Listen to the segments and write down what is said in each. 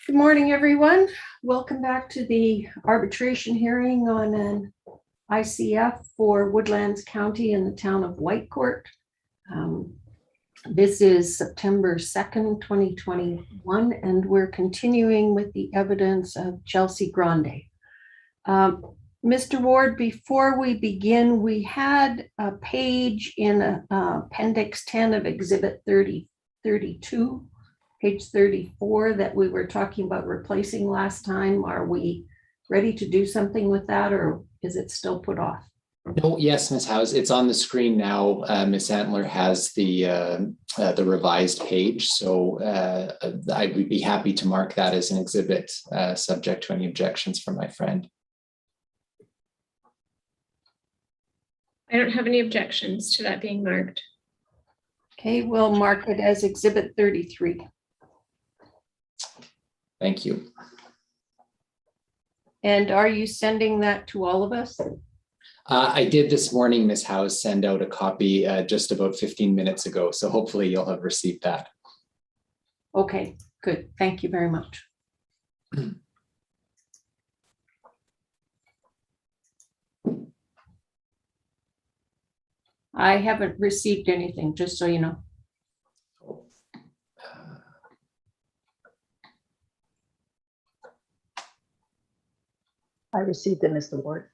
Good morning, everyone. Welcome back to the arbitration hearing on an ICF for Woodlands County in the town of Whitecourt. This is September 2nd, 2021, and we're continuing with the evidence of Chelsea Grande. Mr. Ward, before we begin, we had a page in Appendix 10 of Exhibit 32. Page 34 that we were talking about replacing last time. Are we ready to do something with that, or is it still put off? No, yes, Ms. House, it's on the screen now. Ms. Antler has the revised page, so I would be happy to mark that as an exhibit, subject to any objections from my friend. I don't have any objections to that being marked. Okay, we'll mark it as Exhibit 33. Thank you. And are you sending that to all of us? I did this morning, Ms. House, send out a copy just about 15 minutes ago, so hopefully you'll have received that. Okay, good. Thank you very much. I haven't received anything, just so you know. I received it, Mr. Ward.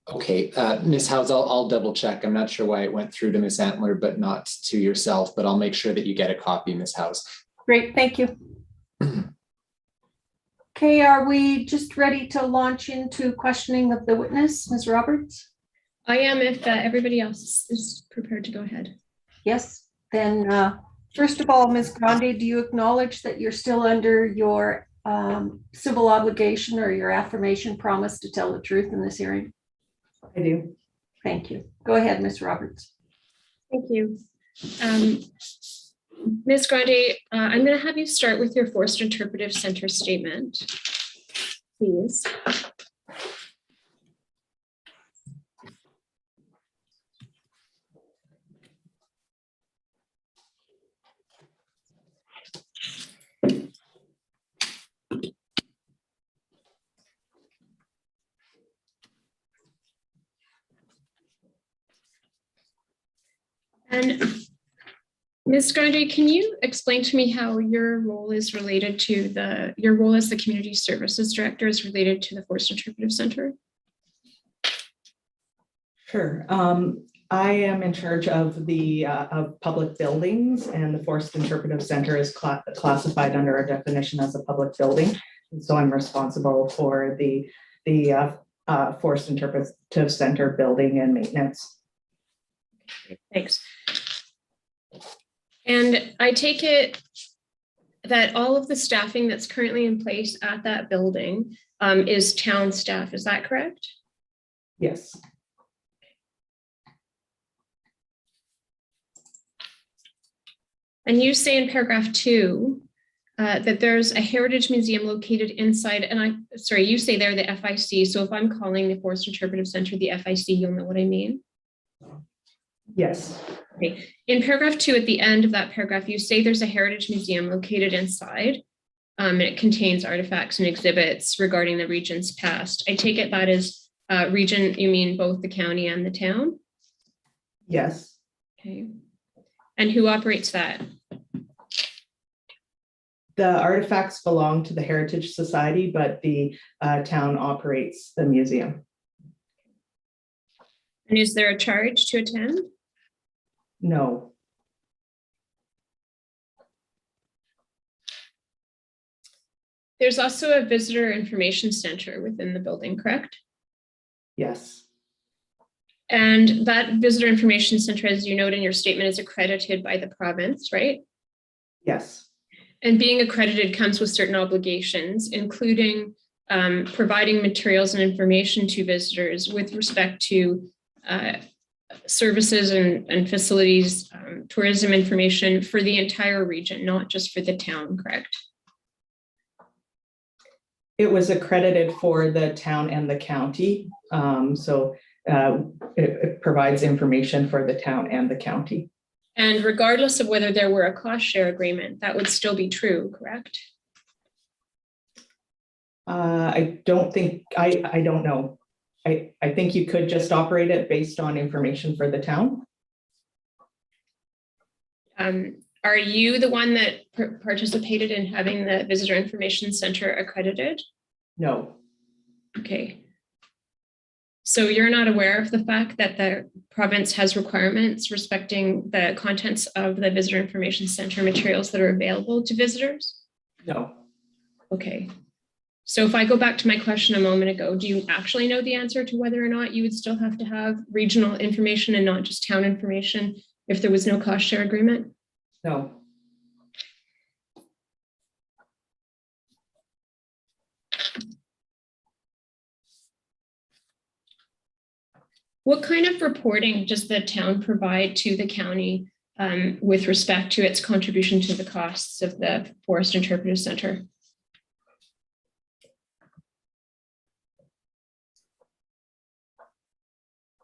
Okay, Ms. House, I'll double check. I'm not sure why it went through to Ms. Antler, but not to yourself, but I'll make sure that you get a copy, Ms. House. Great, thank you. Okay, are we just ready to launch into questioning of the witness, Ms. Roberts? I am, if everybody else is prepared to go ahead. Yes, then first of all, Ms. Grande, do you acknowledge that you're still under your civil obligation or your affirmation promise to tell the truth in this hearing? I do. Thank you. Go ahead, Ms. Roberts. Thank you. Ms. Grande, I'm going to have you start with your forced interpretive center statement, please. And Ms. Grande, can you explain to me how your role is related to your role as the community services director is related to the Forced Interpretive Center? Sure. I am in charge of the of public buildings, and the Forced Interpretive Center is classified under our definition as a public building. And so I'm responsible for the Forced Interpretive Center building and maintenance. Thanks. And I take it that all of the staffing that's currently in place at that building is town staff. Is that correct? Yes. And you say in paragraph 2 that there's a heritage museum located inside, and you say there the FIC. So if I'm calling the Forced Interpretive Center the FIC, you'll know what I mean? Yes. Okay. In paragraph 2, at the end of that paragraph, you say there's a heritage museum located inside. And it contains artifacts and exhibits regarding the region's past. I take it that is region, you mean both the county and the town? Yes. Okay. And who operates that? The artifacts belong to the Heritage Society, but the town operates the museum. And is there a charge to attend? No. There's also a visitor information center within the building, correct? Yes. And that visitor information center, as you note in your statement, is accredited by the province, right? Yes. And being accredited comes with certain obligations, including providing materials and information to visitors with respect to services and facilities, tourism information for the entire region, not just for the town, correct? It was accredited for the town and the county. It provides information for the town and the county. And regardless of whether there were a cost share agreement, that would still be true, correct? I don't think, I don't know. I think you could just operate it based on information for the town. Are you the one that participated in having the Visitor Information Center accredited? No, Okay. So you're not aware of the fact that the province has requirements respecting the contents of the Visitor Information Center materials that are available to visitors? no, Okay. So if I go back to my question a moment ago, do you actually know the answer to whether or not you would still have to have regional information and not just town information if there was no cost share agreement? no. What kind of reporting does the town provide to the county with respect to its contribution to the costs of the Forest Interpretive Center?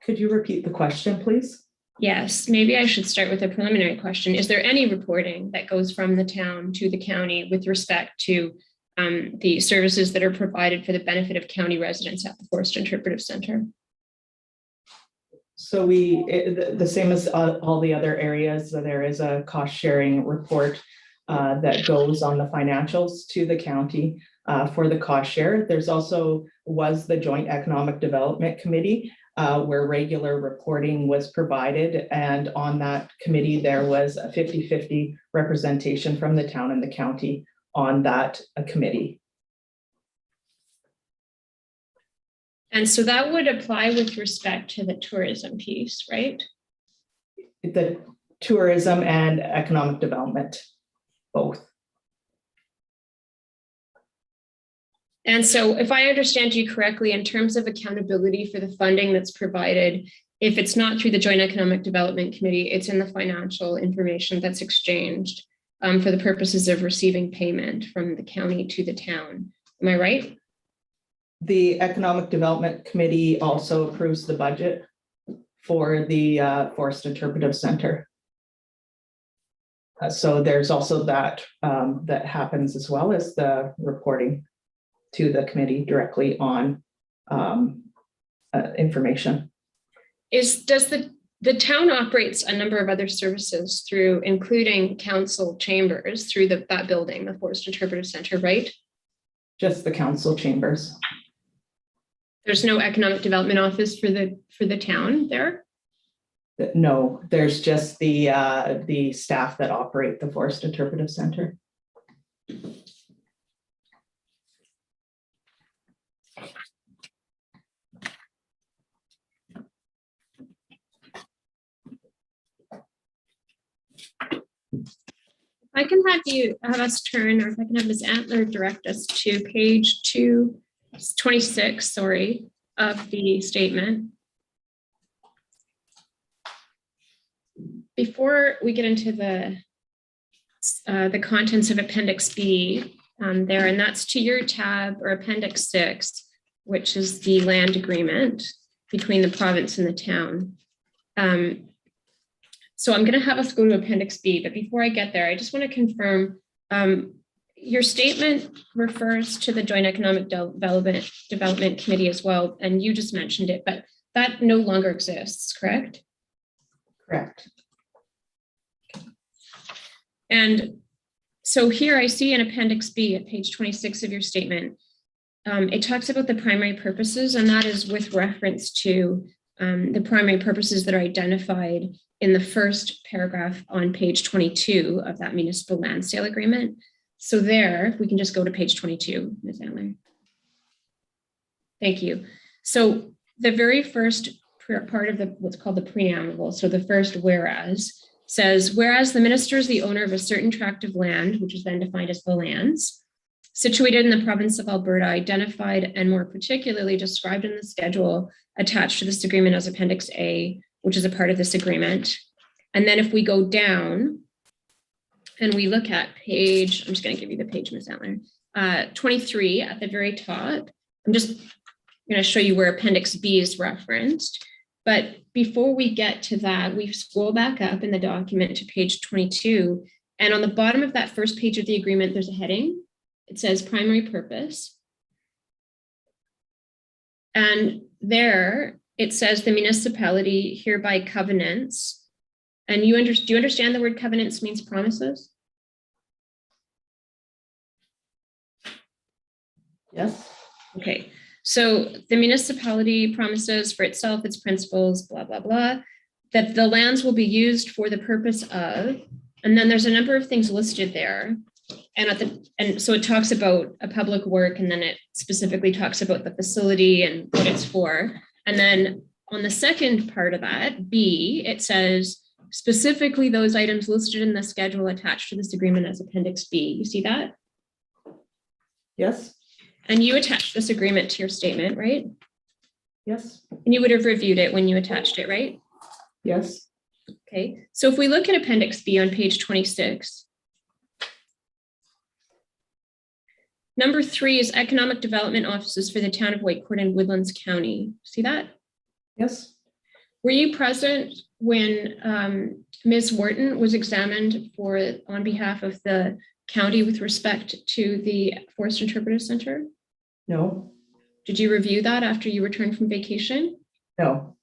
Could you repeat the question, please? Yes, maybe I should start with a preliminary question. Is there any reporting that goes from the town to the county with respect to the services that are provided for the benefit of county residents at the Forest Interpretive Center? So the same as all the other areas, there is a cost sharing report that goes on the financials to the county for the cost share. There's also was the Joint Economic Development Committee where regular reporting was provided. And on that committee, there was a 50-50 representation from the town and the county on that committee. And so that would apply with respect to the tourism piece, right? The tourism and economic development, both. And so if I understand you correctly, in terms of accountability for the funding that's provided, if it's not through the Joint Economic Development Committee, it's in the financial information that's exchanged for the purposes of receiving payment from the county to the town. Am I right? The Economic Development Committee also approves the budget for the Forest Interpretive Center. So there's also that that happens as well as the reporting to the committee directly on information. Does the town operates a number of other services through, including council chambers through that building, the Forest Interpretive Center, right? Just the council chambers. There's no economic development office for the town there? No, there's just the staff that operate the Forest Interpretive Center. I can have us turn, or if I can have Ms. Antler direct us to page 226, sorry, of the statement. Before we get into the contents of Appendix B there, and that's to your tab or Appendix 6, which is the land agreement between the province and the town. So I'm going to have us go to Appendix B, but before I get there, I just want to confirm your statement refers to the Joint Economic Development Committee as well, and you just mentioned it, but that no longer exists, correct? Correct. And so here I see in Appendix B at page 26 of your statement, it talks about the primary purposes, and that is with reference to the primary purposes that are identified in the first paragraph on page 22 of that municipal land sale agreement. So there, if we can just go to page 22, Ms. Antler. Thank you. So the very first part of what's called the preamble, so the first whereas, says, whereas the minister is the owner of a certain tract of land, which is then defined as the lands, situated in the province of Alberta, identified and more particularly described in the schedule attached to this agreement as Appendix A, which is a part of this agreement. And then if we go down and we look at page, I'm just going to give you the page, Ms. Antler, 23 at the very top. I'm just going to show you where Appendix B is referenced. But before we get to that, we scroll back up in the document to page 22. And on the bottom of that first page of the agreement, there's a heading. It says primary purpose. And there it says the municipality hereby covenants. And do you understand the word covenants means promises? Yes. Okay, so the municipality promises for itself, its principles, blah, blah, blah, that the lands will be used for the purpose of, and then there's a number of things listed there. And so it talks about a public work, and then it specifically talks about the facility and what it's for. And then on the second part of that, B, it says specifically those items listed in the schedule attached to this agreement as Appendix B. You see that? Yes. And you attached this agreement to your statement, right? Yes. And you would have reviewed it when you attached it, right? Yes. Okay, so if we look at Appendix B on page 26, number 3 is economic development offices for the town of Whitecourt and Woodlands County. See that? Yes. Were you present when Ms. Wharton was examined on behalf of the county with respect to the Forest Interpretive Center? No. Did you review that after you returned from vacation? No.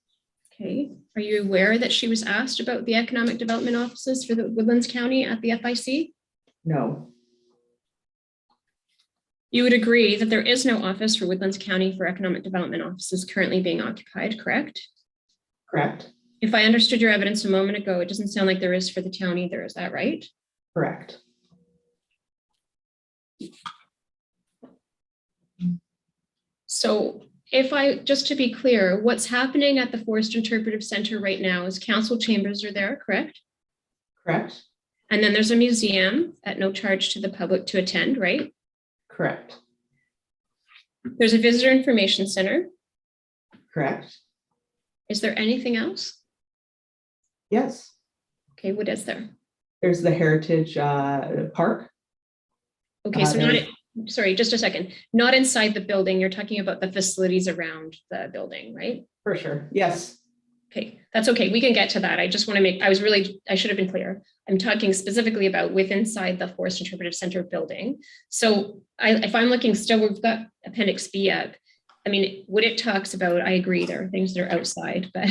Okay. Are you aware that she was asked about the economic development offices for the Woodlands County at the FIC? No. You would agree that there is no office for Woodlands County for economic development offices currently being occupied, correct? Correct. If I understood your evidence a moment ago, it doesn't sound like there is for the town either. Is that right? Correct. So just to be clear, what's happening at the Forest Interpretive Center right now is council chambers are there, correct? Correct. And then there's a museum at no charge to the public to attend, right? Correct. There's a visitor information center. Correct. Is there anything else? Yes. Okay, what is there? There's the Heritage Park. Okay, so sorry, just a second. Not inside the building. You're talking about the facilities around the building, right? For sure. Yes. Okay, that's okay. We can get to that. I just want to make, I should have been clear. I'm talking specifically about inside the Forest Interpretive Center building. So if I'm looking still, we've got Appendix B up. I mean, what it talks about, I agree, there are things that are outside, but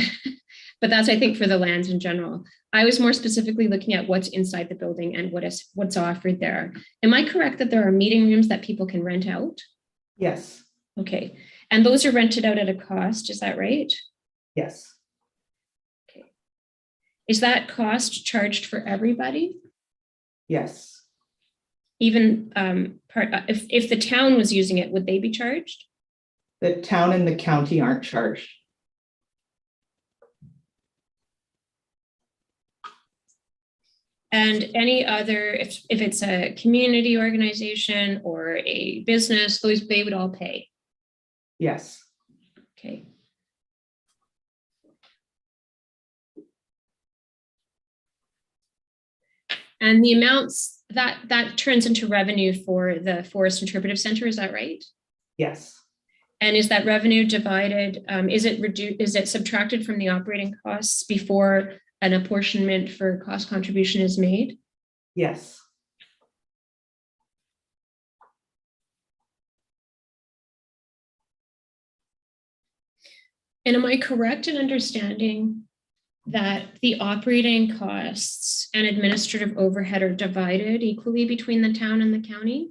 that's, I think, for the lands in general. I was more specifically looking at what's inside the building and what's offered there. Am I correct that there are meeting rooms that people can rent out? Yes. Okay, and those are rented out at a cost, is that right? Yes. Okay. Is that cost charged for everybody? Yes. Even if the town was using it, would they be charged? The town and the county aren't charged. And any other, if it's a community organization or a business, they would all pay. Yes. Okay. And the amounts that turns into revenue for the Forest Interpretive Center, is that right? Yes. And is that revenue divided? Is it subtracted from the operating costs before an apportionment for cost contribution is made? Yes. And am I correct in understanding that the operating costs and administrative overhead are divided equally between the town and the county?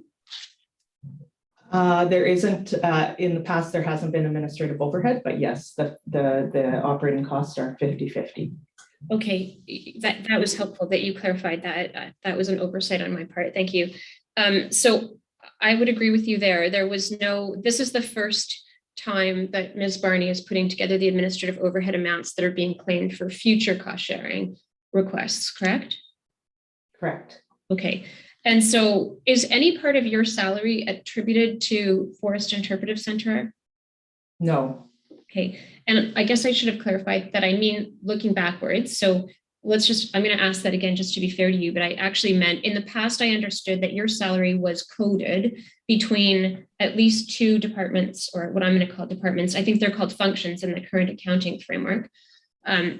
There isn't, in the past, there hasn't been administrative overhead, but yes, the operating costs are 50-50. Okay, that was helpful that you clarified that. That was an oversight on my part. Thank you. So I would agree with you there. This is the first time that Ms. Barney is putting together the administrative overhead amounts that are being claimed for future cost sharing requests, correct? Correct. Okay. And so is any part of your salary attributed to Forest Interpretive Center? No. Okay. And I guess I should have clarified that I mean looking backwards. So I'm going to ask that again, just to be fair to you, but I actually meant in the past, I understood that your salary was coded between at least two departments, or what I'm going to call departments. I think they're called functions in the current accounting framework.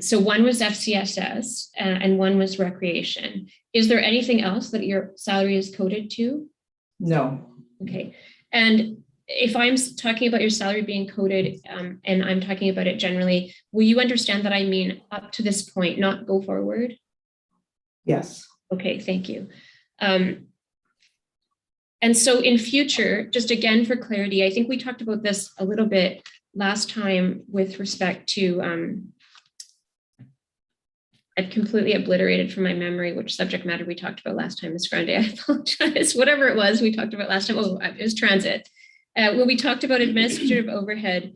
So one was FCSS and one was recreation. Is there anything else that your salary is coded to? No, Okay. And if I'm talking about your salary being coded and I'm talking about it generally, will you understand that I mean up to this point, not go forward? yes, Okay, thank you. And so in future, just again for clarity, I think we talked about this a little bit last time with respect to, I've completely obliterated from my memory which subject matter we talked about last time, Ms. Grande. I apologize. Whatever it was we talked about last time. Oh, it was transit. When we talked about administrative overhead,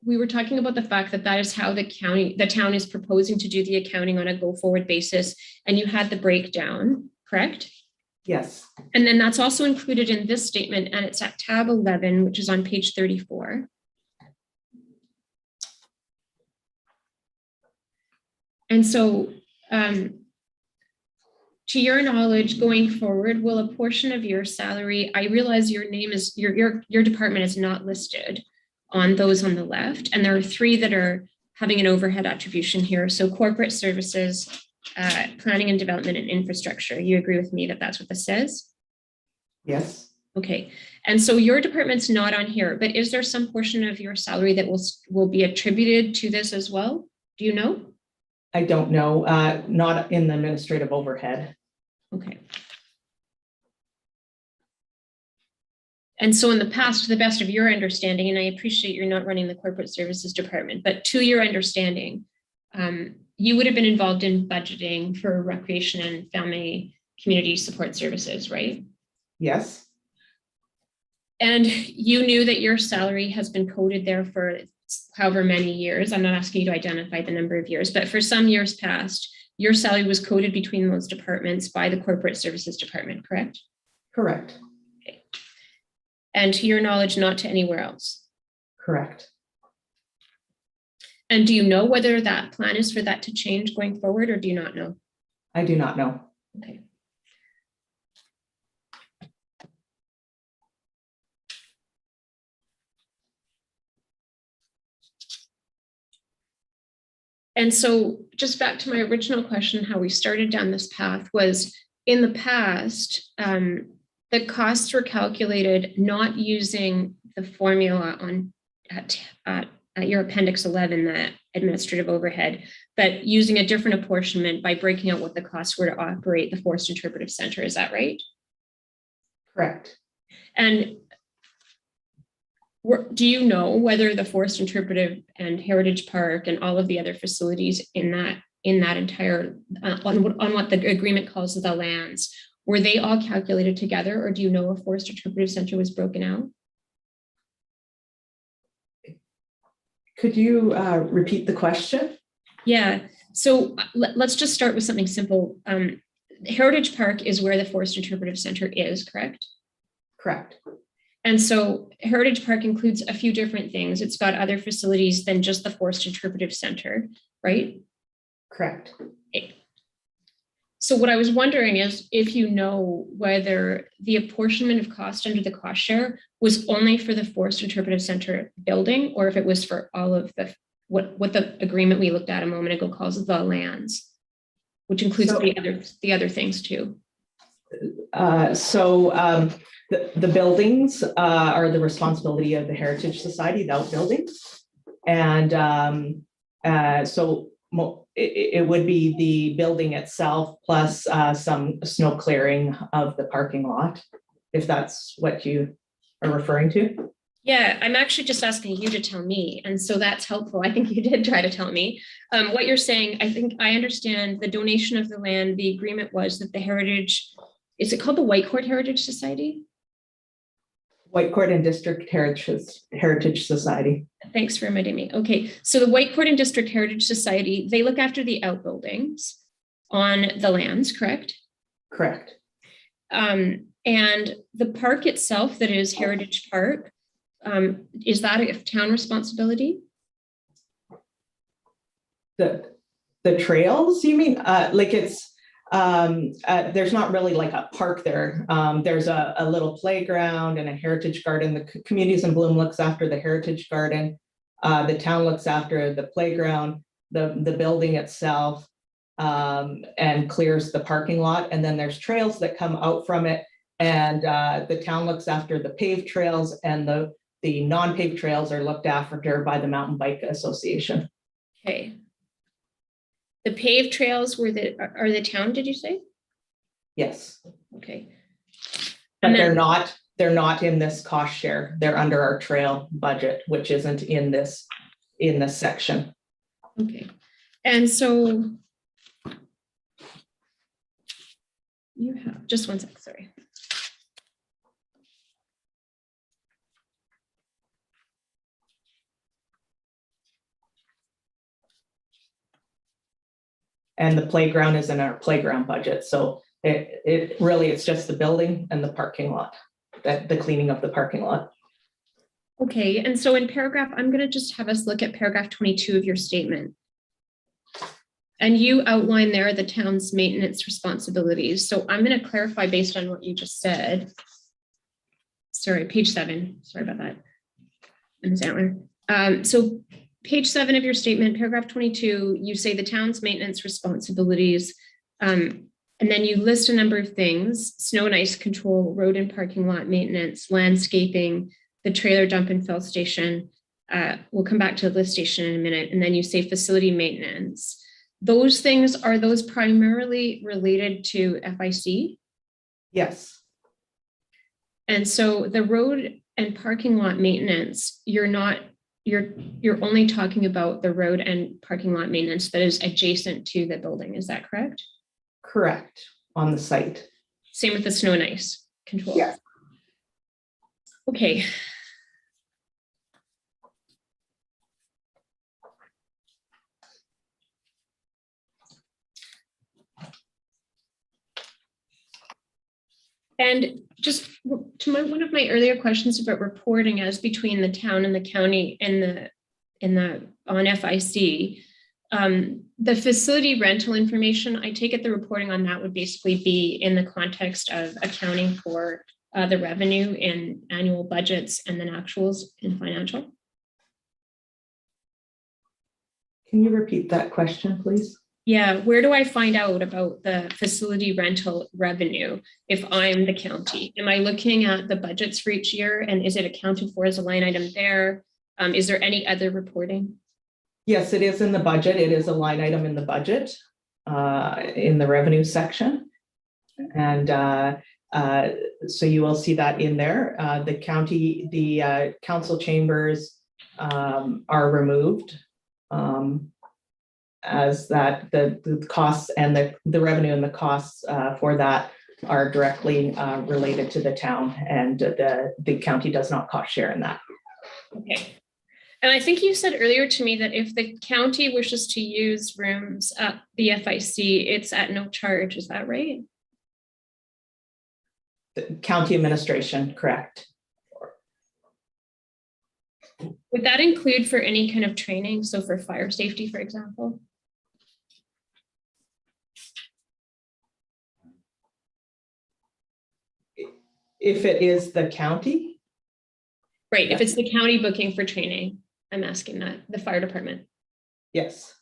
we were talking about the fact that that is how the town is proposing to do the accounting on a go-forward basis, and you had the breakdown, correct? yes, And then that's also included in this statement, and it's at tab 11, which is on page 34. And so, to your knowledge, going forward, will a portion of your salary, I realize your name is, your department is not listed on those on the left, and there are three that are having an overhead attribution here. So corporate services, planning and development, and infrastructure. You agree with me that that's what this says? yes. Okay, and so your department's not on here, but is there some portion of your salary that will be attributed to this as well? Do you know? I don't know, not in the administrative overhead. Okay. And so in the past, to the best of your understanding, and I appreciate you're not running the corporate services department, but to your understanding, you would have been involved in budgeting for recreation and family community support services, right? Yes, And you knew that your salary has been coded there for however many years. I'm not asking you to identify the number of years, but for some years past, your salary was coded between those departments by the corporate services department, correct? correct, Okay. And to your knowledge, not to anywhere else. correct. And do you know whether that plan is for that to change going forward, or do you not know? I do not know. Okay. And so just back to my original question, how we started down this path was, in the past, the costs were calculated not using the formula on at your appendix 11, the administrative overhead, but using a different apportionment by breaking out what the costs were to operate the Forced Interpretive Center. Is that right? Correct. And do you know whether the Forced Interpretive and Heritage Park and all of the other facilities in that entire, on what the agreement calls the lands, were they all calculated together, or do you know a Forced Interpretive Center was broken out? Could you repeat the question? Yeah, so let's just start with something simple. Heritage Park is where the Forced Interpretive Center is, correct? Correct. And so Heritage Park includes a few different things. It's got other facilities than just the Forced Interpretive Center, right? Correct. So what I was wondering is if you know whether the apportionment of cost under the cost share was only for the Forced Interpretive Center building, or if it was for all of the, what the agreement we looked at a moment ago calls the lands, which includes the other things too. The buildings are the responsibility of the Heritage Society, the outbuildings. And it would be the building itself plus some snow clearing of the parking lot, if that's what you are referring to. Yeah, I'm actually just asking you to tell me. And so that's helpful. I think you did try to tell me. What you're saying, I think I understand the donation of the land. The agreement was that the Heritage, is it called the Whitecourt Heritage Society? Whitecourt and District Heritage Society. Thanks for reminding me. Okay, so the Whitecourt and District Heritage Society, they look after the outbuildings on the lands, correct? Correct. And the park itself, that is Heritage Park, is that a town responsibility? The trails, you mean? Like it's There's not really like a park there. There's a little playground and a heritage garden. The Communities in Bloom looks after the heritage garden. The town looks after the playground, the building itself, and clears the parking lot. And then there's trails that come out from it. And the town looks after the paved trails, and the non-paved trails are looked after by the Mountain Bike Association. Okay. The paved trails are the town, did you say? Yes, Okay. but And they're then- not in this cost share. They're under our trail budget, which isn't in this section. Okay. And so you have, just one sec, sorry. And the playground is in our playground budget. So it really, it's just the building and the parking lot, the cleaning of the parking lot. Okay, and so in paragraph, I'm going to just have us look at paragraph 22 of your statement. And you outline there the town's maintenance responsibilities. So I'm going to clarify based on what you just said. Sorry, page 7. Sorry about that, Ms. Antler. So page 7 of your statement, paragraph 22, you say the town's maintenance responsibilities. And then you list a number of things: snow and ice control, road and parking lot maintenance, landscaping, the trailer dump and fill station. We'll come back to the lift station in a minute. And then you say facility maintenance. Those things, are those primarily related to FIC? Yes, And so the road and parking lot maintenance, you're only talking about the road and parking lot maintenance that is adjacent to the building. Is that correct? correct, on the site. Same with the snow and ice control. Yes. Okay. And just to one of my earlier questions about reporting as between the town and the county on FIC, the facility rental information, I take it the reporting on that would basically be in the context of accounting for the revenue in annual budgets and then actuals in financial. Can you repeat that question, please? Yeah, where do I find out about the facility rental revenue if I'm the county? Am I looking at the budgets for each year, and is it accounted for as a line item there? Is there any other reporting? Yes, it is in the budget. It is a line item in the budget, in the revenue section. And so you will see that in there. The county, the council chambers are removed. As that the costs and the revenue and the costs for that are directly related to the town, and the county does not cost share in that. Okay. And I think you said earlier to me that if the county wishes to use rooms at the FIC, it's at no charge. Is that right? The county administration, correct. Would that include for any kind of training? So for fire safety, for example? If it is the county, Right, if it's the county booking for training, I'm asking that, the fire department. yes.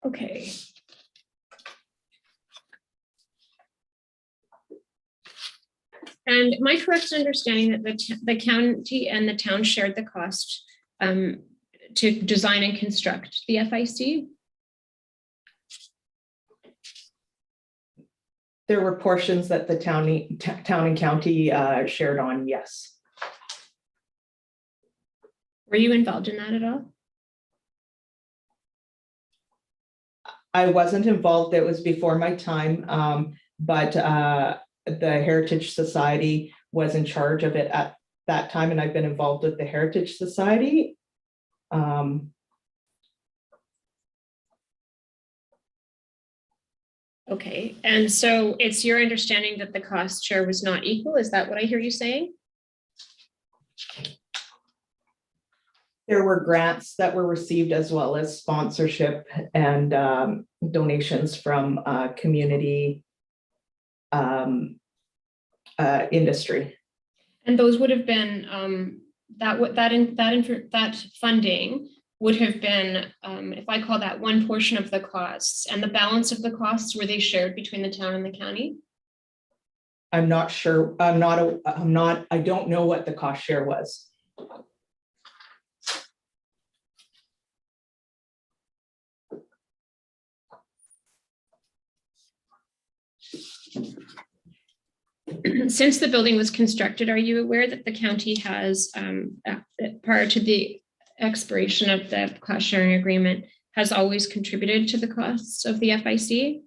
Okay. And am I correct in understanding that the county and the town shared the cost to design and construct the FIC? There were portions that the town and county shared on, yes. Were you involved in that at all? I wasn't involved. It was before my time, but the Heritage Society was in charge of it at that time, and I've been involved with the Heritage Society. Okay, and so it's your understanding that the cost share was not equal? Is that what I hear you saying? There were grants that were received as well as sponsorship and donations from community industry. And those would have been that funding would have been, if I call that one portion of the costs, and the balance of the costs, were they shared between the town and the county? I'm not sure. I don't know what the cost share was. Since the building was constructed, are you aware that the county has, prior to the expiration of the cost sharing agreement, has always contributed to the costs of the FIC?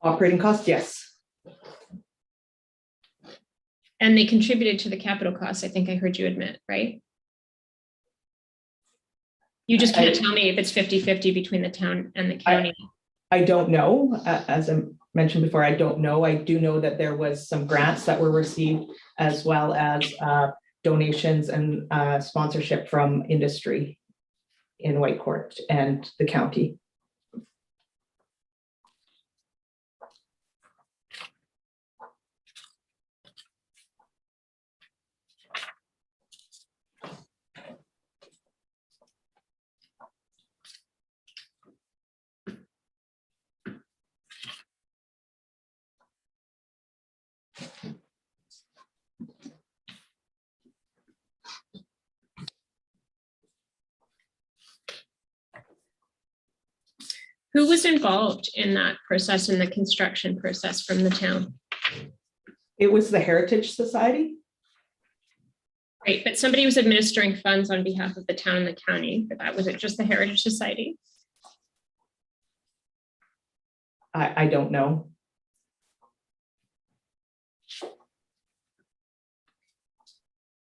Operating costs, yes. And they contributed to the capital costs, I think I heard you admit, right? You just can't tell me if it's 50-50 between the town and the county. I don't know. As I mentioned before, I don't know. I do know that there was some grants that were received, as well as donations and sponsorship from industry in Whitecourt and the county. Who was involved in that process, in the construction process from the town? It was the Heritage Society. Right, but somebody was administering funds on behalf of the town and the county. For that, was it just the Heritage Society? I don't know.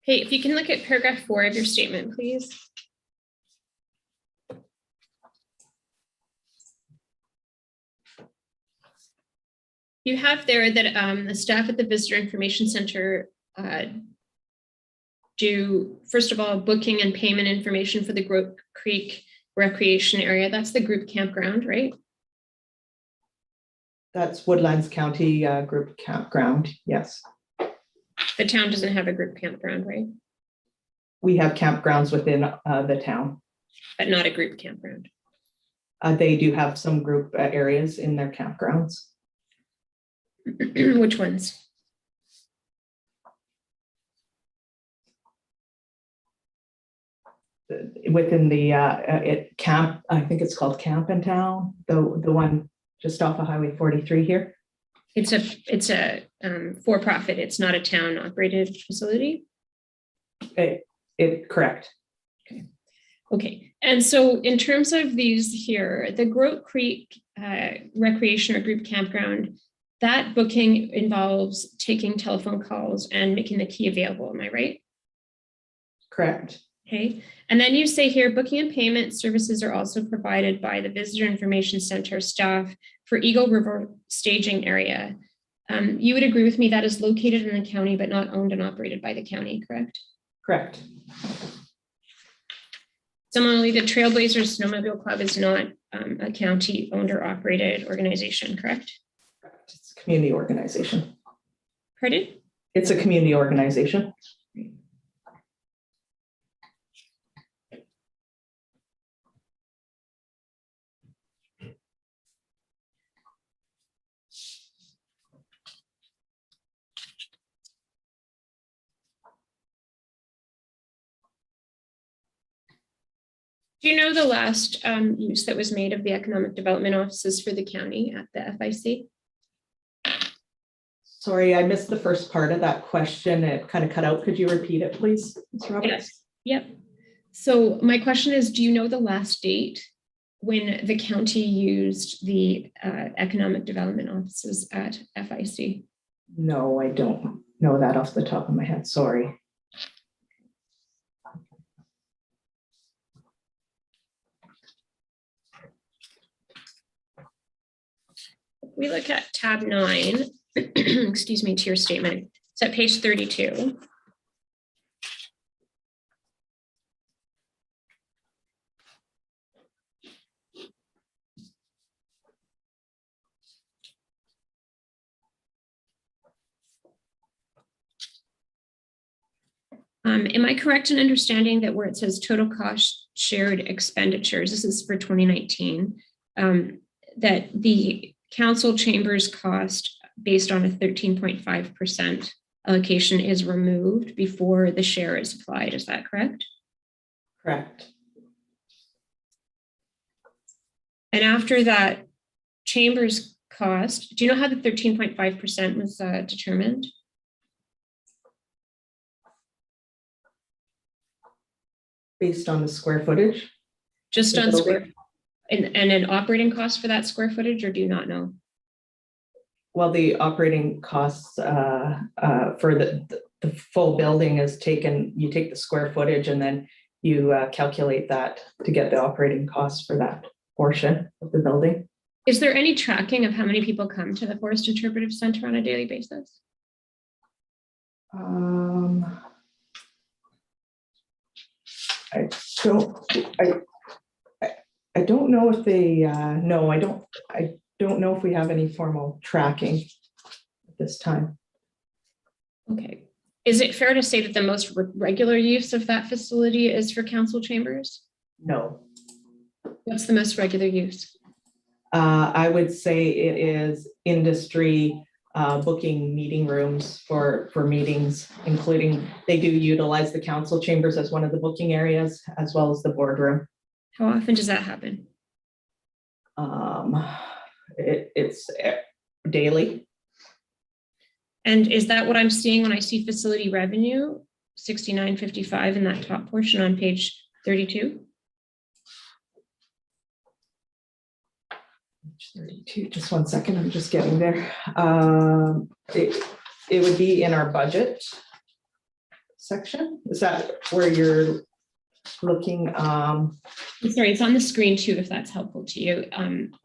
Hey, if you can look at paragraph 4 of your statement, please. You have there that the staff at the Visitor Information Center do, first of all, booking and payment information for the Groat Creek Recreation Area. That's the group campground, right? That's Woodlands County group campground, yes. The town doesn't have a group campground, right? We have campgrounds within the town. But not a group campground. They do have some group areas in their campgrounds. Which ones? Within the camp, I think it's called Camp in Town, the one just off of Highway 43 here. It's a for-profit. It's not a town operated facility. Correct. Okay. And so in terms of these here, the Groat Creek Recreation or Group Campground, that booking involves taking telephone calls and making the key available. Am I right? Correct. Okay. And then you say here, booking and payment services are also provided by the Visitor Information Center staff for Eagle River staging area. You would agree with me that is located in the county, but not owned and operated by the county, correct? Correct. Similarly, the Trailblazers Snowmobile Club is not a county owned or operated organization, correct? It's a community organization. Pardon? It's a community organization. Do you know the last use that was made of the economic development offices for the county at the FIC? Sorry, I missed the first part of that question. It kind of cut out. Could you repeat it, please, Ms. Roberts? Yes. Yep. So my question is, do you know the last date when the county used the economic development offices at FIC? No, I don't know that off the top of my head, sorry. We look at tab 9, excuse me, tier statement. It's at page 32. Am I correct in understanding that where it says total cost shared expenditures, this is for 2019, that the council chambers cost based on a 13.5% allocation is removed before the share is applied? Is that correct? Correct. And after that chambers cost, do you know how the 13.5% was determined? Based on the square footage? Just on Building. square, and an operating cost for that square footage, or do you not know? Well, the operating costs for the full building is taken, you take the square footage and then you calculate that to get the operating costs for that portion of the building. Is there any tracking of how many people come to the Forest Interpretive Center on a daily basis? I don't know if they, no, I don't know if we have any formal tracking at this time. Okay. Is it fair to say that the most regular use of that facility is for council chambers? No. What's the most regular use? I would say it is industry booking meeting rooms for meetings, including they do utilize the council chambers as one of the booking areas, as well as the boardroom. How often does that happen? It's daily. And is that what I'm seeing when I see facility revenue, 6955 in that top portion on page 32? 32, just 1 second, I'm just getting there. It would be in our budget section. Is that where you're looking? Sorry, it's on the screen too, if that's helpful to you.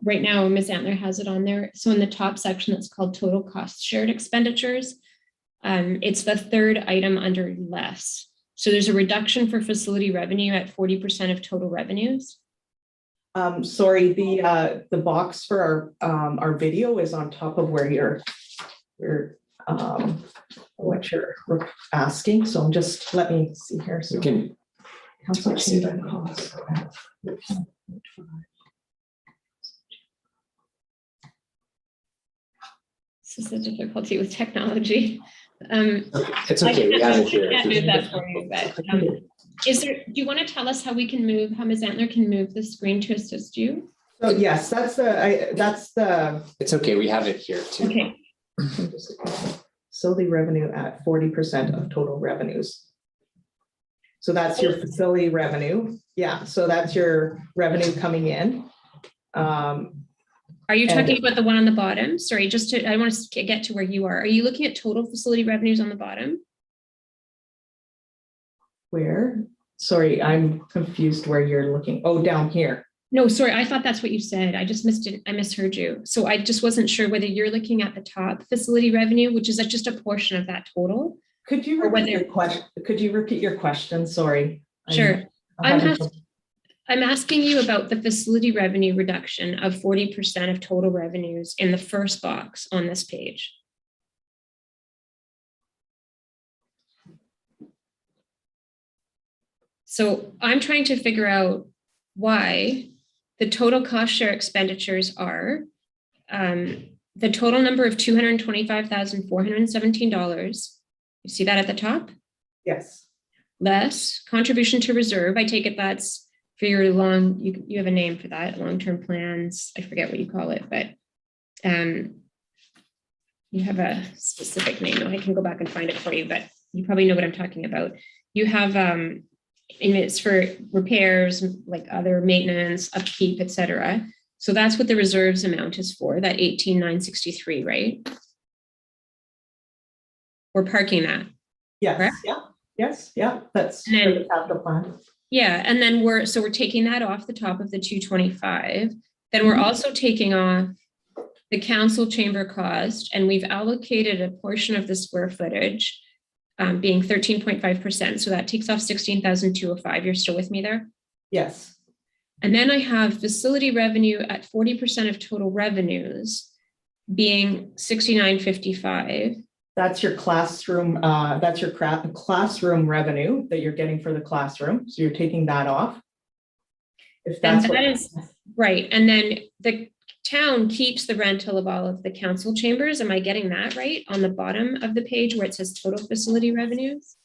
Right now, Ms. Antler has it on there. So in the top section, it's called total cost shared expenditures. It's the third item under less. So there's a reduction for facility revenue at 40% of total revenues. Sorry, the box for our video is on top of where you're what you're asking. So I'm just, let me see here. So We can council see chamber that. costs. This is the difficulty with technology. It's okay. We have it here. I can't move that for you, but is there, do you want to tell us how we can move, how Ms. Antler can move the screen to assist you? So yes, that's the It's okay. We have it here too. Okay. facility revenue at 40% of total revenues. So that's your facility revenue. Yeah, so that's your revenue coming in. Are you talking about the one on the bottom? Sorry, just to, I want to get to where you are. Are you looking at total facility revenues on the bottom? Where? Sorry, I'm confused where you're looking. Oh, down here. No, sorry, I thought that's what you said. I just missed it. I misheard you. So I just wasn't sure whether you're looking at the top facility revenue, which is just a portion of that total. Could you Or repeat your question? Could you repeat your question? Sorry. Sure. I'm asking you about the facility revenue reduction of 40% of total revenues in the first box on this page. So I'm trying to figure out why the total cost share expenditures are the total number of $225,417. You see that at the top? Yes. Less contribution to reserve. I take it that's for your you have a name for that, long-term plans. I forget what you call it, but you have a specific name. I can go back and find it for you, but you probably know what I'm talking about. You have, and it's for repairs, like other maintenance, upkeep, etc. So that's what the reserves amount is for, that 18,963, right? we're parking that. Yes, Correct. yeah, that's And for then- the capital plan. Yeah, and then we're taking that off the top of the 225. Then we're also taking off the council chamber cost, and we've allocated a portion of the square footage, being 13.5%. So that takes off 16,205. You're still with me there? Yes, And then I have facility revenue at 40% of total revenues being 6955. that's your classroom, that's your classroom revenue that you're getting for the classroom. So you're taking that off. If And that's that what, is right. And then the town keeps the rental of all of the council chambers. Am I getting that right on the bottom of the page where it says total facility revenues?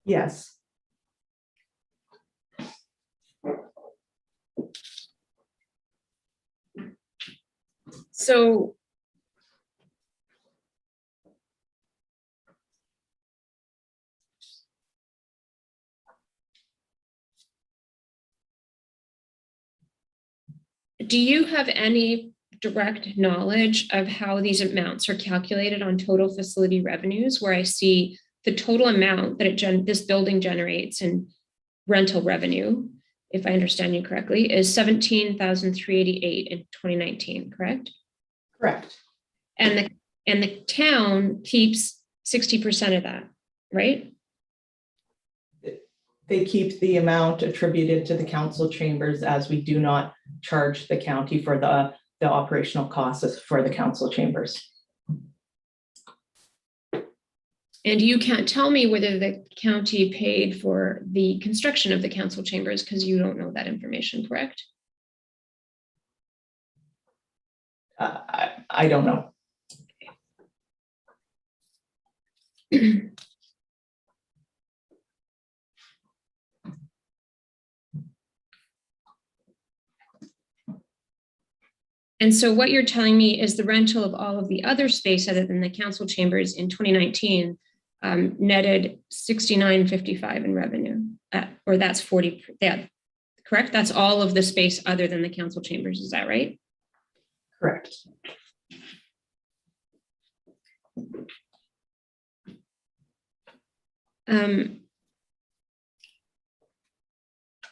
yes, So do you have any direct knowledge of how these amounts are calculated on total facility revenues, where I see the total amount that this building generates in rental revenue, if I understand you correctly, is 17,388 in 2019, correct? correct. And the town keeps 60% of that, right? They keep the amount attributed to the council chambers, as we do not charge the county for the operational costs for the council chambers. And you can't tell me whether the county paid for the construction of the council chambers because you don't know that information, correct? I don't know. And so what you're telling me is the rental of all of the other space other than the council chambers in 2019 netted 69.55 in revenue, or that's 40, yeah, correct? That's all of the space other than the council chambers, is that right? Correct.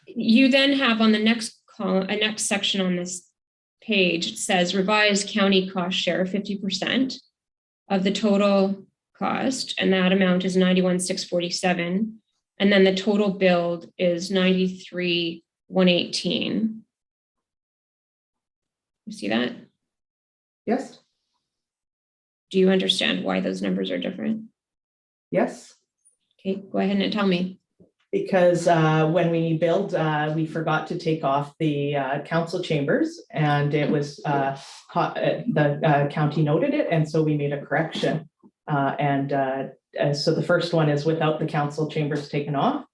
You then have on the next column, a next section on this page, it says revised county cost share 50% of the total cost, and that amount is 91,647. And then the total billed is 93,118. You see that? Yes, Do you understand why those numbers are different? yes. Okay, go ahead and tell me. Because when we build, we forgot to take off the council chambers, and it was the county noted it, and so we made a correction. So the first one is without the council chambers taken off,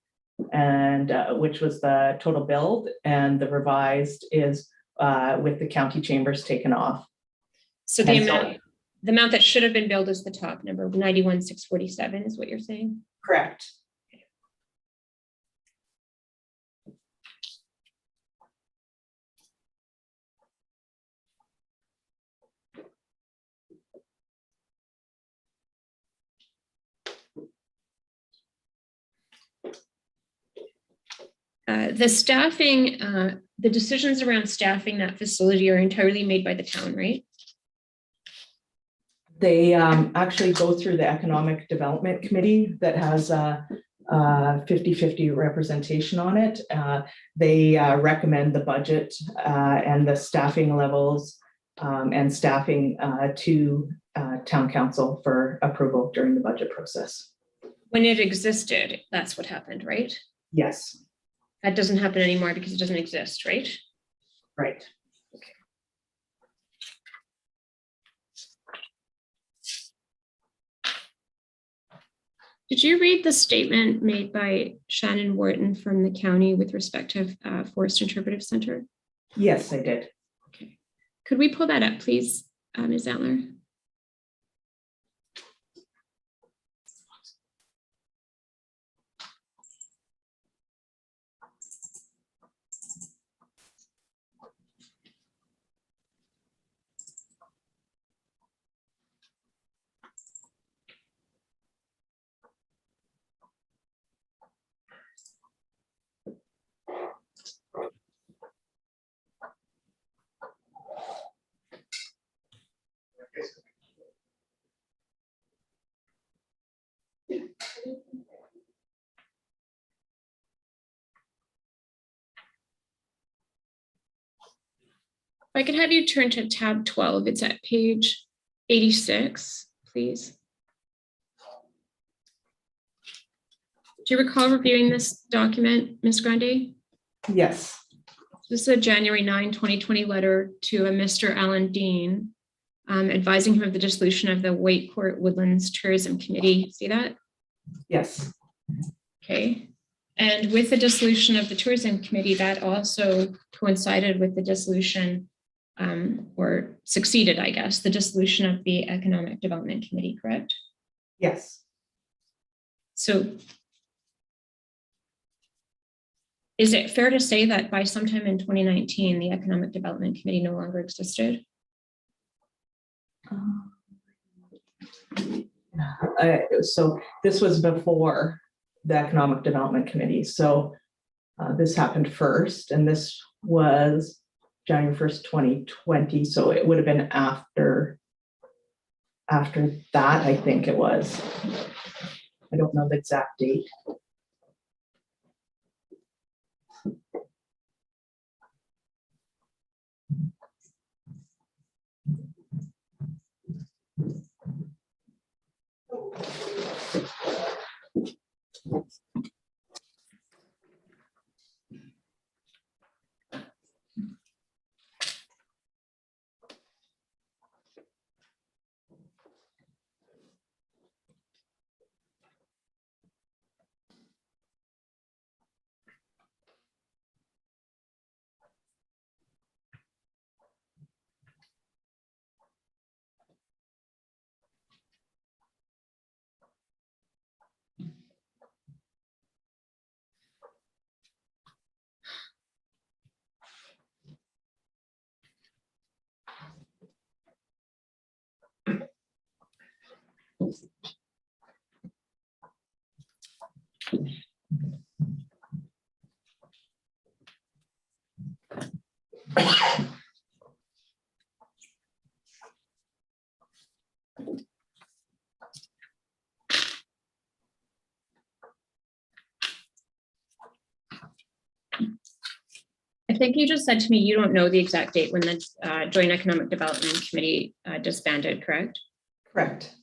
and which was the total build, and the revised is with the county chambers taken off. So the amount that should have been billed is the top number, 91,647 is what you're saying? Correct. The staffing, the decisions around staffing that facility are entirely made by the town, right? They actually go through the Economic Development Committee that has 50-50 representation on it. They recommend the budget and the staffing levels and staffing to town council for approval during the budget process. When it existed, that's what happened, right? Yes, That doesn't happen anymore because it doesn't exist, right? right. Did you read the statement made by Shannon Wharton from the county with respect to Forest Interpretive Center? Yes, I did. Okay. Could we pull that up, please, Ms. Antler? I could have you turn to tab 12. It's at page 86, please. Do you recall reviewing this document, Ms. Grande? Yes, This is a January 9, 2020 letter to a Mr. Alan Dean, advising him of the dissolution of the Whitecourt Woodlands Tourism Committee. See that? yes, Okay. And with the dissolution of the Tourism Committee, that also coincided with the dissolution, or succeeded, I guess, the dissolution of the Economic Development Committee, correct? yes. So is it fair to say that by sometime in 2019, the Economic Development Committee no longer existed? So this was before the Economic Development Committee. So this happened first, and this was January 1st, 2020. So it would have been after that, I think it was. I don't know the exact date. I think you just said to me you don't know the exact date when the Joint Economic Development Committee disbanded, correct? Correct.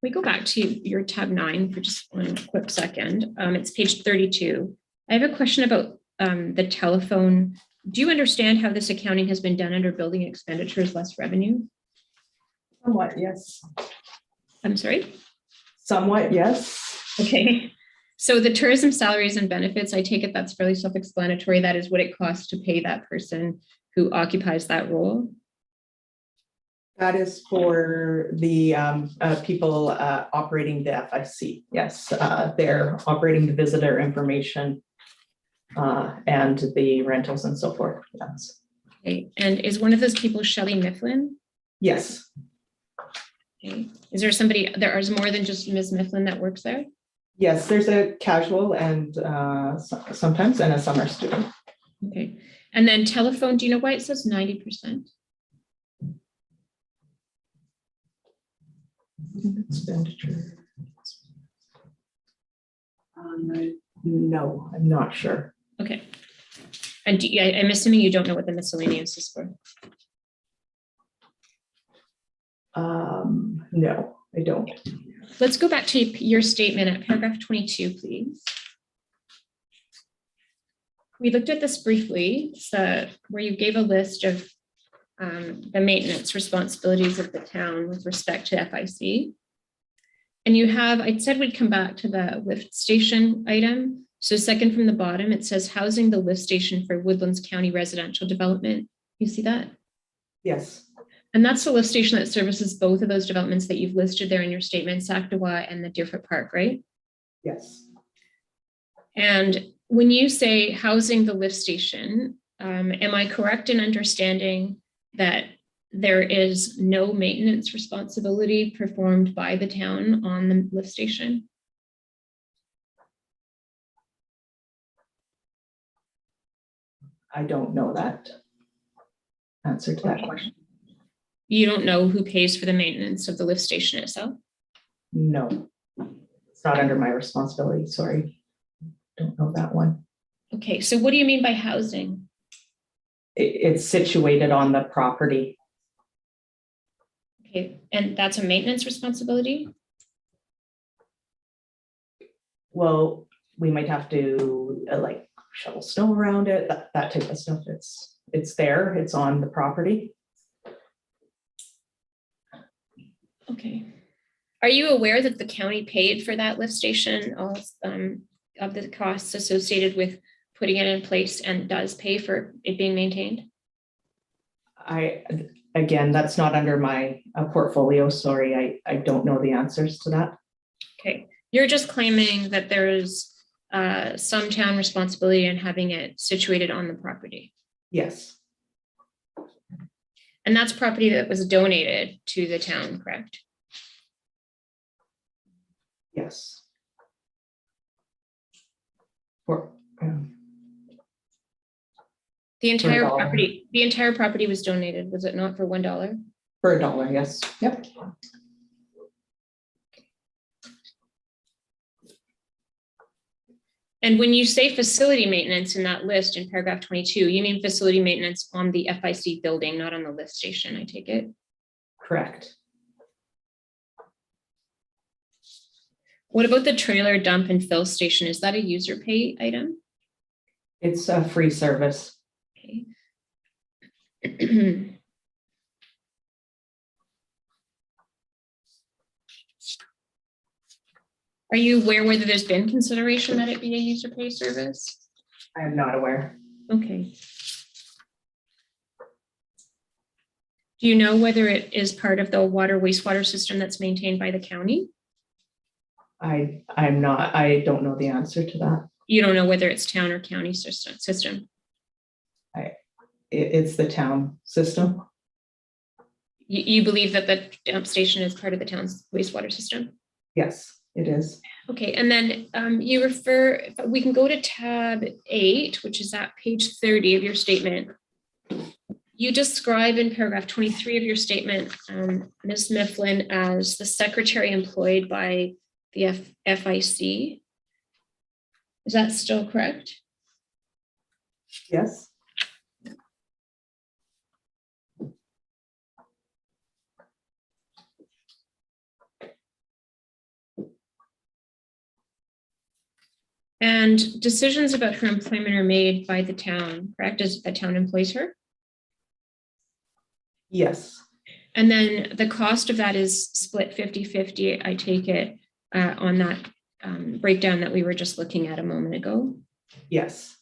We go back to your tab 9 for just one quick second. It's page 32. I have a question about the telephone. Do you understand how this accounting has been done under building expenditures less revenue? Somewhat, yes. I'm sorry? Somewhat, yes. Okay. So the tourism salaries and benefits, I take it that's fairly self-explanatory. That is what it costs to pay that person who occupies that role. That is for the people operating the FIC. Yes, they're operating the visitor information and the rentals and so forth. Yes. Okay. And is one of those people Shelley Mifflin? Yes. Okay. Is there somebody, there is more than just Ms. Mifflin that works there? Yes, there's a casual and sometimes and a summer student. Okay. And then telephone, do you know why it says 90%? Expenditure. No, I'm not sure. Okay. And I'm assuming you don't know what the miscellaneous is for. No, I don't. Let's go back to your statement at paragraph 22, please. We looked at this briefly, so where you gave a list of the maintenance responsibilities of the town with respect to FIC. And you have, I said we'd come back to the lift station item. So second from the bottom, it says housing the lift station for Woodlands County residential development. You see that? Yes. And that's the lift station that services both of those developments that you've listed there in your statement, Sackdawa and the Deerfoot Park, right? Yes. And when you say housing the lift station, am I correct in understanding that there is no maintenance responsibility performed by the town on the lift station? I don't know that answer to that question. You don't know who pays for the maintenance of the lift station itself? No, it's not under my responsibility. Sorry. Don't know that one. Okay, so what do you mean by housing? It's situated on the property. Okay, and that's a maintenance responsibility? Well, we might have to like shovel snow around it, that type of stuff. It's there, it's on the property. Okay. Are you aware that the county paid for that lift station, all of the costs associated with putting it in place, and does pay for it being maintained? Again, that's not under my portfolio. Sorry, I don't know the answers to that. Okay, you're just claiming that there is some town responsibility in having it situated on the property. Yes, And that's property that was donated to the town, correct? yes. For, The entire $1. property was donated, was it not, for $1? for $1, yes. Yep. And when you say facility maintenance in that list in paragraph 22, you mean facility maintenance on the FIC building, not on the lift station, I take it? Correct. What about the trailer dump and fill station? Is that a user pay item? It's a free service. Okay. Are you aware whether there's been consideration that it be a user pay service? I am not aware. Okay. Do you know whether it is part of the water wastewater system that's maintained by the county? I don't know the answer to that. You don't know whether it's town or county system. It's the town system. You believe that the dump station is part of the town's wastewater system? Yes, it is. Okay, and then you refer, we can go to tab 8, which is at page 30 of your statement. You describe in paragraph 23 of your statement, Ms. Mifflin as the secretary employed by the FIC. Is that still correct? Yes. And decisions about her employment are made by the town, correct? As the town employs her? Yes. And then the cost of that is split 50-50, I take it, on that breakdown that we were just looking at a moment ago. Yes.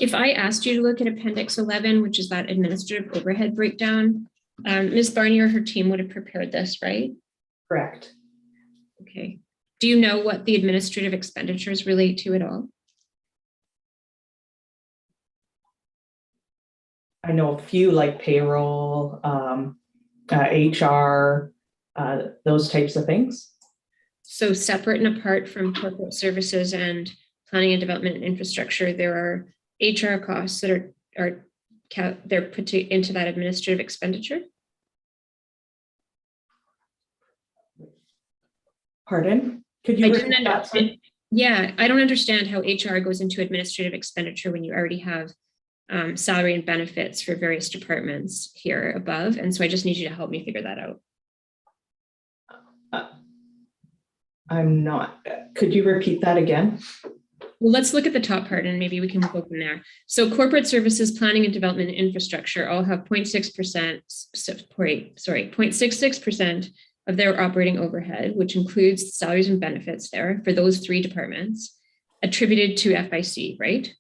If I asked you to look at Appendix 11, which is that administrative overhead breakdown, Ms. Barney or her team would have prepared this, right? Correct. Okay. Do you know what the administrative expenditures relate to at all? I know a few like payroll, HR, those types of things. So separate and apart from corporate services and planning and development and infrastructure, there are HR costs that they're put into that administrative expenditure? Pardon? Could you repeat that? Yeah, I don't understand how HR goes into administrative expenditure when you already have salary and benefits for various departments here above. And so I just need you to help me figure that out. I'm not. Could you repeat that again? Well, let's look at the top part and maybe we can go from there. So corporate services, planning and development and infrastructure all have 0.66% of their operating overhead, which includes salaries and benefits there for those 3 departments attributed to FIC, right?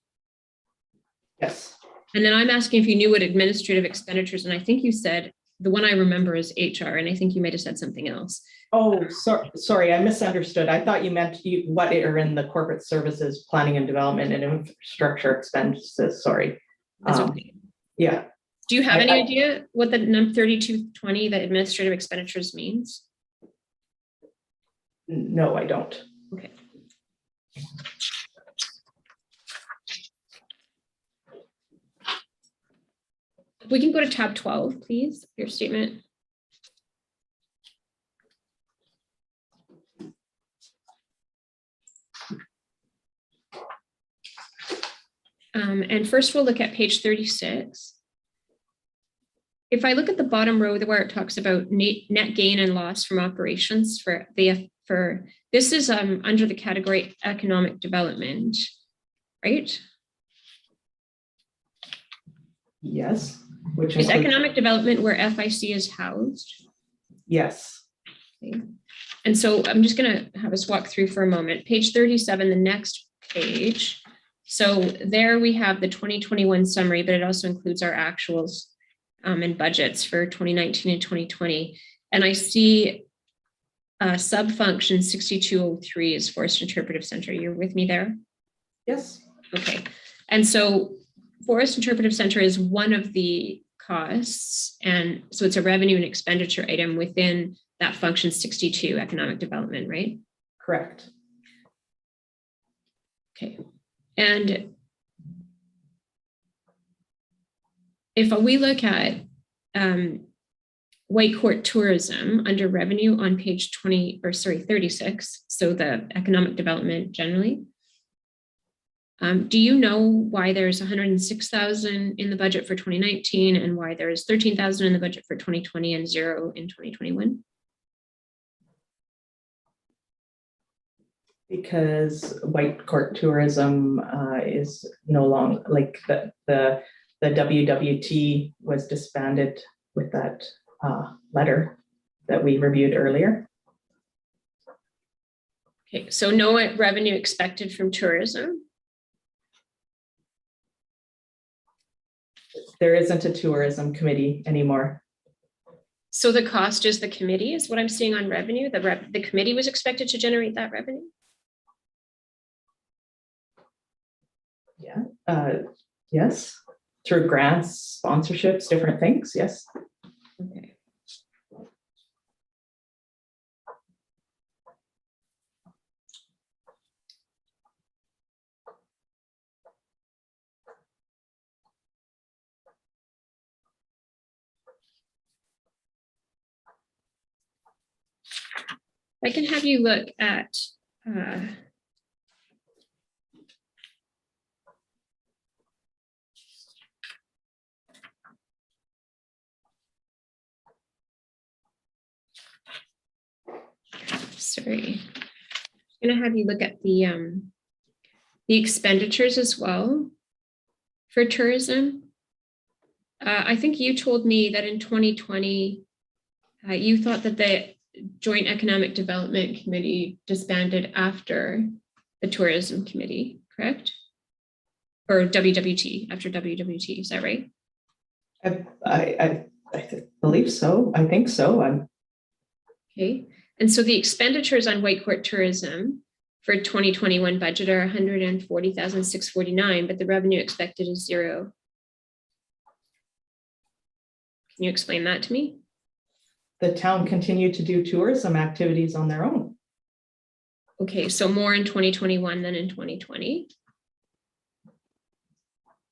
Yes. And then I'm asking if you knew what administrative expenditures, and I think you said, the one I remember is HR, and I think you might have said something else. Oh, sorry, I misunderstood. I thought you meant what are in the corporate services, planning and development and infrastructure expenses. Sorry. That's okay. Yeah. Do you have any idea what the number 3220, the administrative expenditures means? No, I don't. Okay. We can go to tab 12, please, your statement. And first we'll look at page 36. If I look at the bottom row where it talks about net gain and loss from operations for this is under the category economic development, right? Yes. Which Is includes- economic development where FIC is housed? Yes. Okay. And so I'm just going to have us walk through for a moment. Page 37, the next page. So there we have the 2021 summary, but it also includes our actuals and budgets for 2019 and 2020. And I see sub-function 6203 is Forest Interpretive Center. You're with me there? Yes. Okay. And so Forest Interpretive Center is one of the costs. And so it's a revenue and expenditure item within that function 62, economic development, right? Correct. Okay. And if we look at Whitecourt tourism under revenue on page 36, so the economic development generally, do you know why there's 106,000 in the budget for 2019 and why there's 13,000 in the budget for 2020 and 0 in 2021? Because Whitecourt tourism is no longer, like the WWT was disbanded with that letter that we reviewed earlier. Okay, so no revenue expected from tourism. There isn't a tourism committee anymore. So the cost is the committee is what I'm seeing on revenue. The committee was expected to generate that revenue. Yeah. Yes. Through grants, sponsorships, different things. Yes. Okay. I can have you look at sorry. I'm going to have you look at the expenditures as well for tourism. I think you told me that in 2020, you thought that the Joint Economic Development Committee disbanded after the Tourism Committee, correct? Or WWT, after WWT, is that right? I believe so. I think so. Okay. And so the expenditures on Whitecourt tourism for 2021 budget are 140,649, but the revenue expected is 0. Can you explain that to me? The town continued to do tourism activities on their own. Okay, so more in 2021 than in 2020.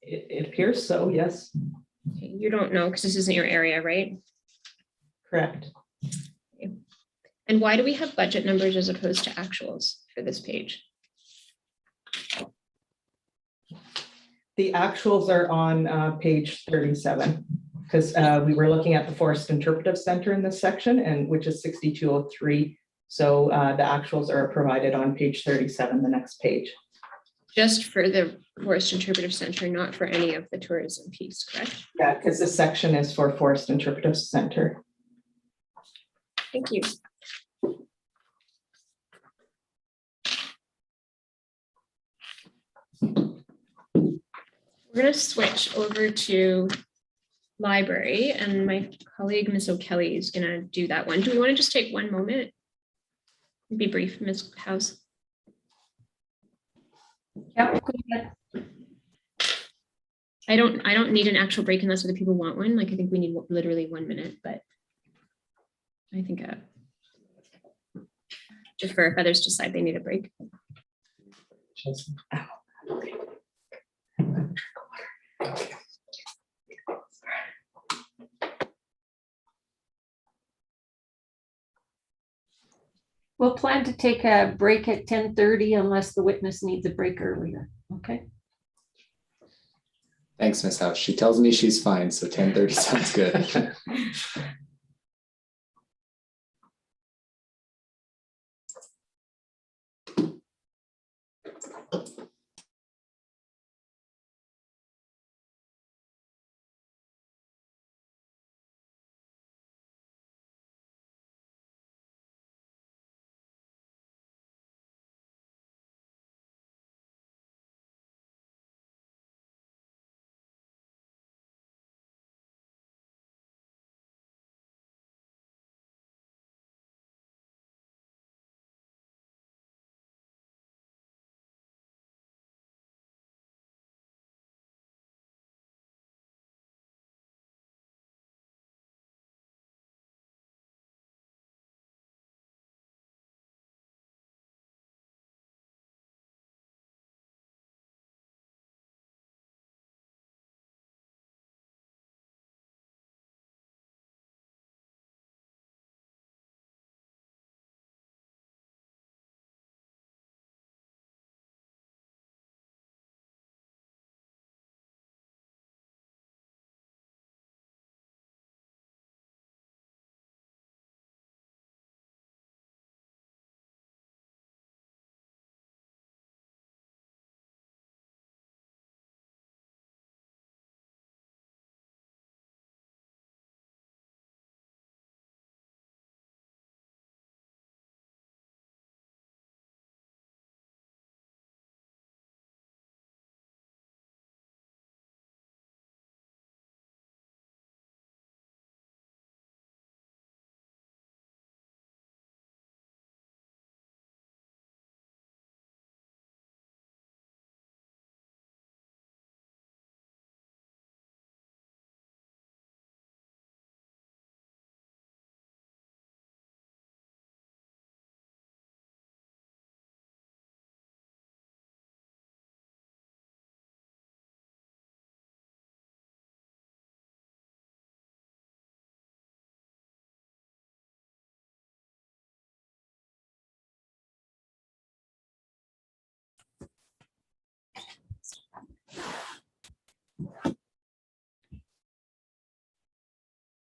It appears so, yes. Okay, you don't know because this isn't your area, right? Correct. Okay. And why do we have budget numbers as opposed to actuals for this page? The actuals are on page 37 because we were looking at the Forest Interpretive Center in this section, and which is 6203. So the actuals are provided on page 37, the next page. Just for the Forest Interpretive Center, not for any of the tourism piece, correct? Yeah, because this section is for Forest Interpretive Center. Thank you. We're going to switch over to library, and my colleague, Ms. O'Kelly, is going to do that one. Do we want to just take one moment? Be brief, Ms. House. Yep, go ahead. I don't need an actual break unless other people want one. Like I think we need literally 1 minute, but I think defer if others decide they need a break. We'll plan to take a break at 10:30 unless the witness needs a break earlier. Okay. Thanks, Ms. House. She tells me she's fine, so 10:30 sounds good.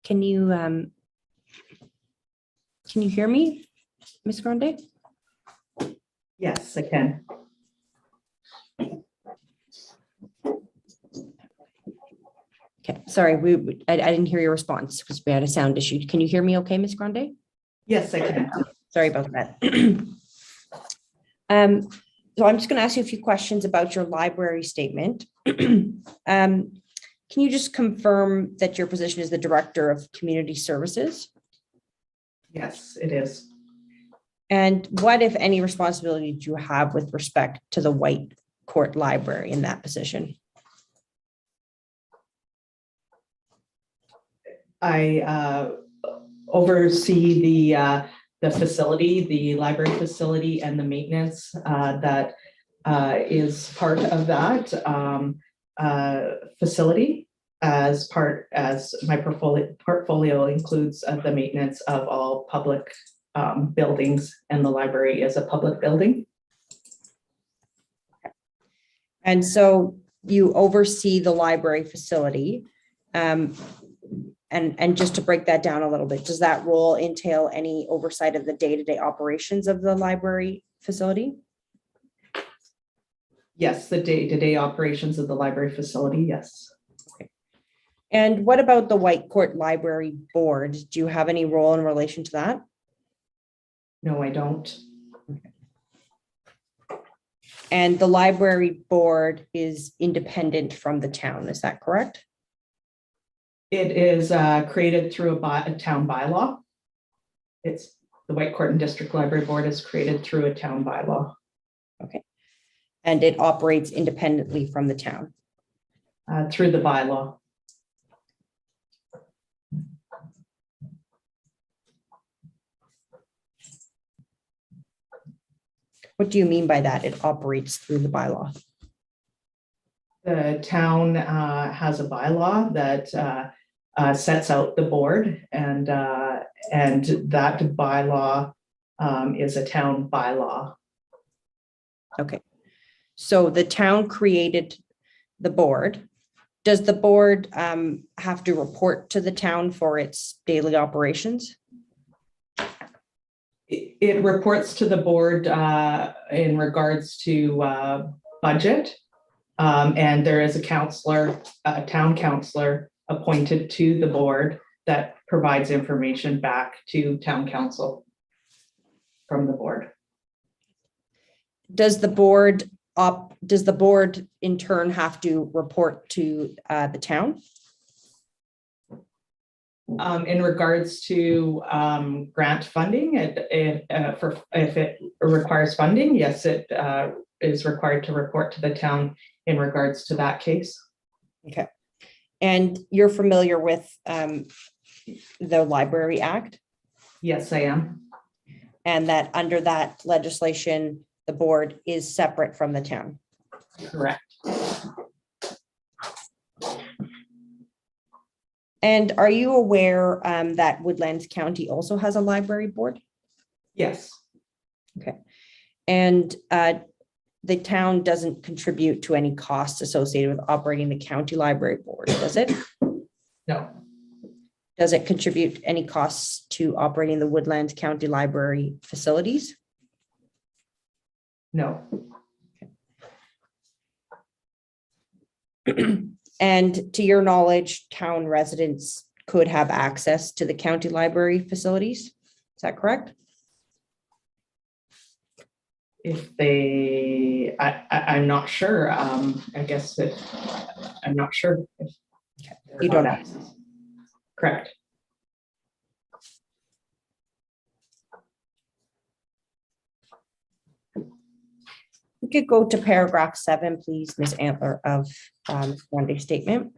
Can you hear me, Ms. Grande? Yes, I can. Okay, sorry, I didn't hear your response because we had a sound issue. Can you hear me okay, Ms. Grande? Yes, I can. Sorry about that. So I'm just going to ask you a few questions about your library statement. Can you just confirm that your position is the Director of Community Services? Yes, it is. And what, if any, responsibility do you have with respect to the Whitecourt Library in that position? I oversee the facility, the library facility, and the maintenance that is part of that facility. As my portfolio includes the maintenance of all public buildings, and the library is a public building. And so you oversee the library facility. And just to break that down a little bit, does that role entail any oversight of the day-to-day operations of the library facility? Yes, the day-to-day operations of the library facility, yes. Okay. And what about the Whitecourt Library Board? Do you have any role in relation to that? No, I don't. Okay. And the library board is independent from the town, is that correct? It is created through a town bylaw. It's the Whitecourt and District Library Board is created through a town bylaw. Okay. And it operates independently from the town? Through the bylaw. What do you mean by that? It operates through the bylaw? The town has a bylaw that sets out the board, and that bylaw is a town bylaw. Okay. So the town created the board. Does the board have to report to the town for its daily operations? It reports to the board in regards to budget. And there is a counselor, a town counselor appointed to the board that provides information back to town council from the board. Does the board in turn have to report to the town? In regards to grant funding, if it requires funding, yes, it is required to report to the town in regards to that case. Okay. And you're familiar with the Library Act, Yes, I am. and that under that legislation, the board is separate from the town. Correct. And are you aware that Woodlands County also has a library board? Yes, Okay. And the town doesn't contribute to any costs associated with operating the county library board, does it? no, Does it contribute any costs to operating the Woodlands County Library facilities? no, And to your knowledge, town residents could have access to the county library facilities? Is that correct? if they, I'm not sure. I guess if, I'm not sure. If You don't know. access. Correct. We could go to paragraph 7, please, Ms. Antler, of Monday's statement.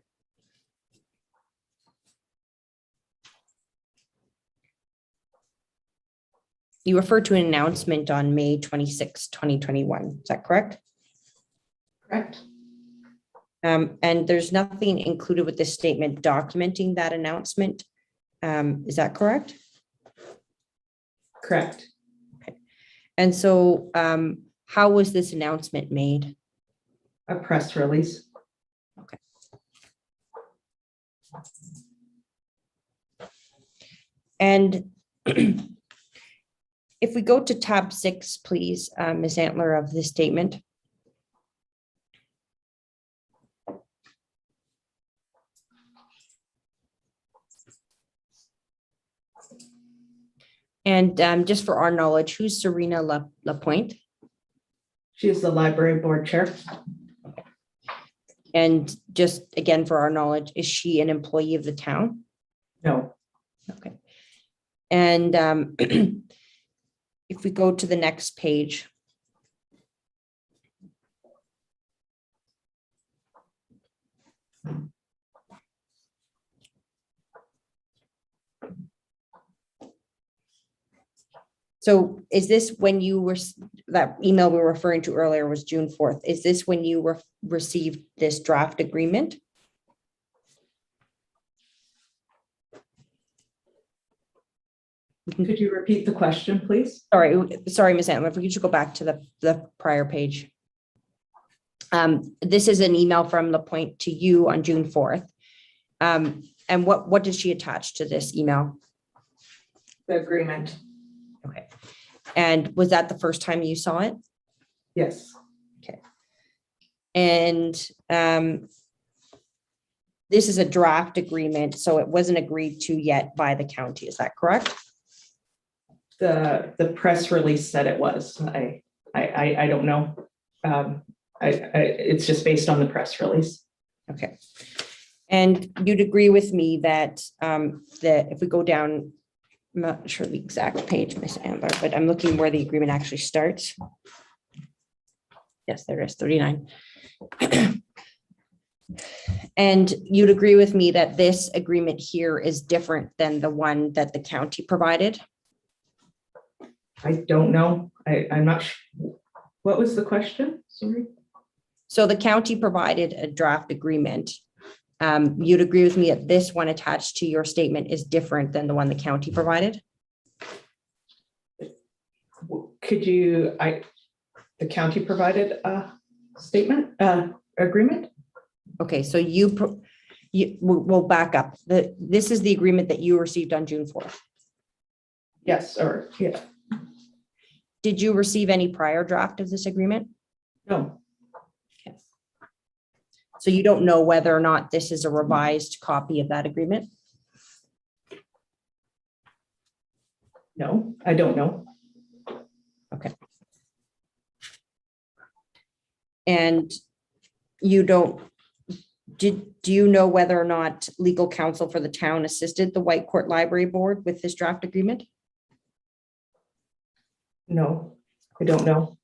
You referred to an announcement on May 26, 2021. Is that correct? Correct. And there's nothing included with this statement documenting that announcement. Is that correct? Correct. And so how was this announcement made? A press release. Okay. And if we go to tab 6, please, Ms. Antler, of this statement. And just for our knowledge, who's Serena Lapointe? She is the library board chair. And just again, for our knowledge, is she an employee of the town? No, Okay. And if we go to the next page. So is this when you were, that email we were referring to earlier was June 4th. Is this when you received this draft agreement? could you repeat the question, please? Sorry, Ms. Antler, if we could just go back to the prior page. This is an email from Lapointe to you on June 4th. And what did she attach to this email? The agreement. Okay. And was that the first time you saw it? Yes, And this is a draft agreement, so it wasn't agreed to yet by the county. Is that correct? the press release said it was. I don't know. It's just based on the press release. Okay. And you'd agree with me that that if we go down, I'm not sure the exact page, Ms. Ambler, but I'm looking where the agreement actually starts. Yes, there is 39. And you'd agree with me that this agreement here is different than the one that the county provided? I don't know. I'm not sure. What was the question? Sorry. So the county provided a draft agreement. You'd agree with me that this one attached to your statement is different than the one the county provided? Could you, the county provided a statement, agreement? Okay, so we'll back up. This is the agreement that you received on June 4th. Yes, or, yeah, Did you receive any prior draft of this agreement? no, So you don't know whether or not this is a revised copy of that agreement? no, I don't know. And you don't, do you know whether or not legal counsel for the town assisted the Whitecourt Library Board with this draft agreement? No, I don't know.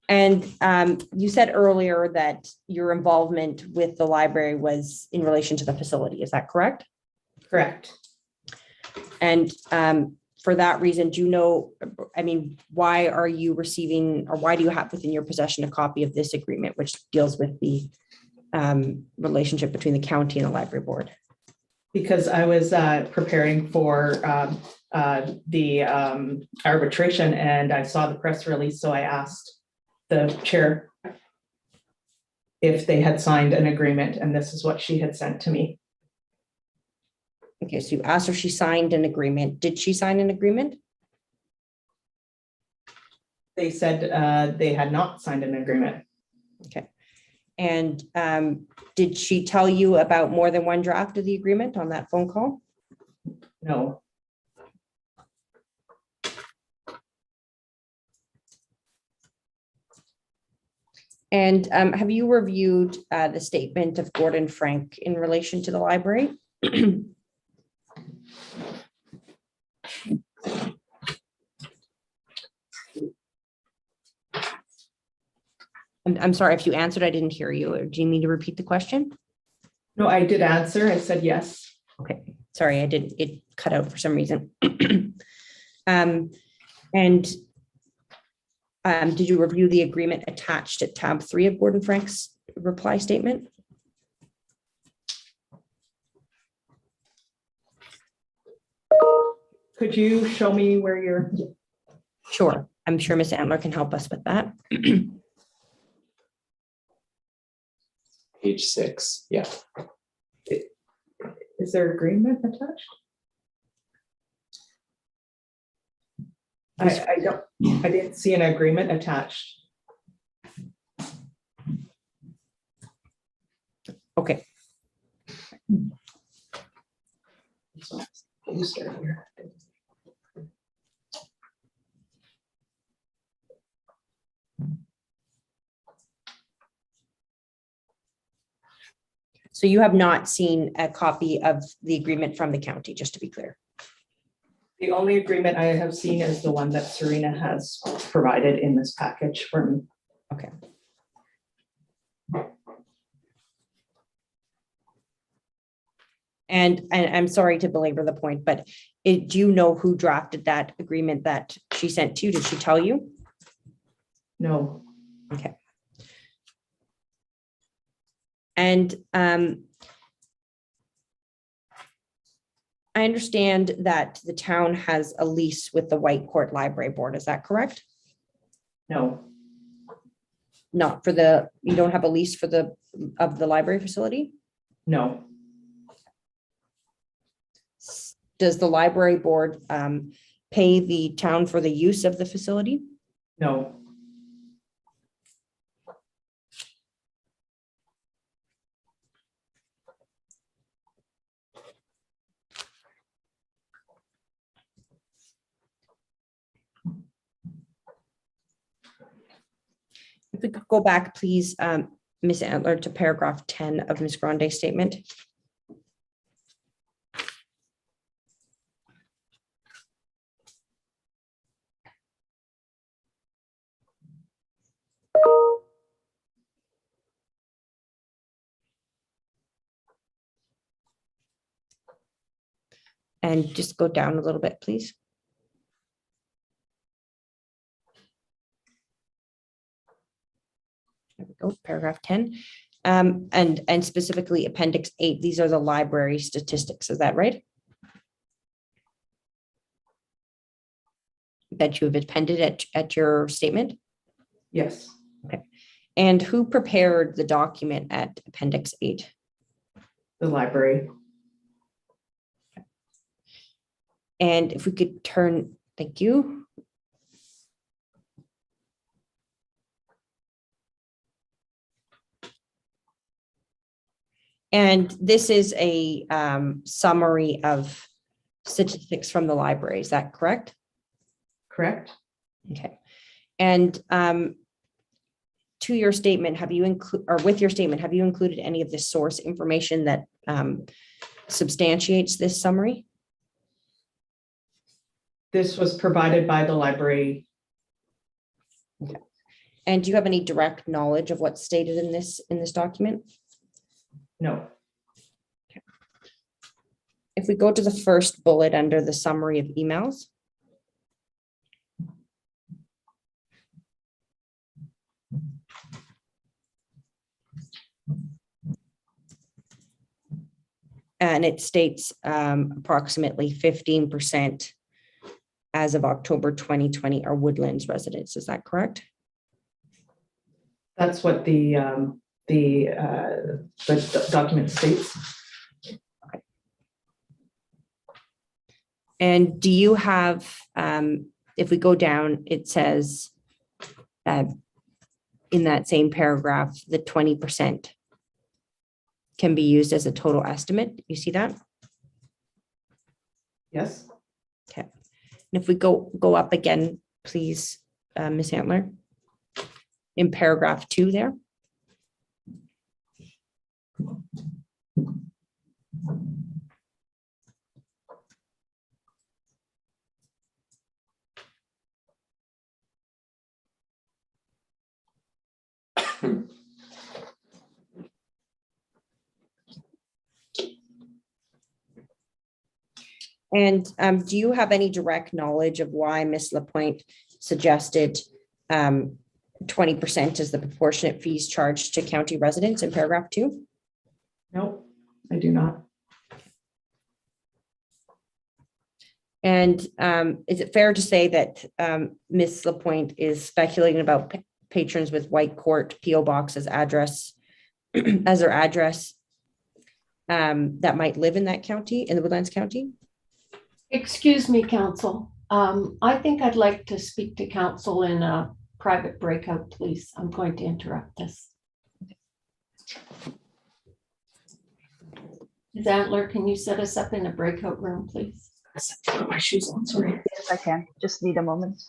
And you said earlier that your involvement with the library was in relation to the facility. Is that correct? Correct. And for that reason, do you know, I mean, why are you receiving, or why do you have within your possession a copy of this agreement, which deals with the relationship between the county and the library board? Because I was preparing for the arbitration and I saw the press release, so I asked the chair if they had signed an agreement, and this is what she had sent to me. Okay, so you asked if she signed an agreement. Did she sign an agreement? They said they had not signed an agreement. Okay. And did she tell you about more than one draft of the agreement on that phone call? No, And have you reviewed the statement of Gordon Frank in relation to the library? I'm sorry if you answered, I didn't hear you. Do you mean to repeat the question? no, I did answer. I said yes. Okay, sorry, I didn't, it cut out for some reason. And did you review the agreement attached at tab 3 of Gordon Frank's reply statement? Could you show me where you're? Sure, I'm sure Ms. Antler can help us with that. Page 6, yeah. Is there agreement attached? I didn't see an agreement attached. Okay, You start here. so you have not seen a copy of the agreement from the county, just to be clear. The only agreement I have seen is the one that Serena has provided in this package for me. Okay. And I'm sorry to belabor the point, but do you know who drafted that agreement that she sent to you? Did she tell you? No, Okay. And I understand that the town has a lease with the Whitecourt Library Board. Is that correct? no, Not for you don't have a lease for the library facility? no, Does the library board pay the town for the use of the facility? no, If we could go back, please, Ms. Antler, to paragraph 10 of Ms. Grande's statement. And just go down a little bit, please. There we go, paragraph 10. And specifically Appendix 8, these are the library statistics, is that right? That you have appended at your statement? Yes, And who prepared the document at Appendix 8? the library. And if we could turn, thank you. And this is a summary of statistics from the library, is that correct? Correct? Okay. And to your statement, have you with your statement, have you included any of the source information that substantiates this summary? This was provided by the library. And do you have any direct knowledge of what's stated in this document? No, If we go to the first bullet under the summary of emails. And it states approximately 15% as of October 2020 are Woodlands residents. Is that correct? that's what the document states. And do you have, if we go down, it says in that same paragraph, the 20% can be used as a total estimate. You see that? Yes, Okay. And if we go up again, please, Ms. Antler, in paragraph 2 there. And do you have any direct knowledge of why Ms. Lapointe suggested 20% as the proportionate fees charged to county residents in paragraph 2? no, I do not. And is it fair to say that Ms. Lapointe is speculating about patrons with Whitecourt PO box as address, as their address that might live in that county, in the Woodlands County? Excuse me, counsel. I think I'd like to speak to counsel in a private breakout, please. I'm going to interrupt this. Ms. Antler, can you set us up in a breakout room, please? Put my shoes on, sorry. Yes, I can. Just need a moment.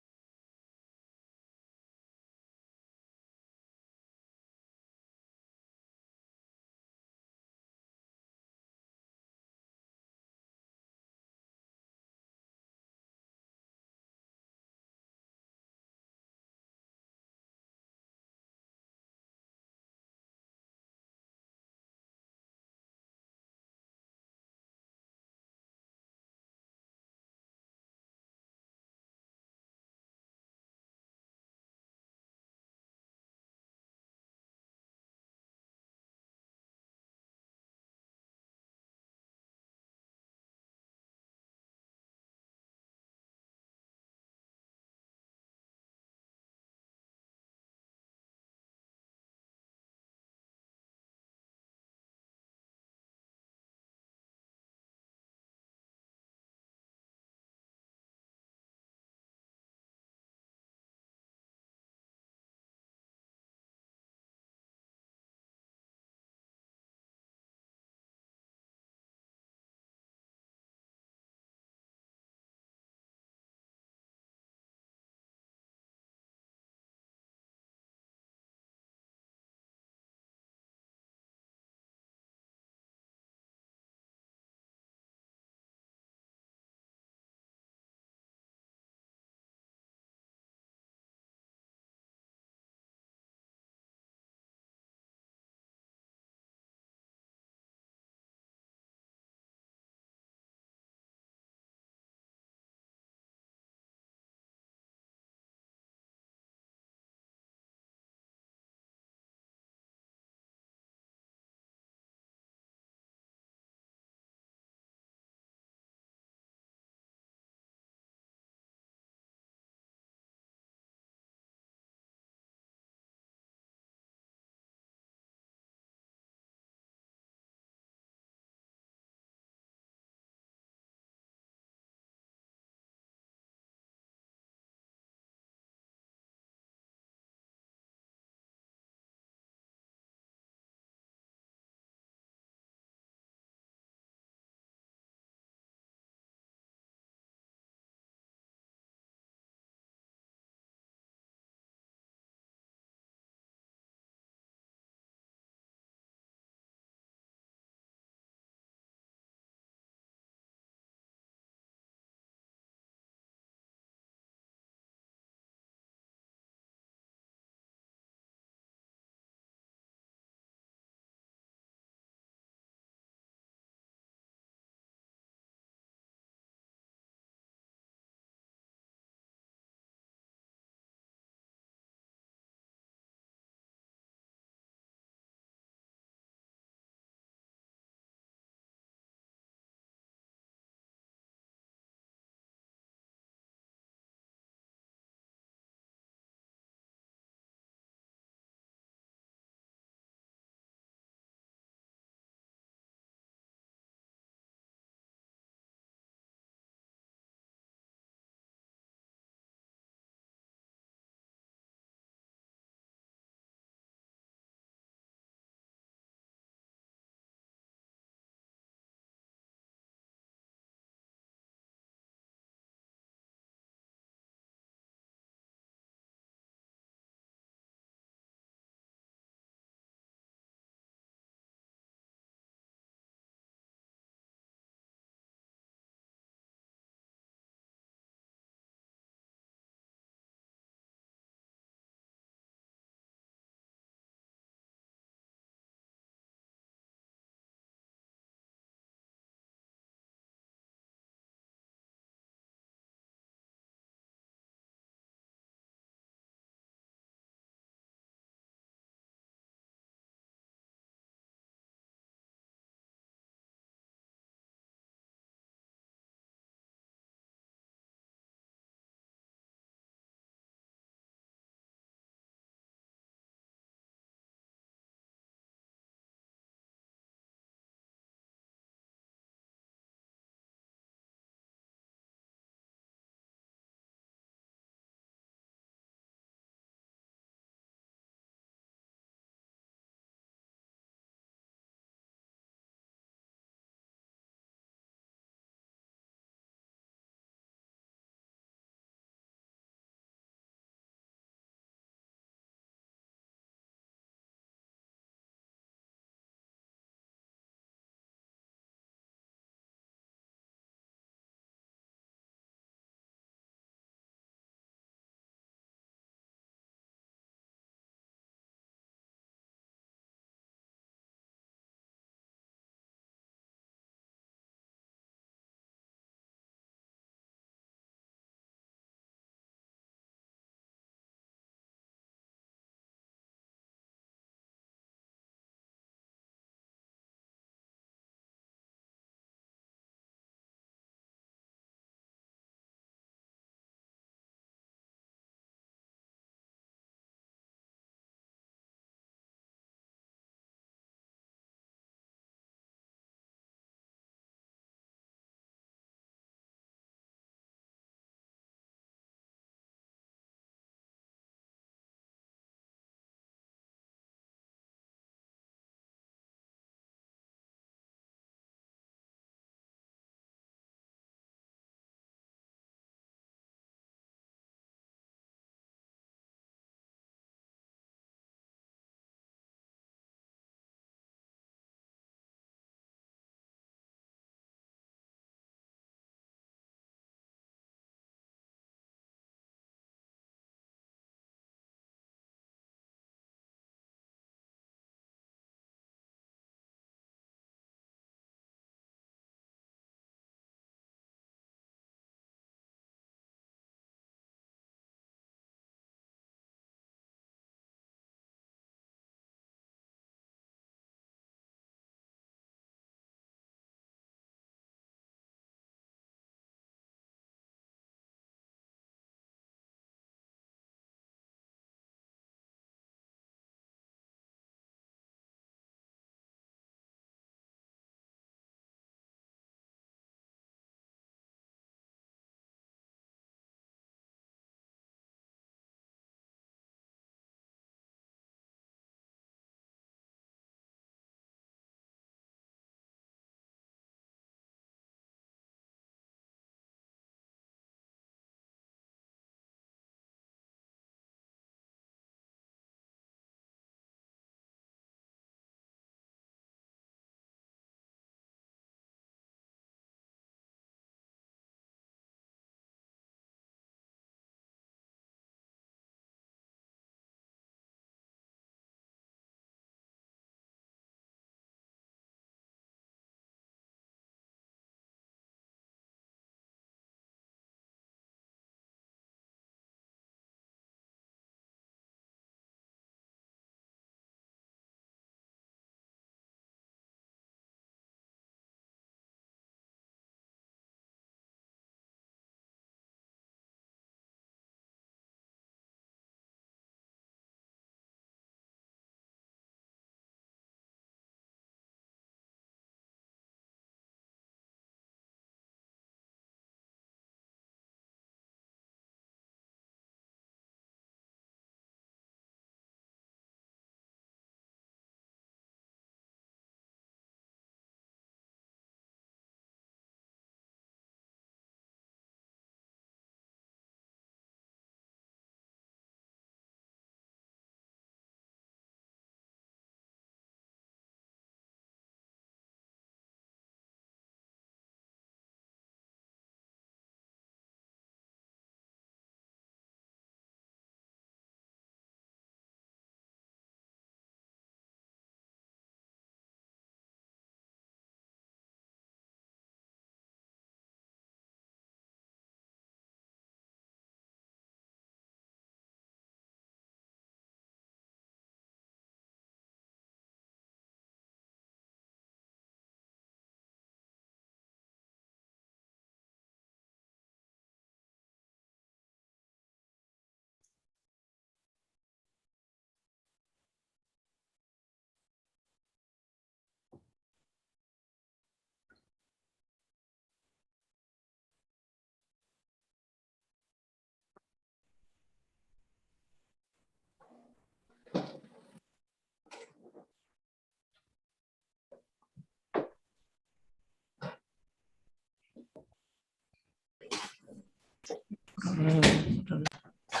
hold on.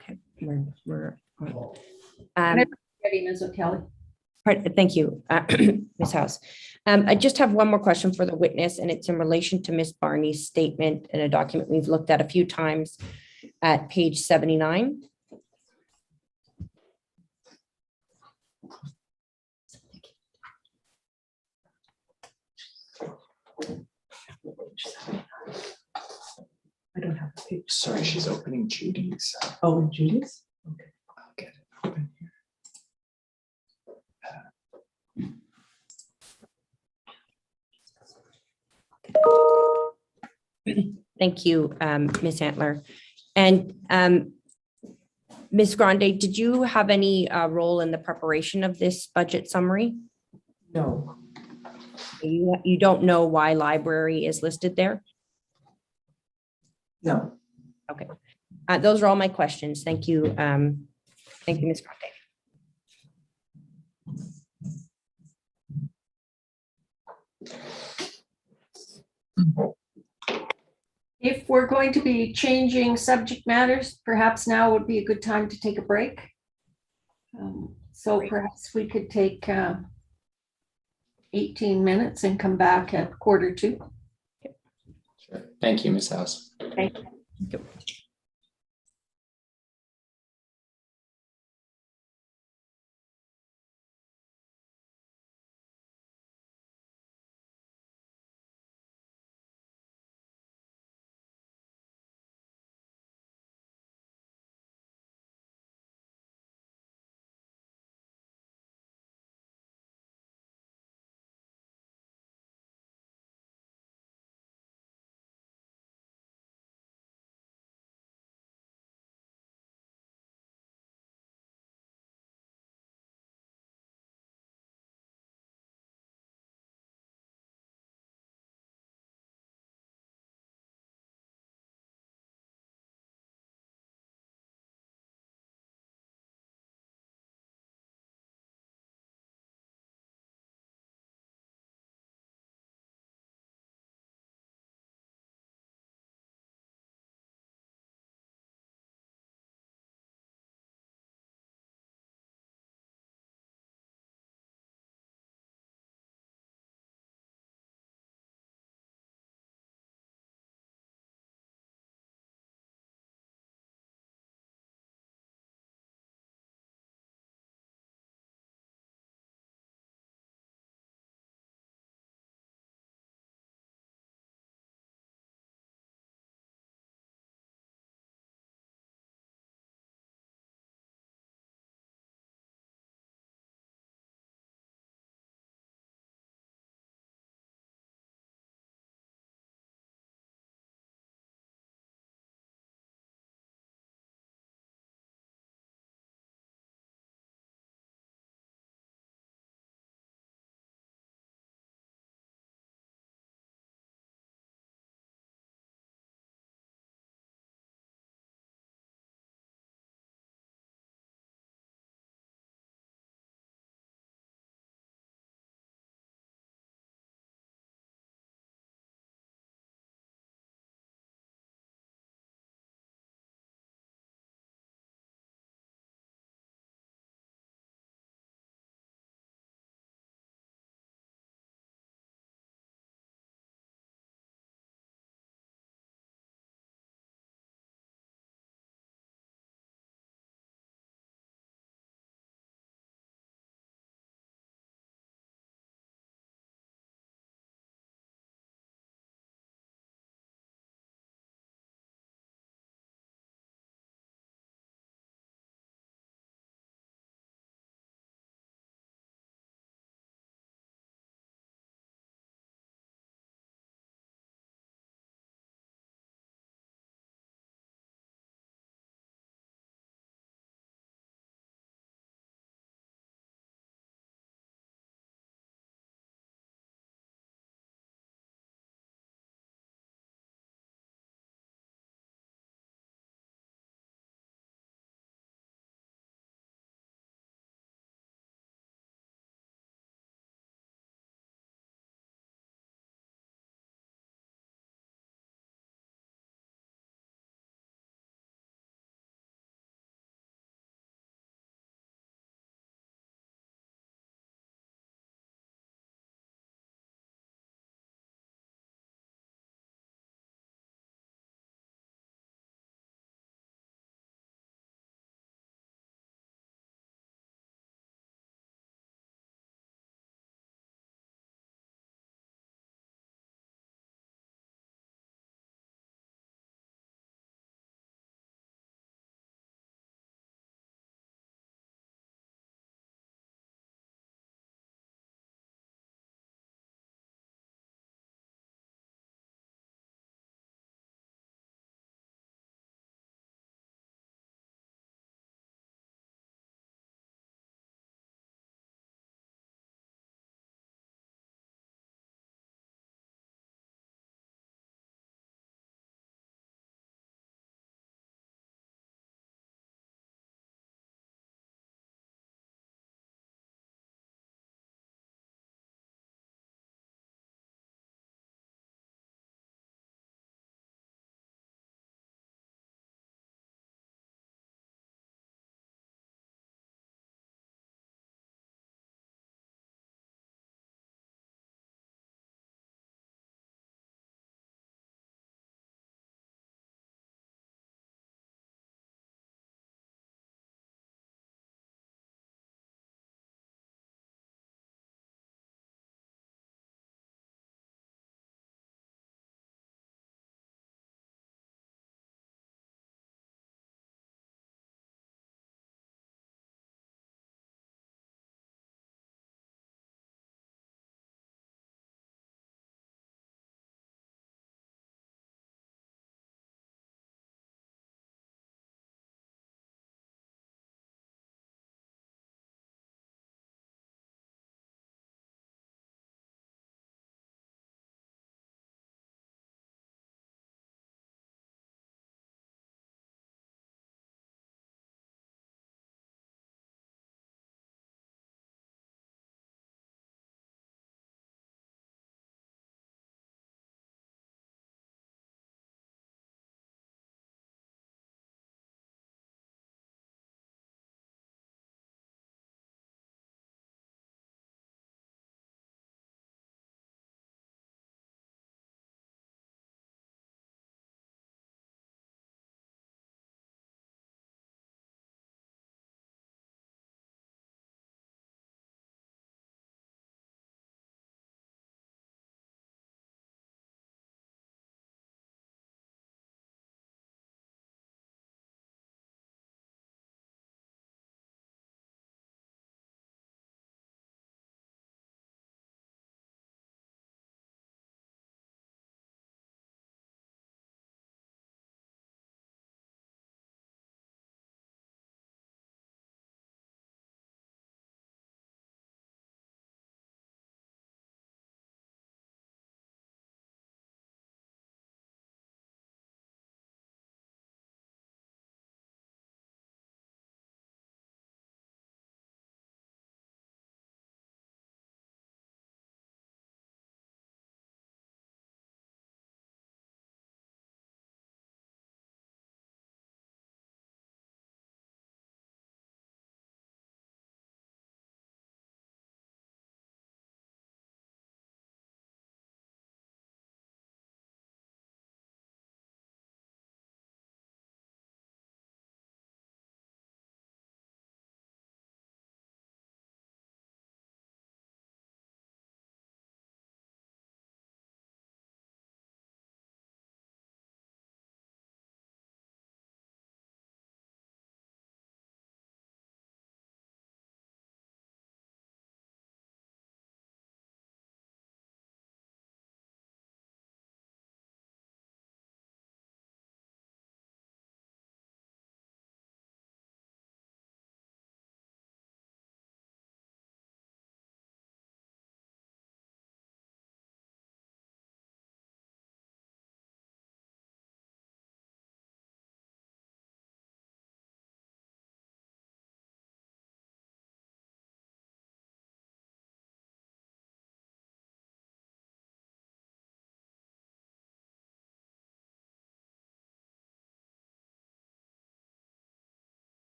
Okay, we're on. Ready, Ms. O'Kelly. Thank you, Ms. House. I just have one more question for the witness, and it's in relation to Ms. Barney's statement in a document we've looked at a few times at page 79. I don't have a page. Sorry, she's opening Judy's. Oh, Judy's? Okay. I'll get it open here. Thank you, Ms. Antler. And Ms. Grande, did you have any role in the preparation of this budget summary? No. You don't know why library is listed there? No. Okay. Those are all my questions. Thank you. Thank you, Ms. Grande. If we're going to be changing subject matters, perhaps now would be a good time to take a break. So perhaps we could take 18 minutes and come back at 1:45. Sure. Thank you, Ms. House. Thank Good.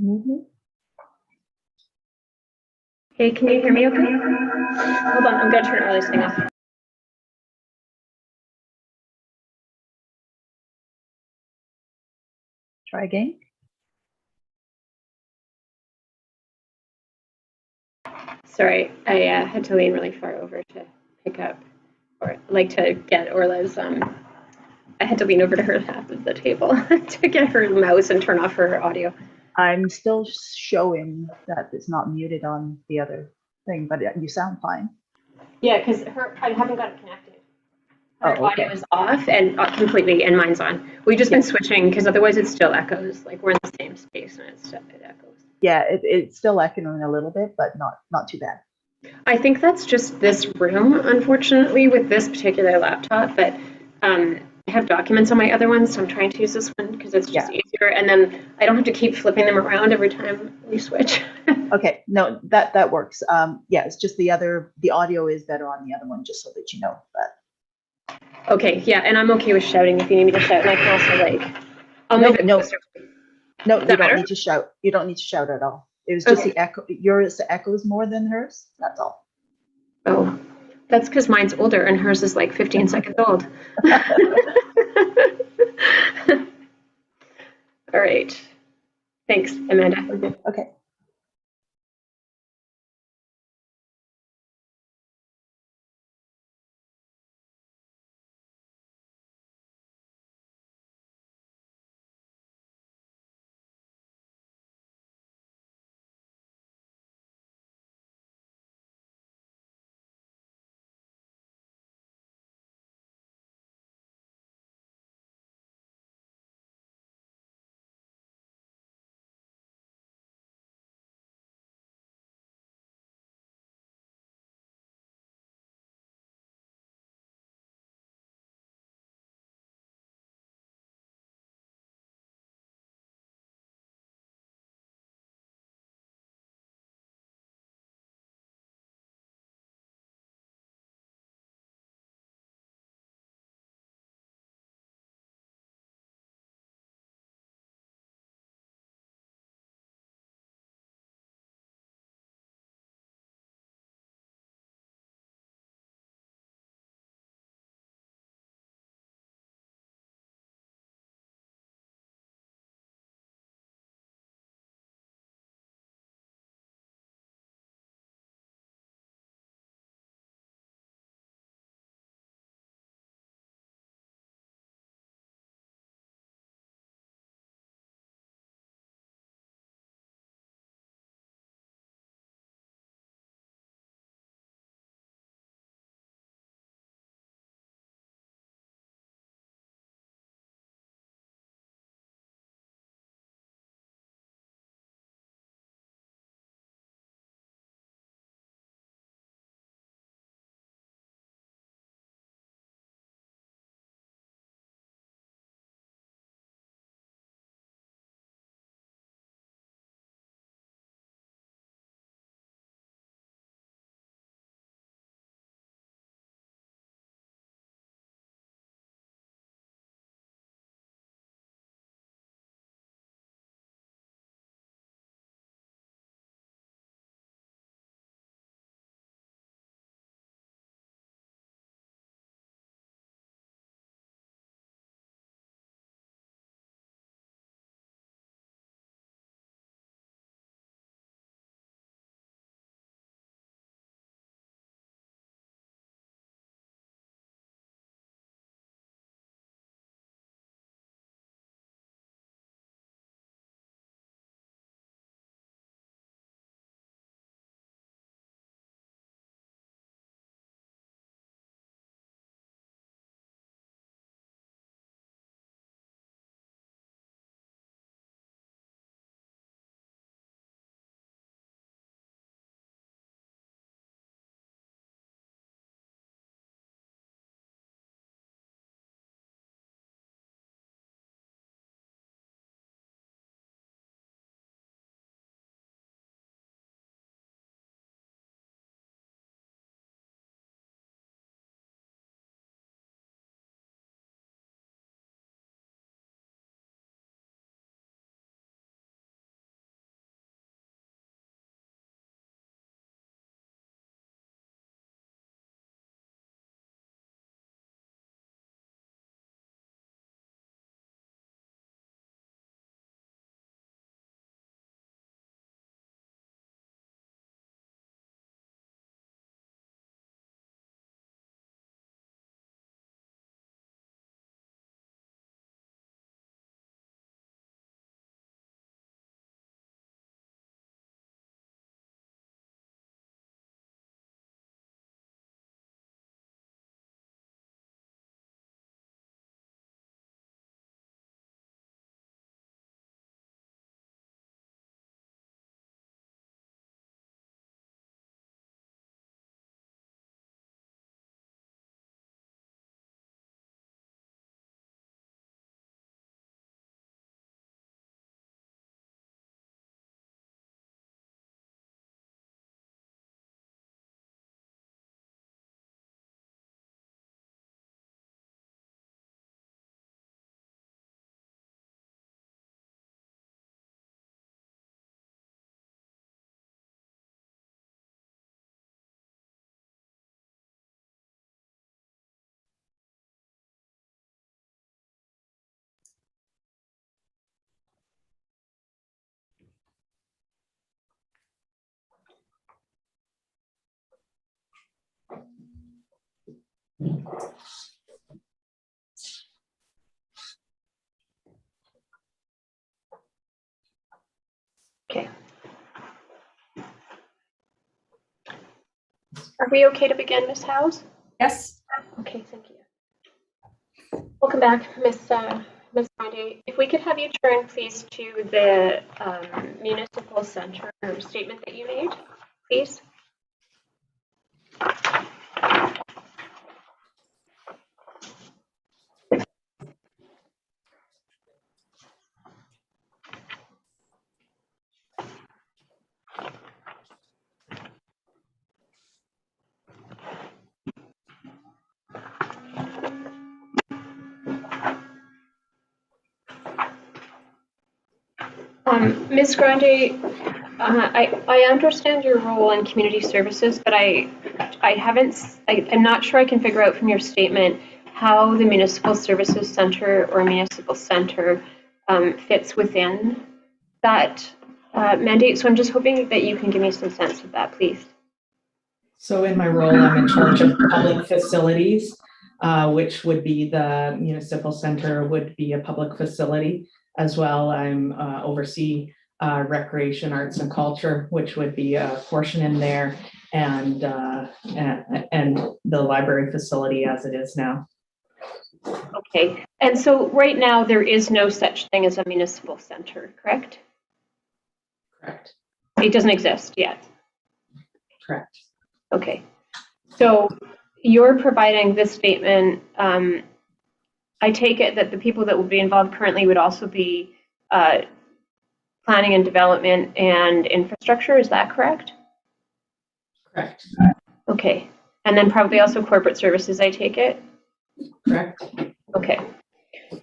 Hey, can you hear me okay? Hold on, I'm gonna turn all this thing off. Try again. Sorry, I had to lean really far over to pick up, or like to get Orla's, I had to lean over to her half of the table to get her mouse and turn off her audio. I'm still showing that it's not muted on the other thing, but you sound fine. Yeah, because I haven't got it connected. Her Oh, okay. audio is off and completely, and mine's on. We've just been switching because otherwise it still echoes. Like we're in the same space and it echoes. Yeah, it's still echoing a little bit, but not too bad. I think that's just this room, unfortunately, with this particular laptop. But I have documents on my other one, so I'm trying to use this one because it's just easier. And then I don't have to keep flipping them around every time we switch. Okay, no, that works. Yeah, it's just the audio is better on the other one, just so that you know. But Okay, yeah, and I'm okay with shouting if you need me to shout. And I can also I'll move it closer. No, you don't better? need to shout. You don't need to shout at all. It was just the echo. Yours echoes more than hers. That's all. Oh, that's because mine's older and hers is like 15 seconds old. All right. Thanks, Amanda. Okay. Okay. Are we okay to begin, Ms. Howes? Yes. Okay, thank you. Welcome back, Ms. Grande. If we could have you turn, please, to the municipal center statement that you made, please. Ms. Grande, I understand your role in community services, but I'm not sure I can figure out from your statement how the municipal services center or municipal center fits within that mandate. So I'm just hoping that you can give me some sense of that, please. So in my role, I'm in charge of public facilities, which would be the municipal center would be a public facility as well. I'm oversee recreation, arts and culture, which would be a portion in there, and the library facility as it is now. Okay, and so right now there is no such thing as a municipal center, correct? Correct. It doesn't exist yet. Correct. Okay, so you're providing this statement. I take it that the people that would be involved currently would also be planning and development and infrastructure. Is that correct? Correct. Okay, and then probably also corporate services, I take it? Correct. Okay,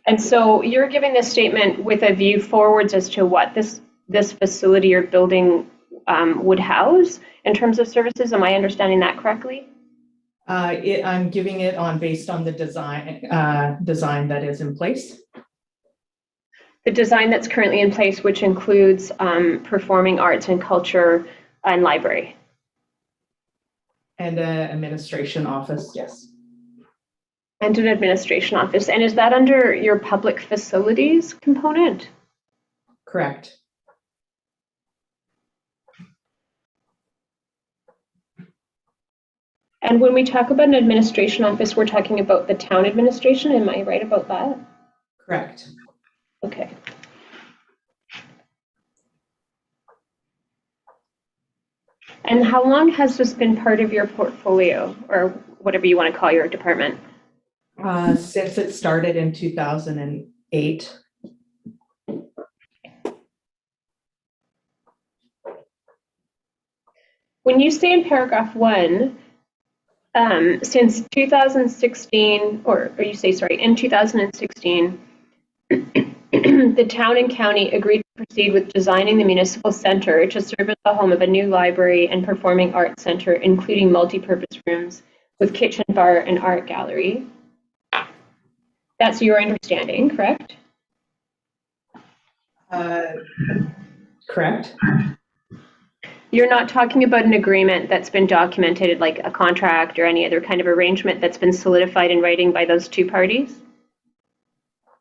and so you're giving this statement with a view forwards as to what this facility or building would house in terms of services. Am I understanding that correctly? I'm giving it based on the design that is in place. The design that's currently in place, which includes performing arts and culture and library. And an administration office, yes. And an administration office. And is that under your public facilities component? Correct. And when we talk about an administration office, we're talking about the town administration. Am I right about that? Correct. Okay. And how long has this been part of your portfolio, or whatever you want to call your department? Since it started in 2008. When you say in paragraph 1, since 2016, or you say, sorry, in 2016, the town and county agreed to proceed with designing the municipal center to serve as the home of a new library and performing arts center, including multi-purpose rooms with kitchen, bar, and art gallery. That's your understanding, correct? Correct. You're not talking about an agreement that's been documented, like a contract or any other kind of arrangement that's been solidified in writing by those two parties?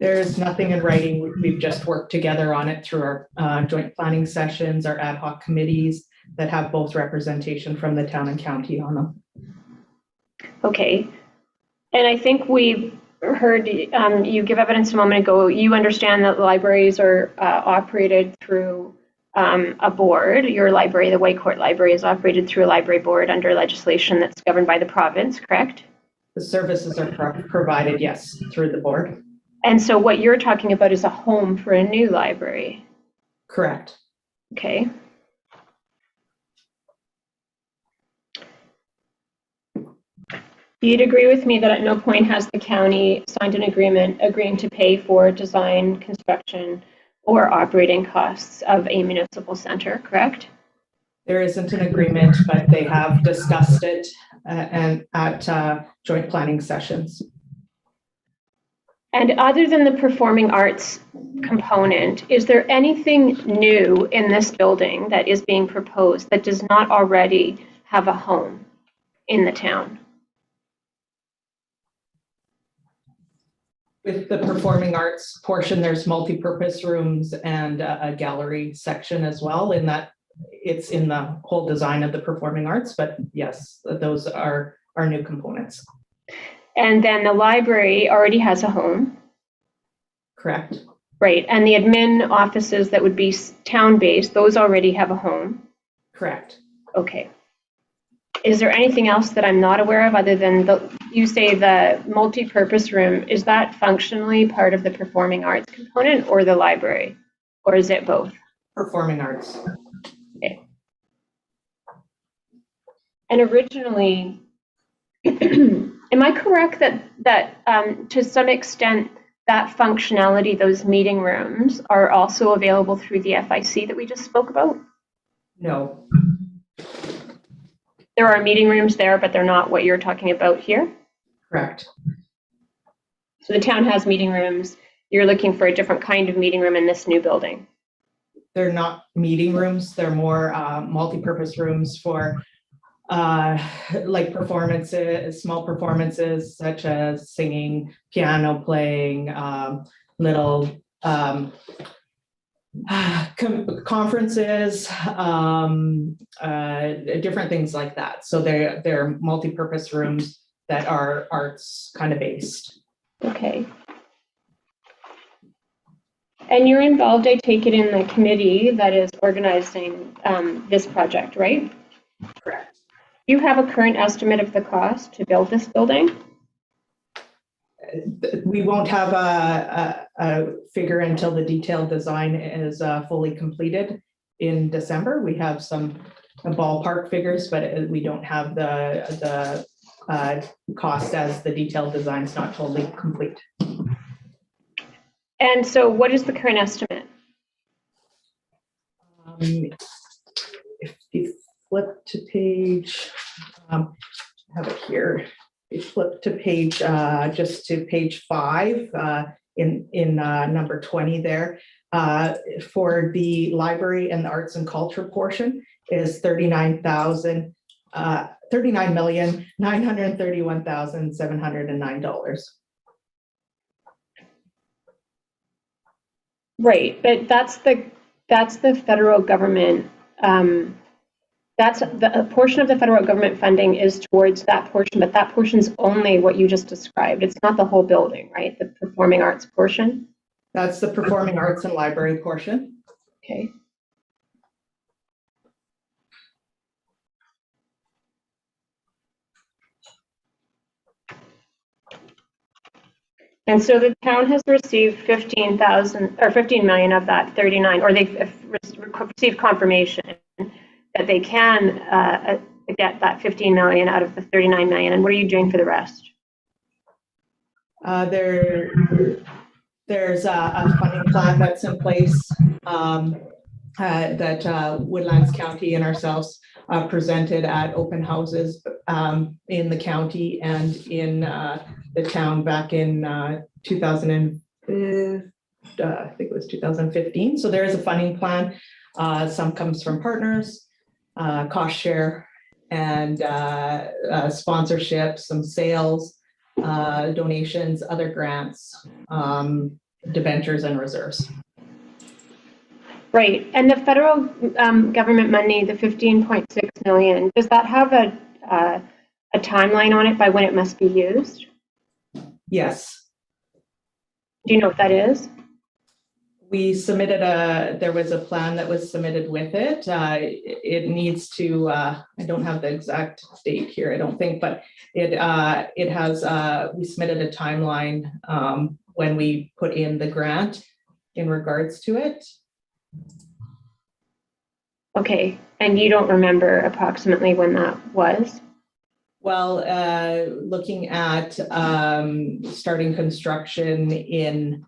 There's nothing in writing. We've just worked together on it through our joint planning sessions, our ad hoc committees that have both representation from the town and county on them. Okay. And I think we heard you give evidence a moment ago. You understand that libraries are operated through a board. Your library, the Whitecourt Library, is operated through a library board under legislation that's governed by the province, correct? The services are provided, yes, through the board. And so what you're talking about is a home for a new library. Correct. Okay. You'd agree with me that at no point has the county signed an agreement agreeing to pay for design, construction, or operating costs of a municipal center, correct? There isn't an agreement, but they have discussed it and at joint planning sessions. And other than the performing arts component, is there anything new in this building that is being proposed that does not already have a home in the town? With the performing arts portion, there's multi-purpose rooms and a gallery section as well, in that it's in the whole design of the performing arts, but yes, those are new components. And then the library already has a home. Correct. Right, and the admin offices that would be town-based, those already have a home. Correct. Okay. Is there anything else that I'm not aware of other than you say the multi-purpose room, is that functionally part of the performing arts component or the library? Or is it both? Performing arts. Okay. And originally, am I correct that to some extent that functionality, those meeting rooms, are also available through the FIC that we just spoke about? No. There are meeting rooms there, but they're not what you're talking about here? Correct. So the town has meeting rooms. You're looking for a different kind of meeting room in this new building? They're not meeting rooms. They're more multi-purpose rooms for like performances, small performances such as singing, piano playing, little conferences, different things like that. So they're multi-purpose rooms that are arts kind of based. Okay. And you're involved, I take it, in the committee that is organizing this project, right? Correct. Do you have a current estimate of the cost to build this building? We won't have a figure until the detailed design is fully completed in December. We have some ballpark figures, but we don't have the cost as the detailed design is not totally complete. And so what is the current estimate? If you flip to page, I have it here. You flip to page, just to page 5 in number 20 there. For the library and the arts and culture portion is $39,931,709. Right, but that's the federal government. That's a portion of the federal government funding is towards that portion, but that portion's only what you just described. It's not the whole building, right? The performing arts portion. That's the performing arts and library portion. Okay. And so the town has received 15,000 or 15 million of that 39, or they've received confirmation that they can get that 15 million out of the 39 million. And what are you doing for the rest? There's a funding plan that's in place that Woodlands County and ourselves presented at open houses in the county and in the town back in 2015. I think it was 2015. So there is a funding plan. Some comes from partners, cost share, and sponsorships, some sales, donations, other grants, debentures, and reserves. Right, and the federal government money, the 15.6 million, does that have a timeline on it by when it must be used? Yes. Do you know what that is? We submitted there was a plan that was submitted with it. It needs to, I don't have the exact date here, I don't think, but it has, we submitted a timeline when we put in the grant in regards to it. Okay, and you don't remember approximately when that was? Well, looking at starting construction in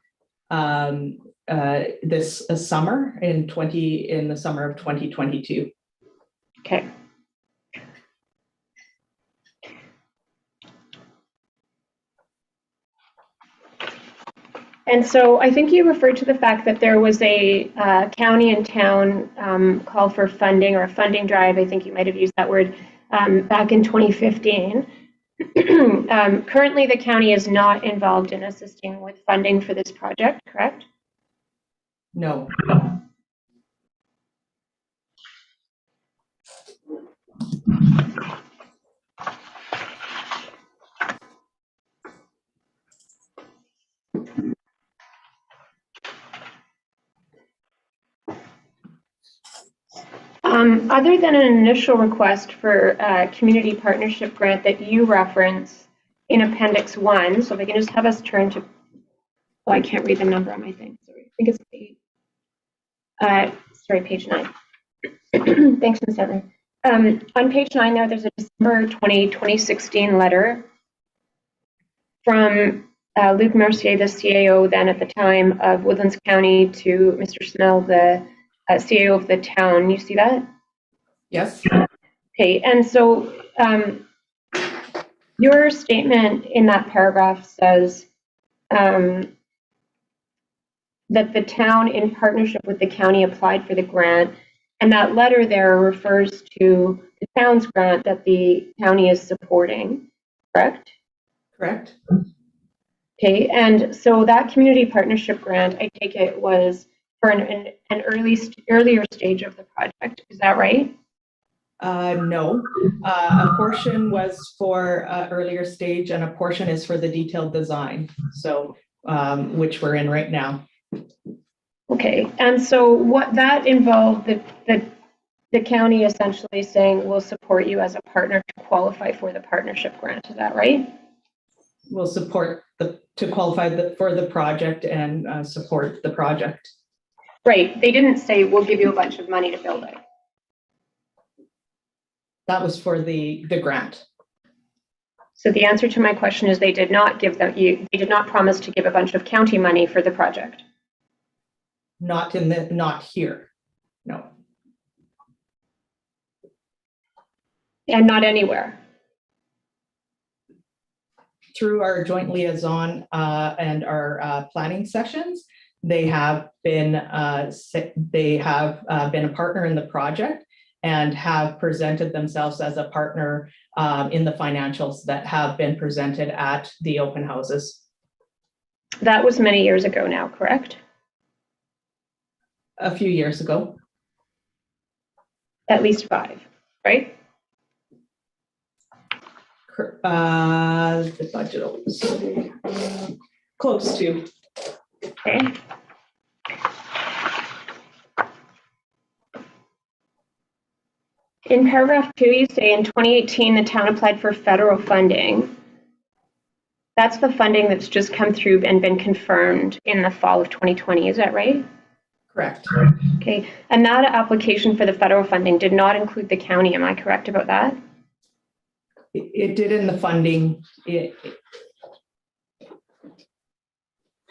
this summer in the summer of 2022. Okay. And so I think you referred to the fact that there was a county and town call for funding, or a funding drive, I think you might have used that word, back in 2015. Currently, the county is not involved in assisting with funding for this project, correct? No. Other than an initial request for a community partnership grant that you reference in Appendix 1, so if I can just have us turn to, oh, I can't read the number on my thing, sorry. I think it's 8. Page 9. Thanks, Ms. Edler. On page 9 there's a December 2016 letter from Luc Mercier, the CAO then at the time of Woodlands County, to Mr. Snell, the CAO of the town. You see that? Yes. Okay, and so your statement in that paragraph says that the town, in partnership with the county, applied for the grant, and that letter there refers to the town's grant that the county is supporting, correct? Correct. Okay, and so that community partnership grant, I take it, was for an earlier stage of the project. Is that right? No. A portion was for earlier stage, and a portion is for the detailed design. So, which we're in right now. Okay, and so what that involved, the county essentially saying we'll support you as a partner to qualify for the partnership grant. Is that right? We'll support to qualify for the project and support the project. Right. They didn't say we'll give you a bunch of money to build it. That was for the grant. So the answer to my question is they did not give them they did not promise to give a bunch of county money for the project. Not here. No. And not anywhere. Through our joint liaison and our planning sessions, they have been a partner in the project and have presented themselves as a partner in the financials that have been presented at the open houses. That was many years ago now, correct? A few years ago. At least 5, right? The budget was close to. Okay. In paragraph 2, you say in 2018, the town applied for federal funding. That's the funding that's just come through and been confirmed in the fall of 2020. Is that right? Correct. Okay. And that application for the federal funding did not include the county. Am I correct about that? It did in the funding.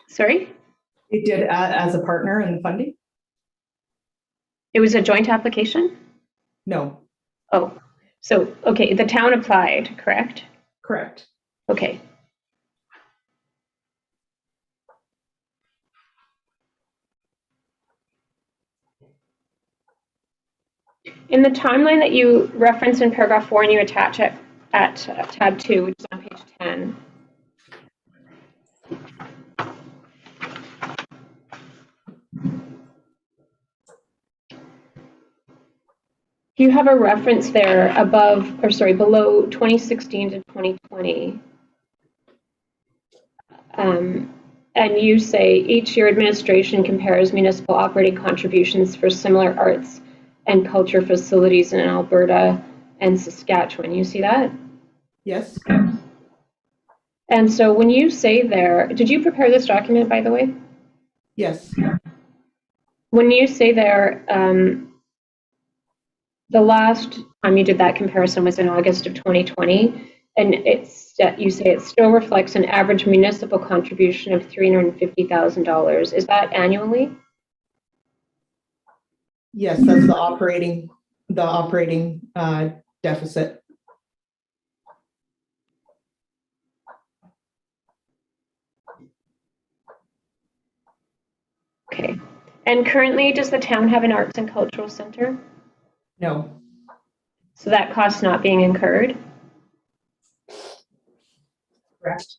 Sorry? It did as a partner in the funding? It was a joint application? No. Oh, so, okay, the town applied, correct? Correct. Okay. In the timeline that you reference in paragraph 4 and you attach it at tab 2, which is on page 10, you have a reference there below 2016 to 2020. And you say each year administration compares municipal operating contributions for similar arts and culture facilities in Alberta and Saskatchewan. You see that? Yes. And so when you say there, did you prepare this document, by the way? Yes. When you say there, the last time you did that comparison was in August of 2020, and you say it still reflects an average municipal contribution of $350,000. Is that annually? Yes, that's the operating deficit. Okay. And currently, does the town have an arts and cultural center? No. So that cost's not being incurred? Correct.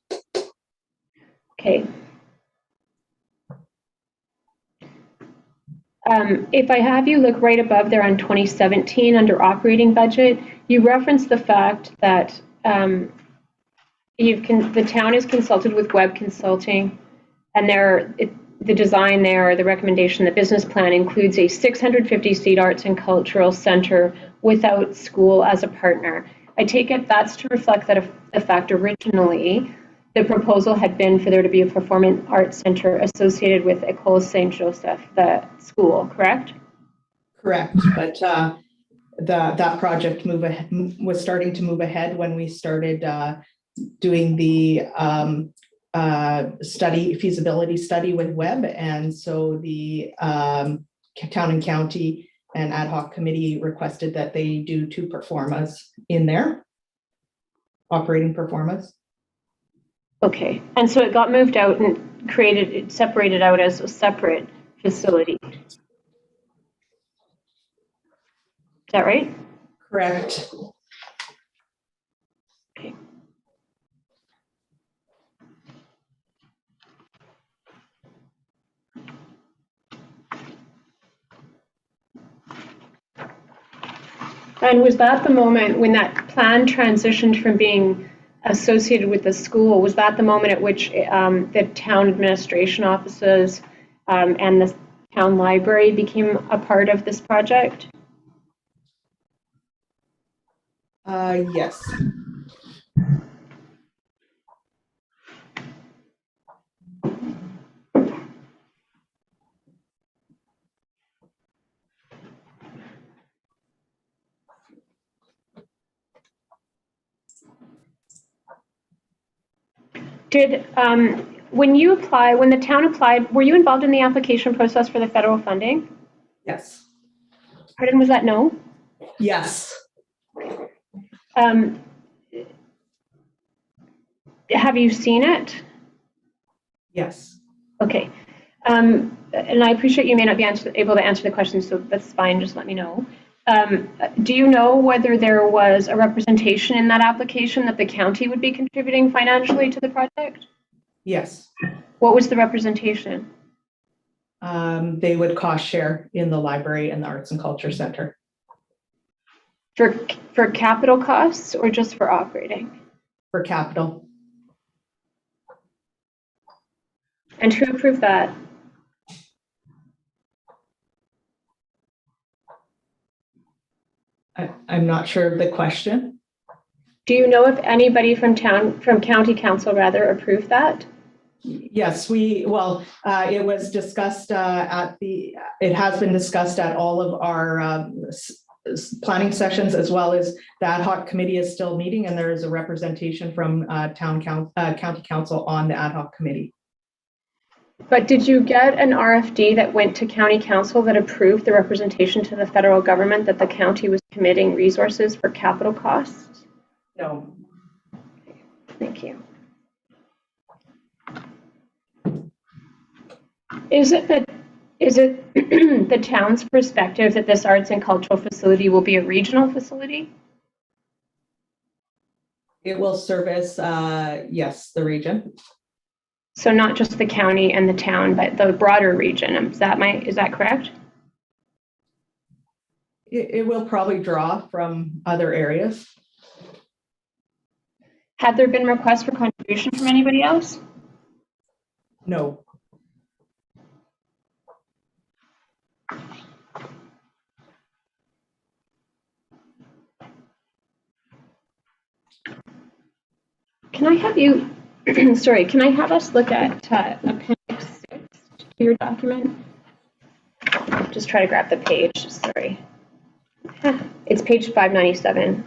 Okay. If I have you look right above there on 2017 under operating budget, you referenced the fact that the town is consulted with Web Consulting, and the design there, the recommendation, the business plan includes a 650-seat arts and cultural center without school as a partner. I take it that's to reflect that the fact originally the proposal had been for there to be a performing arts center associated with École Saint Joseph, the school, correct? Correct, but that project was starting to move ahead when we started doing the feasibility study with Webb, and so the town and county and ad hoc committee requested that they do 2 performas in there, operating performas. Okay, and so it got moved out and separated out as a separate facility. Is that right? Correct. Okay. And was that the moment when that plan transitioned from being associated with the school? Was that the moment at which the town administration offices and the town library became a part of this project? Yes. Did when the town applied, were you involved in the application process for the federal funding? Yes. Pardon, was that no? Yes. Have you seen it? Yes. Okay. And I appreciate you may not be able to answer the question, so that's fine, just let me know. Do you know whether there was a representation in that application that the county would be contributing financially to the project? Yes. What was the representation? They would cost share in the library and the Arts and Culture Center. For capital costs or just for operating? For capital. And who approved that? I'm not sure of the question. Do you know if anybody from county council rather approved that? Yes, it was discussed it has been discussed at all of our planning sessions, as well as the ad hoc committee is still meeting, and there is a representation from county council on the ad hoc committee. But did you get an RFD that went to county council that approved the representation to the federal government that the county was committing resources for capital costs? No. Thank you. Is it the town's perspective that this arts and cultural facility will be a regional facility? It will service, yes, the region. So not just the county and the town, but the broader region. Is that correct? It will probably draw from other areas. Have there been requests for contribution from anybody else? No. Can I have you, sorry, can I have us look at Appendix 6 to your document? Just try to grab the page, sorry. It's page 597.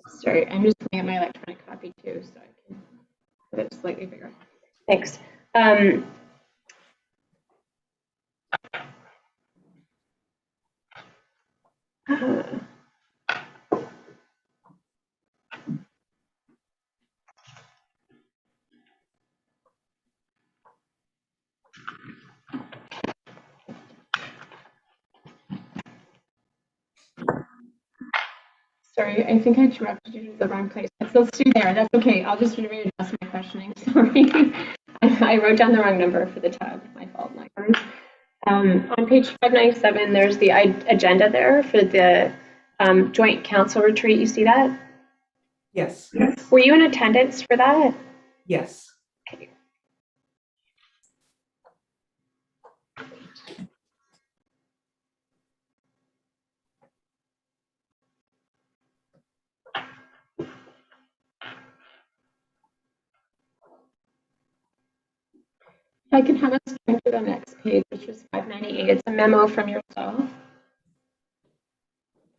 Sorry, I'm just looking at my electronic copy too, so I can put it slightly bigger. Thanks. Sorry, I think I interrupted you to the wrong place. Let's stay there. That's okay. I'll just readjust my questioning. Sorry. I wrote down the wrong number for the tab. My fault. On page 597, there's the agenda there for the joint council retreat. You see that? Yes, Were you in attendance for that? yes. Okay. I can have us turn to the next page, which is 598. It's a memo from yourself.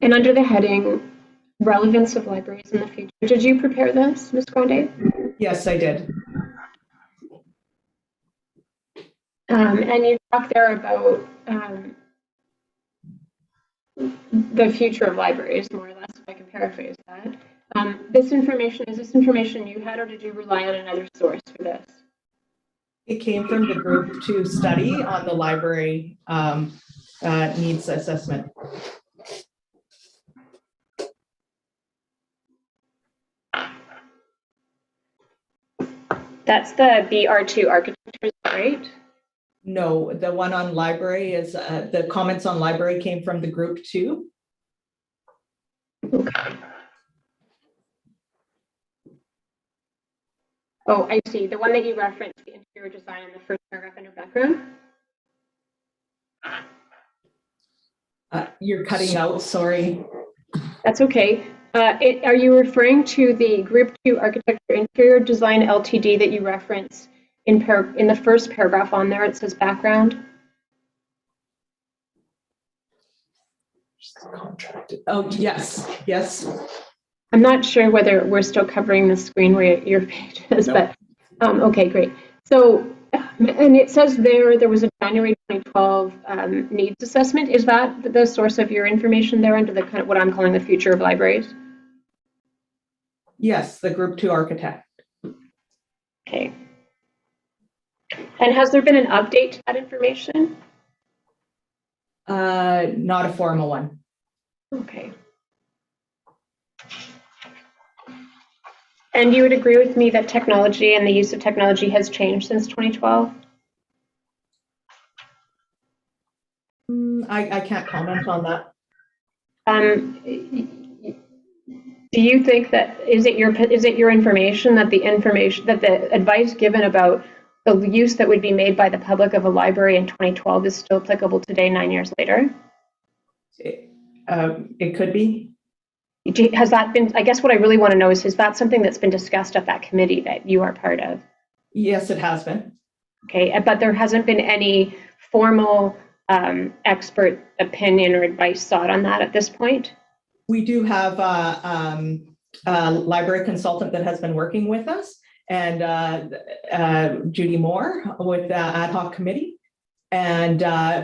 And under the heading, relevance of libraries in the future. Did you prepare this, Ms. Grande? Yes, I did. And you talk there about the future of libraries, more or less, if I can paraphrase that. Is this information you had, or did you rely on another source for this? It came from the group 2 study on the library needs assessment. That's the BR2 architecture, right? No, the one on library is the comments on library came from the group 2. Okay. Oh, I see. The one that you referenced, the interior design in the first paragraph under background. You're cutting out, sorry. That's okay. Are you referring to the Group 2 Architecture Interior Design LTD that you referenced in the first paragraph on there? It says background. Contracted. Oh, yes, yes. I'm not sure whether we're still covering the screen where your page is, No. but okay, great. So, and it says there was a January 2012 needs assessment. Is that the source of your information there under the kind of what I'm calling the future of libraries? Yes, the group 2 architect. Okay. And has there been an update to that information? Not a formal one. Okay. And you would agree with me that technology and the use of technology has changed since 2012? I can't comment on that. Do you think that is it your information that the advice given about the use that would be made by the public of a library in 2012 is still applicable today, 9 years later? It could be. Has that been, I guess what I really want to know is that something that's been discussed at that committee that you are part of? Yes, it has been. Okay, but there hasn't been any formal expert opinion or advice sought on that at this point? We do have a library consultant that has been working with us, and Judy Moore with the ad hoc committee, and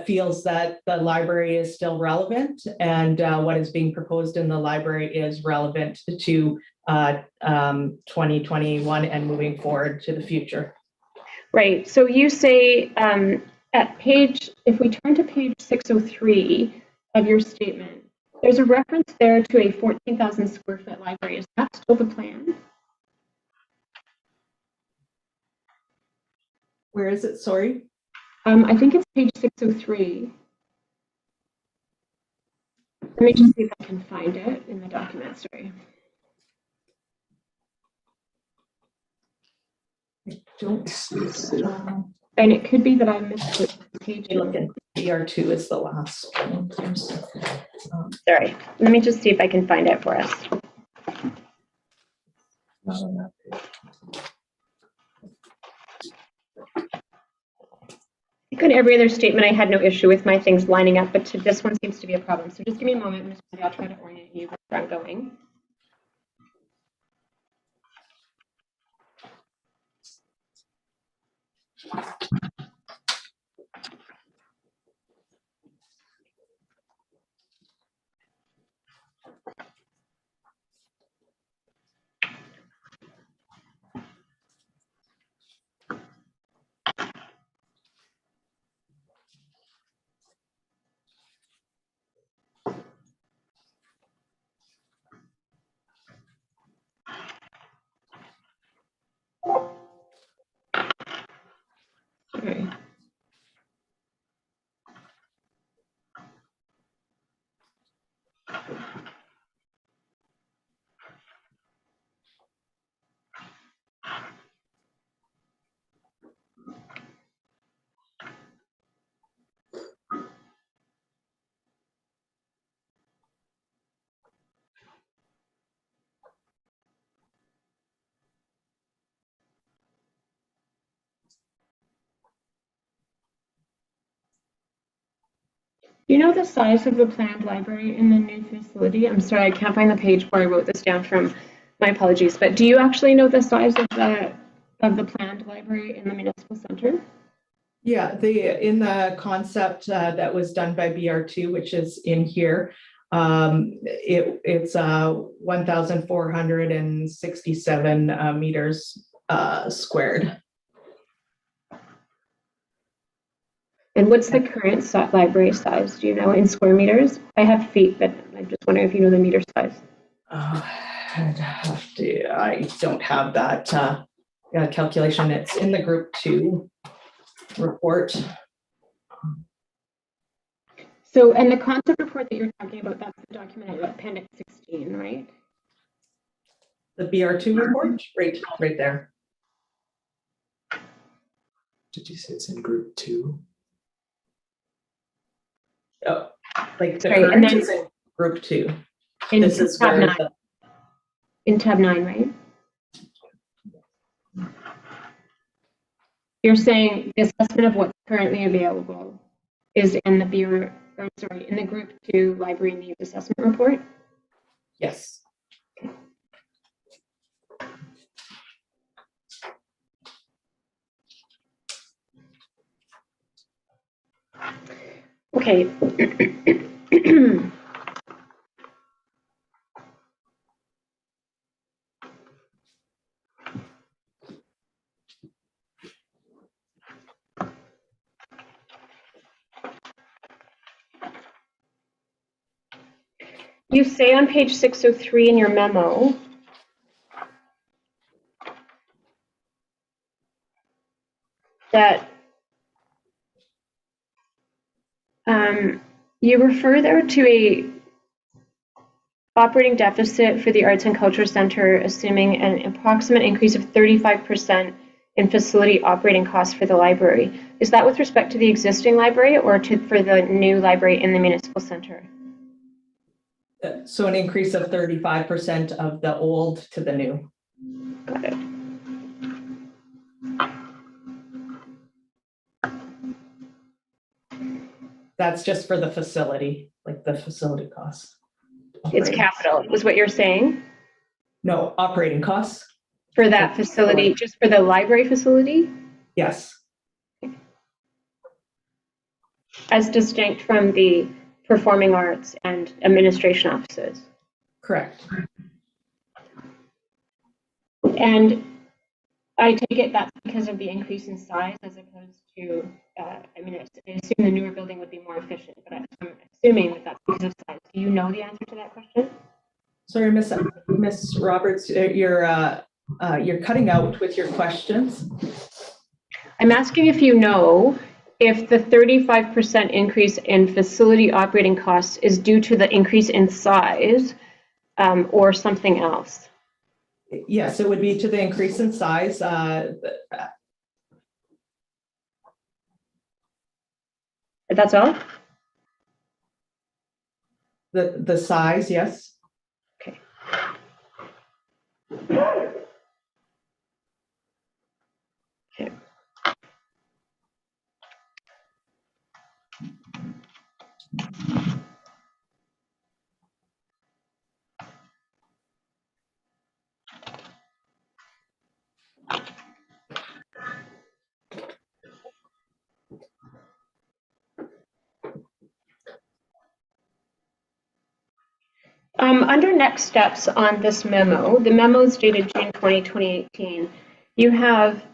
feels that the library is still relevant, and what is being proposed in the library is relevant to 2021 and moving forward to the future. Right. So you say if we turn to page 603 of your statement, there's a reference there to a 14,000 square foot library. Is that still the plan? Where is it? Sorry. I think it's page 603. Let me just see if I can find it in the document. Sorry. I don't see. And it could be that I missed the page. Look at BR2 is the last one. Sorry. Let me just see if I can find it for us. Not on that page. Good. Every other statement I had no issue with my things lining up, but this one seems to be a problem. So just give me a moment, Ms. Bundy. I'll try to orient you where I'm going. Do you know the size of the planned library in the new facility? I'm sorry, I can't find the page where I wrote this down from. My apologies, but do you actually know the size of the planned library in the municipal center? Yeah, in the concept that was done by BR2, which is in here, it's 1,467 meters squared. And what's the current library size? Do you know in square meters? I have feet, but I'm just wondering if you know the meter size. I don't have that calculation. It's in the group 2 report. So, and the concept report that you're talking about, that's the document at appendix 16, right? The BR2 report, right there. Did you say it's in group 2? Oh, like the Sorry, and current then- is in group 2. In This is tab where 9. In tab 9, right? You're saying the assessment of what's currently available is in the in the group 2 library needs assessment report? yes. Okay. You say on page 603 in your memo that you refer there to a operating deficit for the Arts and Culture Center, assuming an approximate increase of 35% in facility operating costs for the library. Is that with respect to the existing library or for the new library in the municipal center? So an increase of 35% of the old to the new. Got it. That's just for the facility, like the facility costs. It's capital, was what you're saying? No, operating costs. For that facility, just for the library facility? Yes. As distinct from the performing arts and administration offices? Correct. And I take it that's because of the increase in size as opposed to, I assume the newer building would be more efficient, but I'm assuming that that's because of size. Do you know the answer to that question? Sorry, Miss Roberts, you're cutting out with your questions. I'm asking if you know if the 35% increase in facility operating costs is due to the increase in size or something else. Yes, it would be to the increase in size. That's all? The size, yes. Okay. Okay. Under next steps on this memo, the memo is dated June 20, 2018. You have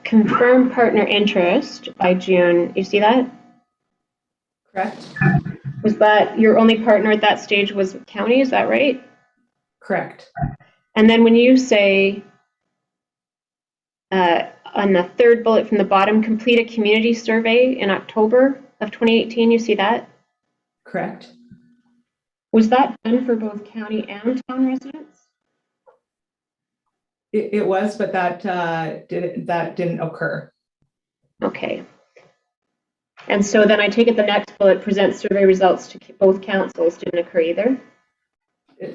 confirmed partner interest by June. You see that? Correct. Was that your only partner at that stage was the county? Is that right? Correct. And then when you say on the third bullet from the bottom, complete a community survey in October of 2018, you see that? Correct. Was that done for both county and town residents? It was, but that didn't occur. Okay. And so then I take it the next bullet, present survey results to both councils, didn't occur either?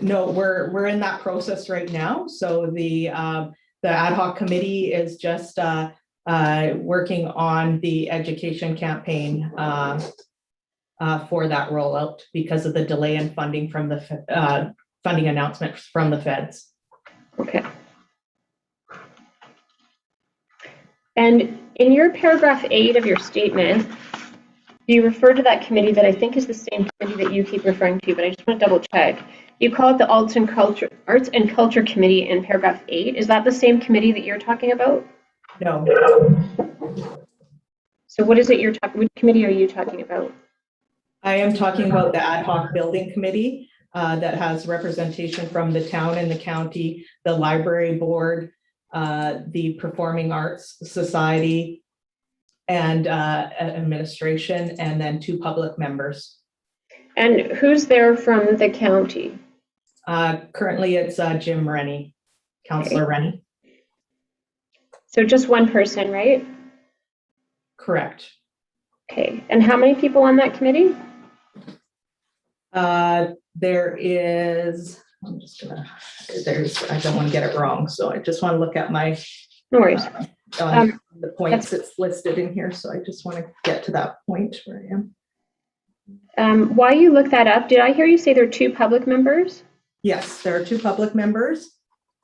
No, we're in that process right now. So the ad hoc committee is just working on the education campaign for that rollout because of the delay in funding from the funding announcement from the feds. Okay. And in your paragraph 8 of your statement, you refer to that committee that I think is the same committee that you keep referring to, but I just want to double check. You call it the Arts and Culture Committee in paragraph 8. Is that the same committee that you're talking about? No. So what is it what committee are you talking about? I am talking about the ad hoc building committee that has representation from the town and the county, the library board, the Performing Arts Society, and administration, and then 2 public members. And who's there from the county? Currently, it's Jim Rennie, Councillor Rennie. So just one person, right? Correct. Okay. And how many people on that committee? There is, I don't want to get it wrong, so I just want to look at my No worries. the points that's listed in here, so I just want to get to that point where I am. While you look that up, did I hear you say there are 2 public members? Yes, there are 2 public members.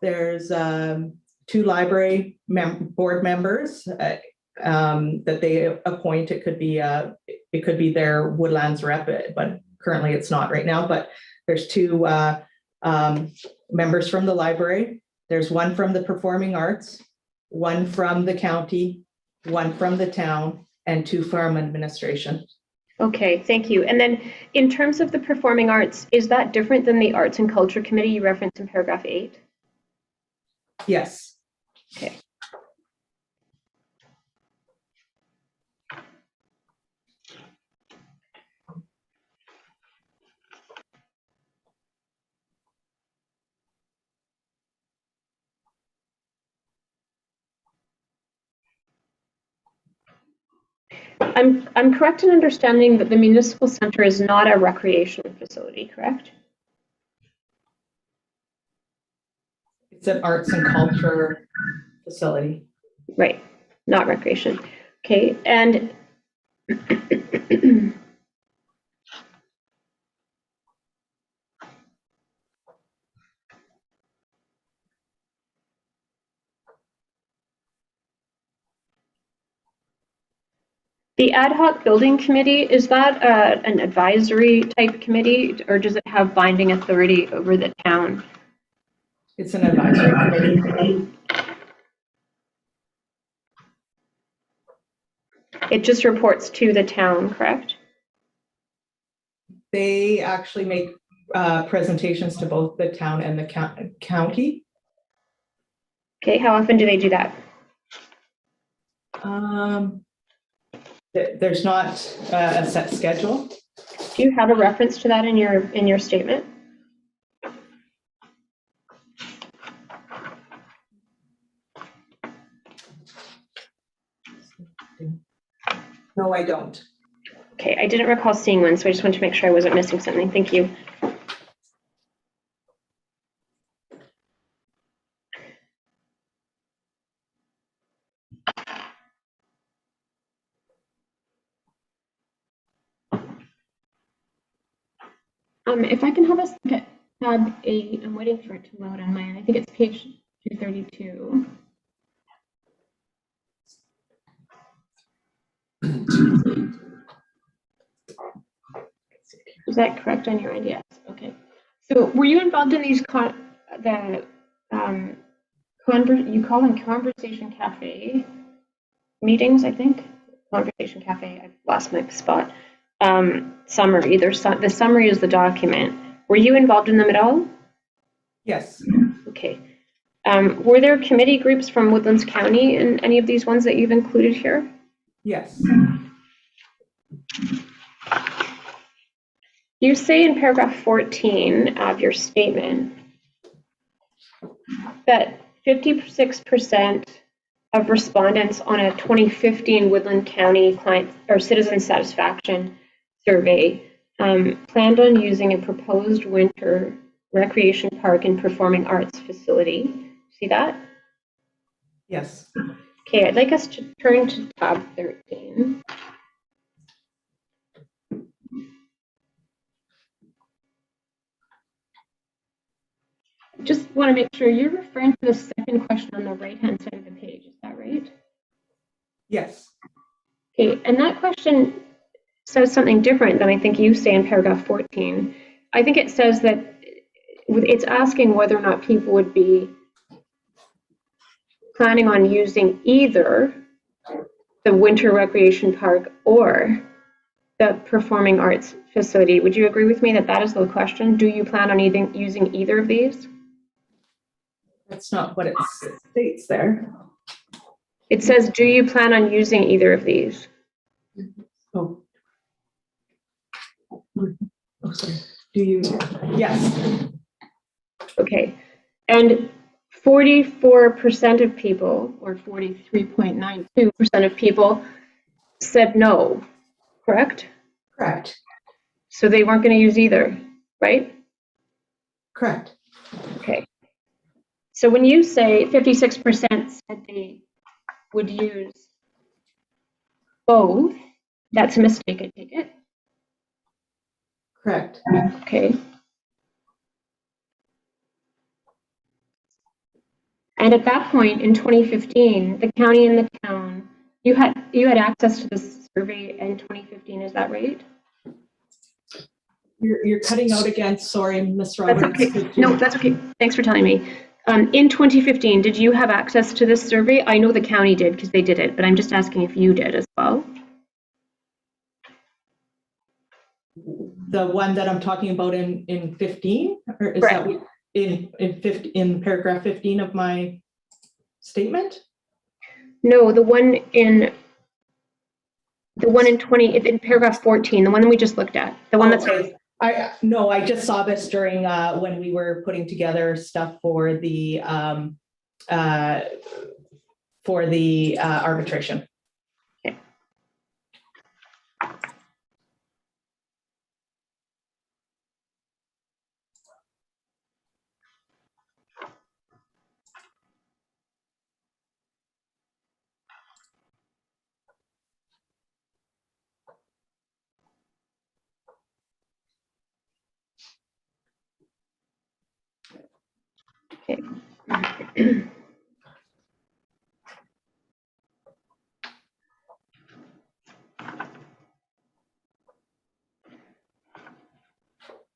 There's 2 library board members that they appoint. It could be their Woodlands rep, but currently it's not right now. But there's 2 members from the library. There's 1 from the Performing Arts, 1 from the county, 1 from the town, and 2 from administration. Okay, thank you. And then in terms of the Performing Arts, is that different than the Arts and Culture Committee you referenced in paragraph 8? Yes. Okay. I'm correct in understanding that the municipal center is not a recreation facility, correct? It's an arts and culture facility. Right, not recreation. Okay, and the ad hoc building committee, is that an advisory type committee, or does it have binding authority over the town? It's an advisory committee. It just reports to the town, correct? They actually make presentations to both the town and the county. Okay, how often do they do that? There's not a set schedule. Do you have a reference to that in your statement? No, I don't. Okay, I didn't recall seeing one, so I just wanted to make sure I wasn't missing something. Thank you. If I can have us look at tab 8, I'm waiting for it to load on mine. I think it's page 232. Is that correct on your end? Yes. Okay. So were you involved in these you call them Conversation Cafe meetings, I think? Conversation Cafe, I've lost my spot. Summary, the summary is the document. Were you involved in them at all? Yes. Okay. Were there committee groups from Woodlands County in any of these ones that you've included here? Yes. You say in paragraph 14 of your statement that 56% of respondents on a 2015 Woodland County client or citizen satisfaction survey planned on using a proposed winter recreation park and performing arts facility. See that? Yes. Okay, I'd like us to turn to tab 13. just want to make sure you're referring to the second question on the right-hand side of the page. Is that right? Yes, Okay, and that question says something different than I think you say in paragraph 14. I think it says that it's asking whether or not people would be planning on using either the winter recreation park or the performing arts facility. Would you agree with me that that is the question? Do you plan on using either of these? that's not what it states there. It says, do you plan on using either of these? Oh. Oh, sorry. Do you? Yes. Okay. And 44% of people, or 43.92% of people, said no, correct? Correct. So they weren't going to use either, right? Correct. Okay. So when you say 56% said they would use both, that's a mistake, I take it. Correct. Okay. And at that point in 2015, the county and the town, you had access to this survey in 2015, is that right? You're cutting out again. Sorry, Ms. That's Roberts. okay. No, that's okay. Thanks for telling me. In 2015, did you have access to this survey? I know the county did because they did it, but I'm just asking if you did as well. The one that I'm talking about in 15, or is Correct. that in paragraph 15 of my statement? No, the one in 20 in paragraph 14, the one that we just looked at, the one that's Okay. I just saw this during when we were putting together stuff for the arbitration. okay.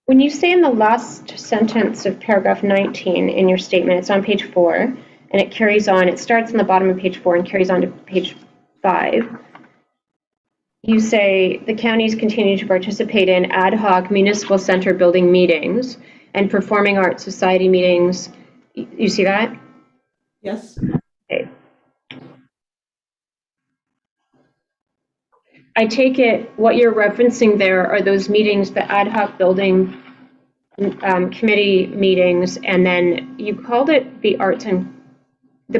When you say in the last sentence of paragraph 19 in your statement, it's on page 4, and it carries on, it starts on the bottom of page 4 and carries on to page 5. You say the counties continue to participate in ad hoc municipal center building meetings and performing arts society meetings. You see that? Yes. Okay. I take it what you're referencing there are those meetings, the ad hoc building committee meetings, and then you called it the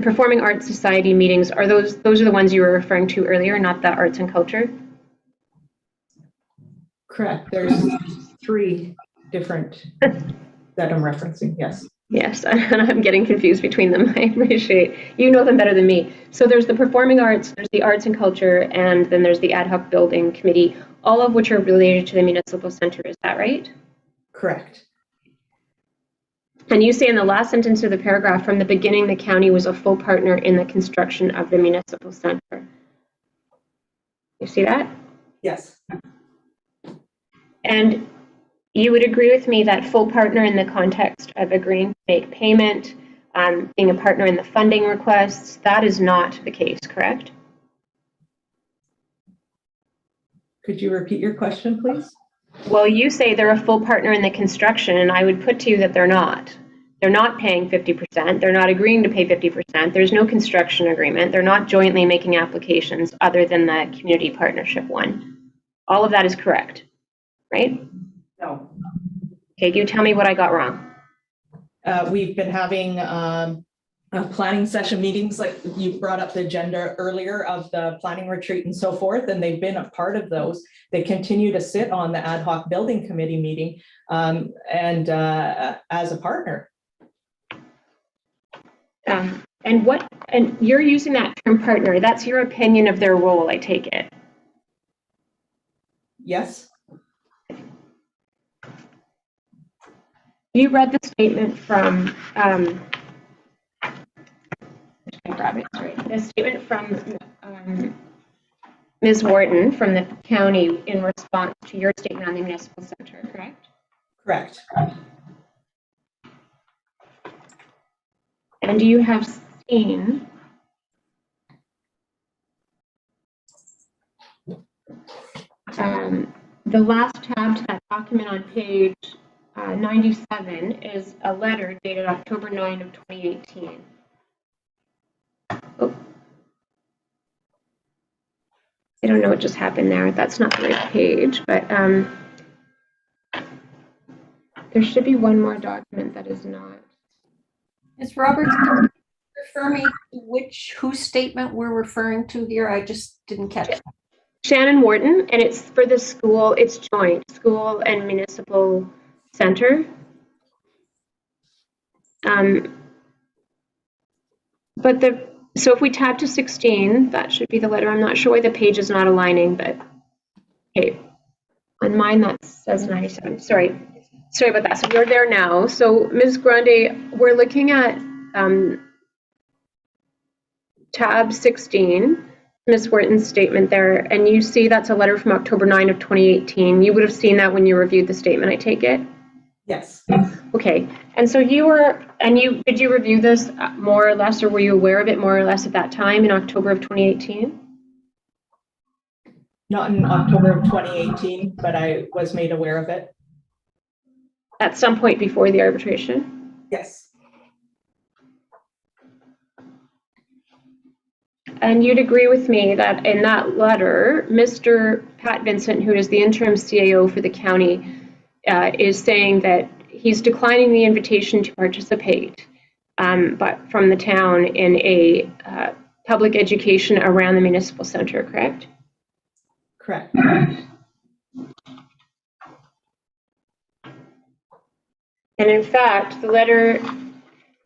performing arts society meetings. Are those are the ones you were referring to earlier, not the arts and culture? Correct. There's 3 different that I'm referencing. Yes. Yes, and I'm getting confused between them. I appreciate you know them better than me. So there's the performing arts, there's the arts and culture, and then there's the ad hoc building committee, all of which are related to the municipal center. Is that right? Correct. And you say in the last sentence of the paragraph, from the beginning, the county was a full partner in the construction of the municipal center. You see that? Yes. And you would agree with me that full partner in the context of agreeing to make payment, being a partner in the funding requests, that is not the case, correct? Could you repeat your question, please? Well, you say they're a full partner in the construction, and I would put to you that they're not. They're not paying 50%. They're not agreeing to pay 50%. There's no construction agreement. They're not jointly making applications other than the community partnership one. All of that is correct, right? No. Okay, you tell me what I got wrong. We've been having planning session meetings, like you brought up the agenda earlier of the planning retreat and so forth, and they've been a part of those. They continue to sit on the ad hoc building committee meeting and as a partner. And you're using that term partner. That's your opinion of their role, I take it. Yes. You read the statement from, grab it, sorry. The statement from Ms. Wharton from the county in response to your statement on the municipal center, correct? Correct. And you have seen the last tab to that document on page 97 is a letter dated October 9 of 2018. Oh. I don't know what just happened there. That's not the right page, but there should be one more document that is not. Ms. Roberts, can you refer me to whose statement we're referring to here? I just didn't catch that. Shannon Wharton, and it's for the school, it's joint, school and municipal center. So if we tab to 16, that should be the letter. I'm not sure why the page is not aligning, but okay. On mine, that says 97. Sorry about that. So we're there now. So Ms. Grande, we're looking at tab 16, Ms. Wharton's statement there, and you see that's a letter from October 9 of 2018. You would have seen that when you reviewed the statement, I take it? Yes. Okay, and so did you review this more or less, or were you aware of it more or less at that time in October of 2018? Not in October of 2018, but I was made aware of it. At some point before the arbitration? Yes. And you'd agree with me that in that letter, Mr. Pat Vincent, who is the interim CAO for the county, is saying that he's declining the invitation to participate, but from the town in a public education around the municipal center, correct? Correct. And in fact, the letter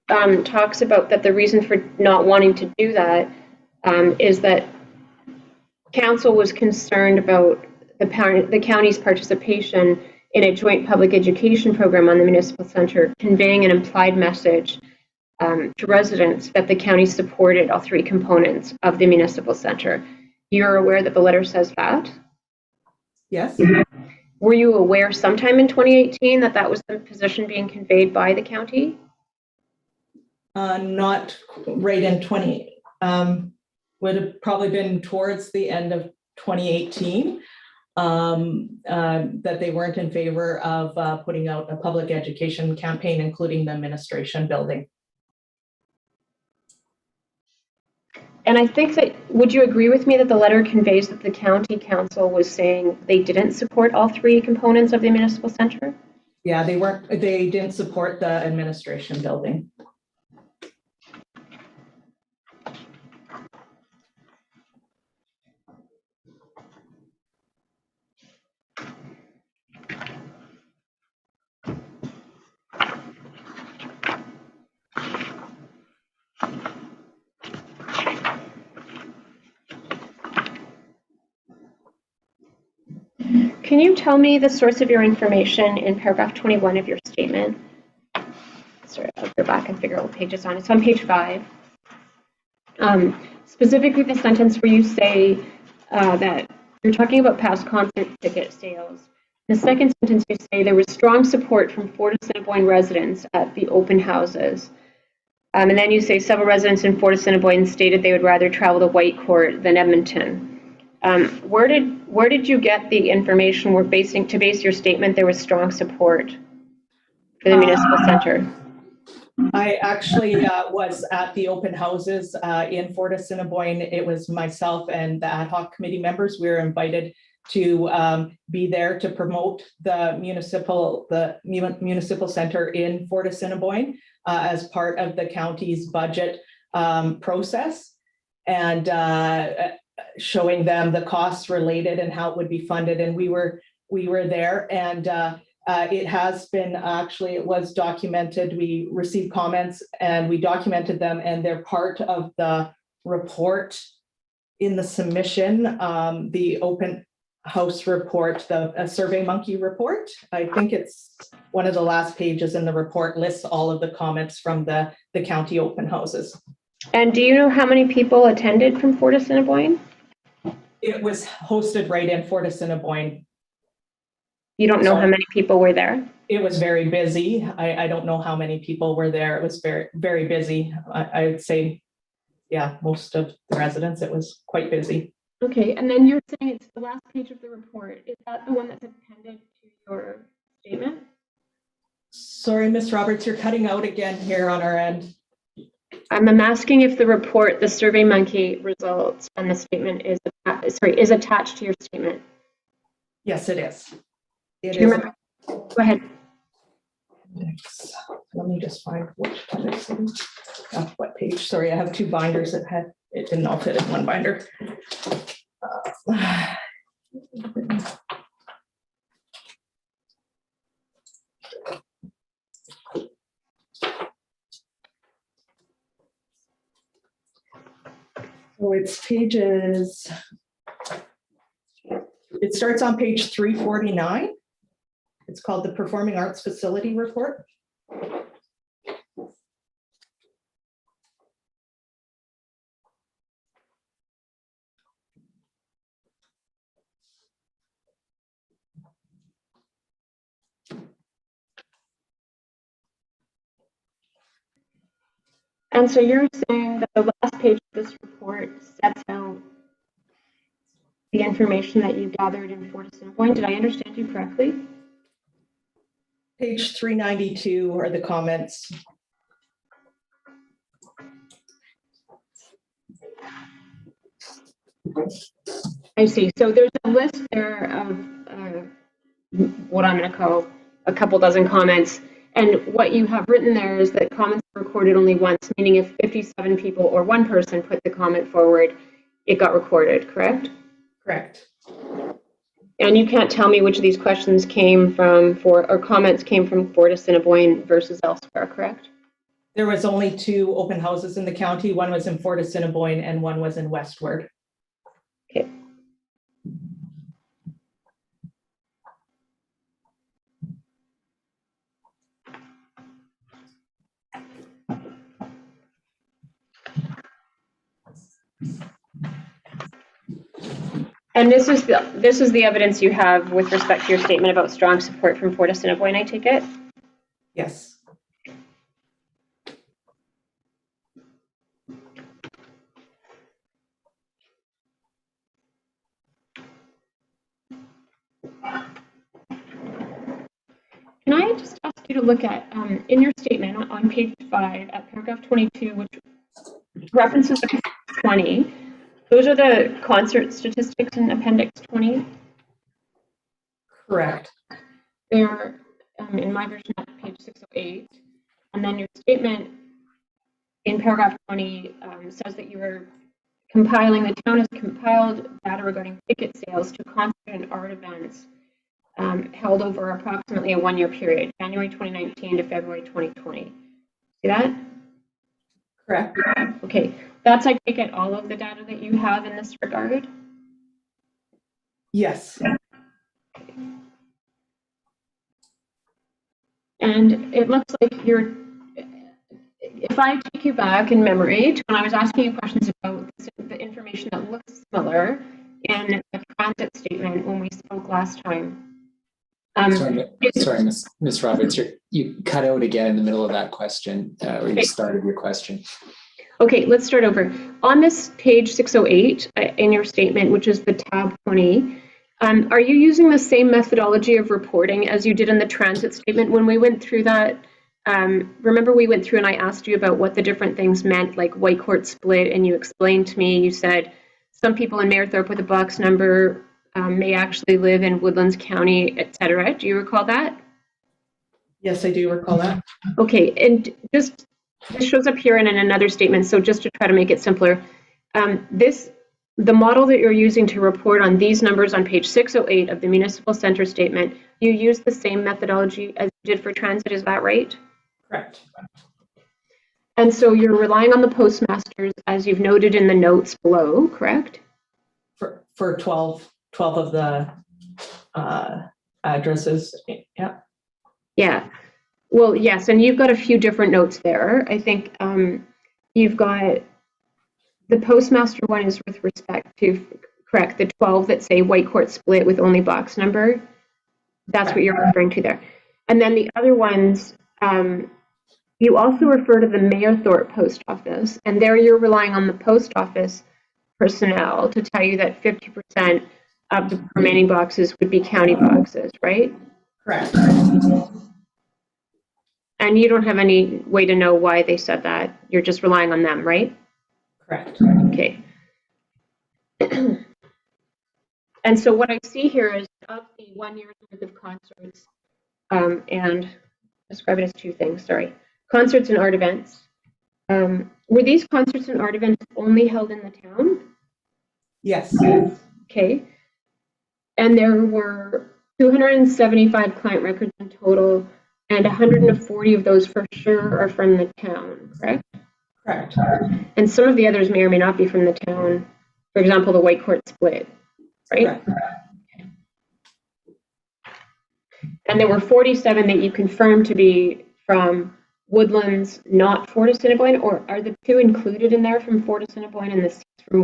talks about that the reason for not wanting to do that is that council was concerned about the county's participation in a joint public education program on the municipal center, conveying an implied message to residents that the county supported all three components of the municipal center. You're aware that the letter says that? Yes. Were you aware sometime in 2018 that that was the position being conveyed by the county? Not right in 20, would have probably been towards the end of 2018, that they weren't in favor of putting out a public education campaign, including the administration building. And I think that, would you agree with me that the letter conveys that the county council was saying they didn't support all three components of the municipal center? Yeah, they didn't support the administration building. Can you tell me the source of your information in paragraph 21 of your statement? Sorry, I'll go back and figure out what page it's on. It's on page 5. Specifically the sentence where you say that you're talking about past concert ticket sales. In the second sentence, you say there was strong support from Fort Assiniboine residents at the open houses. And then you say several residents in Fort Assiniboine stated they would rather travel to Whitecourt than Edmonton. Where did you get the information to base your statement there was strong support for the municipal center? I actually was at the open houses in Fort Assiniboine. It was myself and the ad hoc committee members. We were invited to be there to promote the municipal center in Fort Assiniboine as part of the county's budget process, and showing them the costs related and how it would be funded. And we were there, and it has been it was documented. We received comments and we documented them, and they're part of the report in the submission. The open house report, a Survey Monkey report. I think it's one of the last pages in the report lists all of the comments from the county open houses. And do you know how many people attended from Fort Assiniboine? It was hosted right in Fort Assiniboine. You don't know how many people were there? It was very busy. I don't know how many people were there. It was very, very busy. I would say, yeah, most of the residents, it was quite busy. Okay, and then you're saying it's the last page of the report. Is that the one that's appended to your statement? Sorry, Ms. Roberts, you're cutting out again here on our end. I'm asking if the report, the Survey Monkey results and the statement is attached to your statement. Yes, it is. It Do you is. remember? Go ahead. Let me just find which appendix it is. What page? Sorry, I have two binders that had, it didn't all fit in one binder. So it's pages, it starts on page 349. It's called the Performing Arts Facility Report. And so you're saying that the last page of this report sets out the information that you gathered in Fort Assiniboine. Did I understand you correctly? Page 392 are the comments. I see. So there's a list there of what I'm going to call a couple dozen comments. And what you have written there is that comments are recorded only once, meaning if 57 people or one person put the comment forward, it got recorded, correct? Correct. And you can't tell me which of these questions came from comments came from Fort Assiniboine versus elsewhere, correct? There was only two open houses in the county. One was in Fort Assiniboine and one was in Westward. Okay. And this is the evidence you have with respect to your statement about strong support from Fort Assiniboine, I take it? Yes. Can I just ask you to look at, in your statement on page 5 at paragraph 22, which references 20, those are the concert statistics in appendix 20? Correct. They're in my version at page 608. And then your statement in paragraph 20 says that the town has compiled data regarding ticket sales to concert and art events held over approximately a 1-year period, January 2019 to February 2020. See that? Correct. Okay, that's, I take it, all of the data that you have in this regard? Yes. And it looks like if I take you back in memory to when I was asking you questions about the information that looks similar in the transit statement when we spoke last time. Sorry, Ms. Roberts, you cut out again in the middle of that question, or you started your question. Okay, let's start over. On this page 608 in your statement, which is the tab 20, are you using the same methodology of reporting as you did in the transit statement when we went through that? Remember we went through and I asked you about what the different things meant, like Whitecourt split, and you explained to me, you said some people in Mayerthorpe with a box number may actually live in Woodlands County, etc. Do you recall that? Yes, I do recall that. Okay, and this shows up here in another statement, so just to try to make it simpler, the model that you're using to report on these numbers on page 608 of the municipal center statement, you use the same methodology as you did for transit, is that right? Correct. And so you're relying on the postmasters as you've noted in the notes below, correct? For 12 12 of the addresses. Yeah. Yeah. Well, yes, and you've got a few different notes there. I think you've got the postmaster one is with respect to, correct, the 12 that say Whitecourt split with only box number. That's what you're referring to there. And then the other ones, you also refer to the Mayerthorpe post office, and there you're relying on the post office personnel to tell you that 50% of the remaining boxes would be county boxes, right? Correct. And you don't have any way to know why they said that. You're just relying on them, right? Correct. Okay. And so what I see here is of the 1 year's worth of concerts, and describe it as two things, sorry. Concerts and art events. Were these concerts and art events only held in the town? Yes. Okay. And there were 275 client records in total, and 140 of those for sure are from the town, correct? Correct. And some of the others may or may not be from the town. For example, the Whitecourt split, right? Correct. And there were 47 that you confirmed to be from Woodlands, not Fort Assiniboine, or are the two included in there from Fort Assiniboine and the 6 from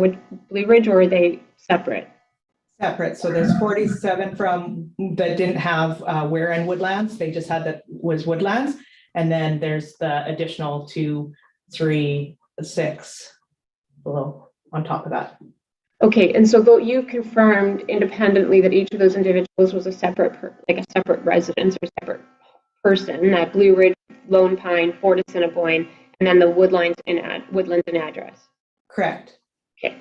Blue Ridge, or are they separate? Separate. So there's 47 from that didn't have where in Woodlands. They just had that was Woodlands. And then there's the additional 2, 3, 6 below on top of that. Okay, and so though you confirmed independently that each of those individuals was a separate, like a separate residence or separate person, that Blue Ridge, Lone Pine, Fort Assiniboine, and then the Woodlands and address. Correct. Okay.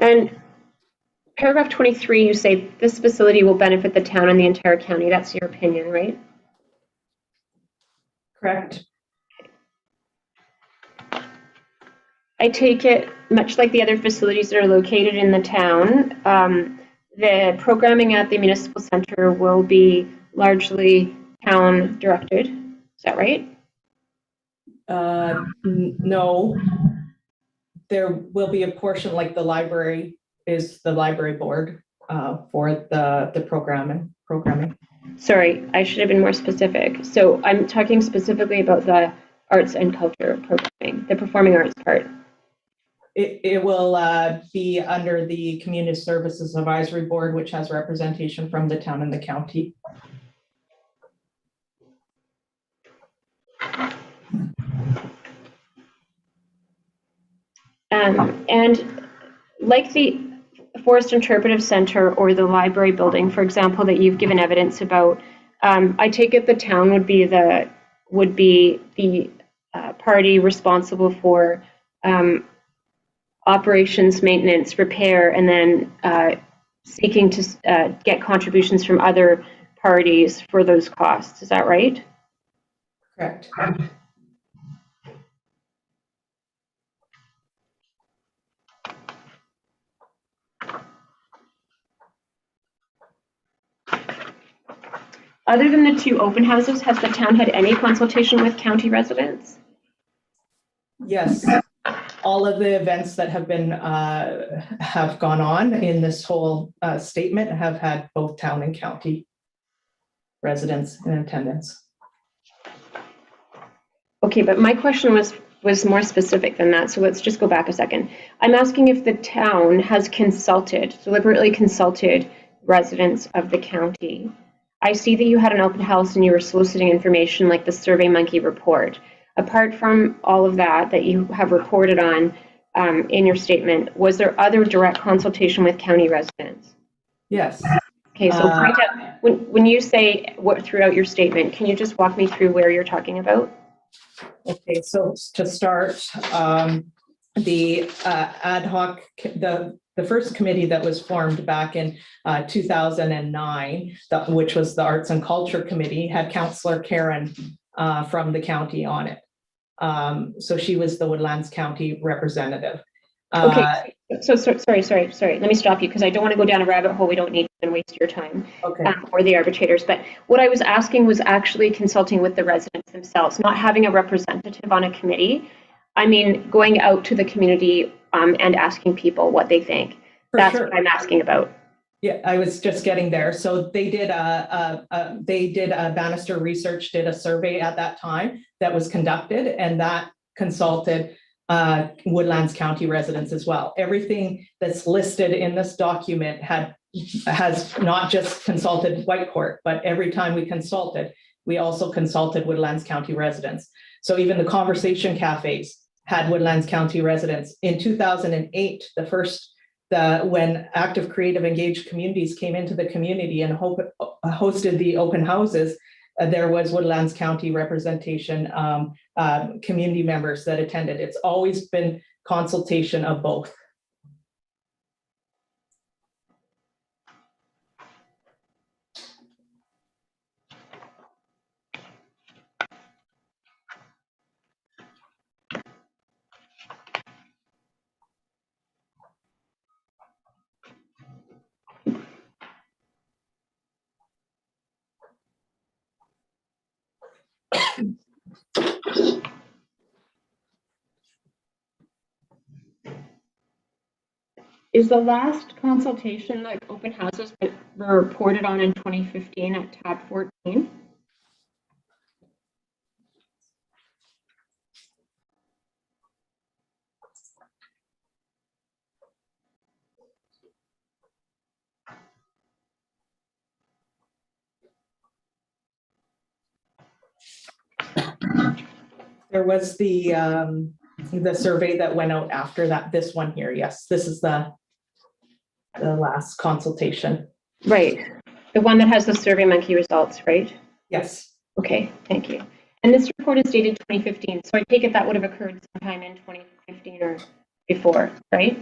And paragraph 23, you say this facility will benefit the town and the entire county. That's your opinion, right? Correct. I take it, much like the other facilities that are located in the town, the programming at the municipal center will be largely town directed. Is that right? No. There will be a portion, like the library is the library board for the programming. Sorry, I should have been more specific. So I'm talking specifically about the arts and culture programming, the performing arts part. It will be under the Community Services Advisory Board, which has representation from the town and the county. And like the Forest Interpretive Center or the library building, for example, that you've given evidence about, I take it the town would be the party responsible for operations, maintenance, repair, and then seeking to get contributions from other parties for those costs. Is that right? Correct. Other than the 2 open houses, has the town had any consultation with county residents? Yes. All of the events that have been have gone on in this whole statement have had both town and county residents in attendance. Okay, but my question was more specific than that, so let's just go back a second. I'm asking if the town has deliberately consulted residents of the county. I see that you had an open house and you were soliciting information like the SurveyMonkey report. Apart from all of that you have reported on in your statement, was there other direct consultation with county residents? Yes. Okay, so point out, when you say what throughout your statement, can you just walk me through where you're talking about? Okay, so to start, the ad hoc, the first committee that was formed back in 2009, which was the Arts and Culture Committee, had Councillor Karen from the county on it. So she was the Woodlands County representative. Okay, Uh, sorry. Let me stop you because I don't want to go down a rabbit hole we don't need and waste your time Okay, or the arbitrators. But what I was asking was actually consulting with the residents themselves, not having a representative on a committee. I mean, going out to the community and asking people what they think. for That's sure. what I'm asking about. Yeah, I was just getting there. So they did Bannister Research did a survey at that time that was conducted, and that consulted Woodlands County residents as well. Everything that's listed in this document has not just consulted Whitecourt, but every time we consulted, we also consulted Woodlands County residents. So even the conversation cafes had Woodlands County residents. In 2008, when active, creative, engaged communities came into the community and hosted the open houses, there was Woodlands County representation, community members that attended. It's always been consultation of both. Is the last consultation, like open houses, that were reported on in 2015 at tab 14? There was the survey that went out after that. This one here, yes, this is the last consultation. Right. The one that has the Survey Monkey results, right? Yes, Okay, thank you. And this report is dated 2015, so I take it that would have occurred sometime in 2015 or before, right?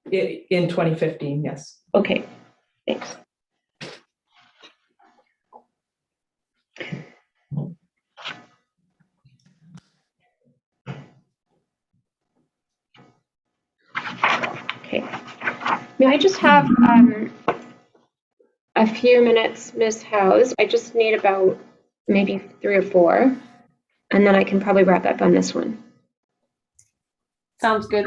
in 2015, yes. Okay, thanks. Okay. May I just have a few minutes, Ms. House? I just need about maybe 3 or 4, and then I can probably wrap up on this one. Sounds good.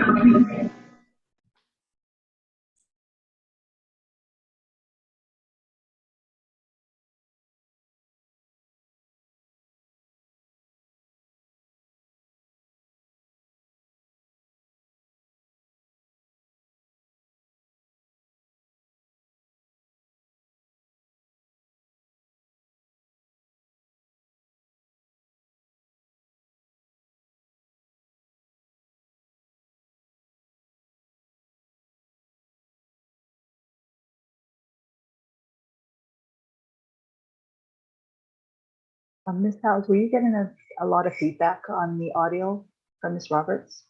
Ms. Howes, were you getting a lot of feedback on the audio from Ms. Roberts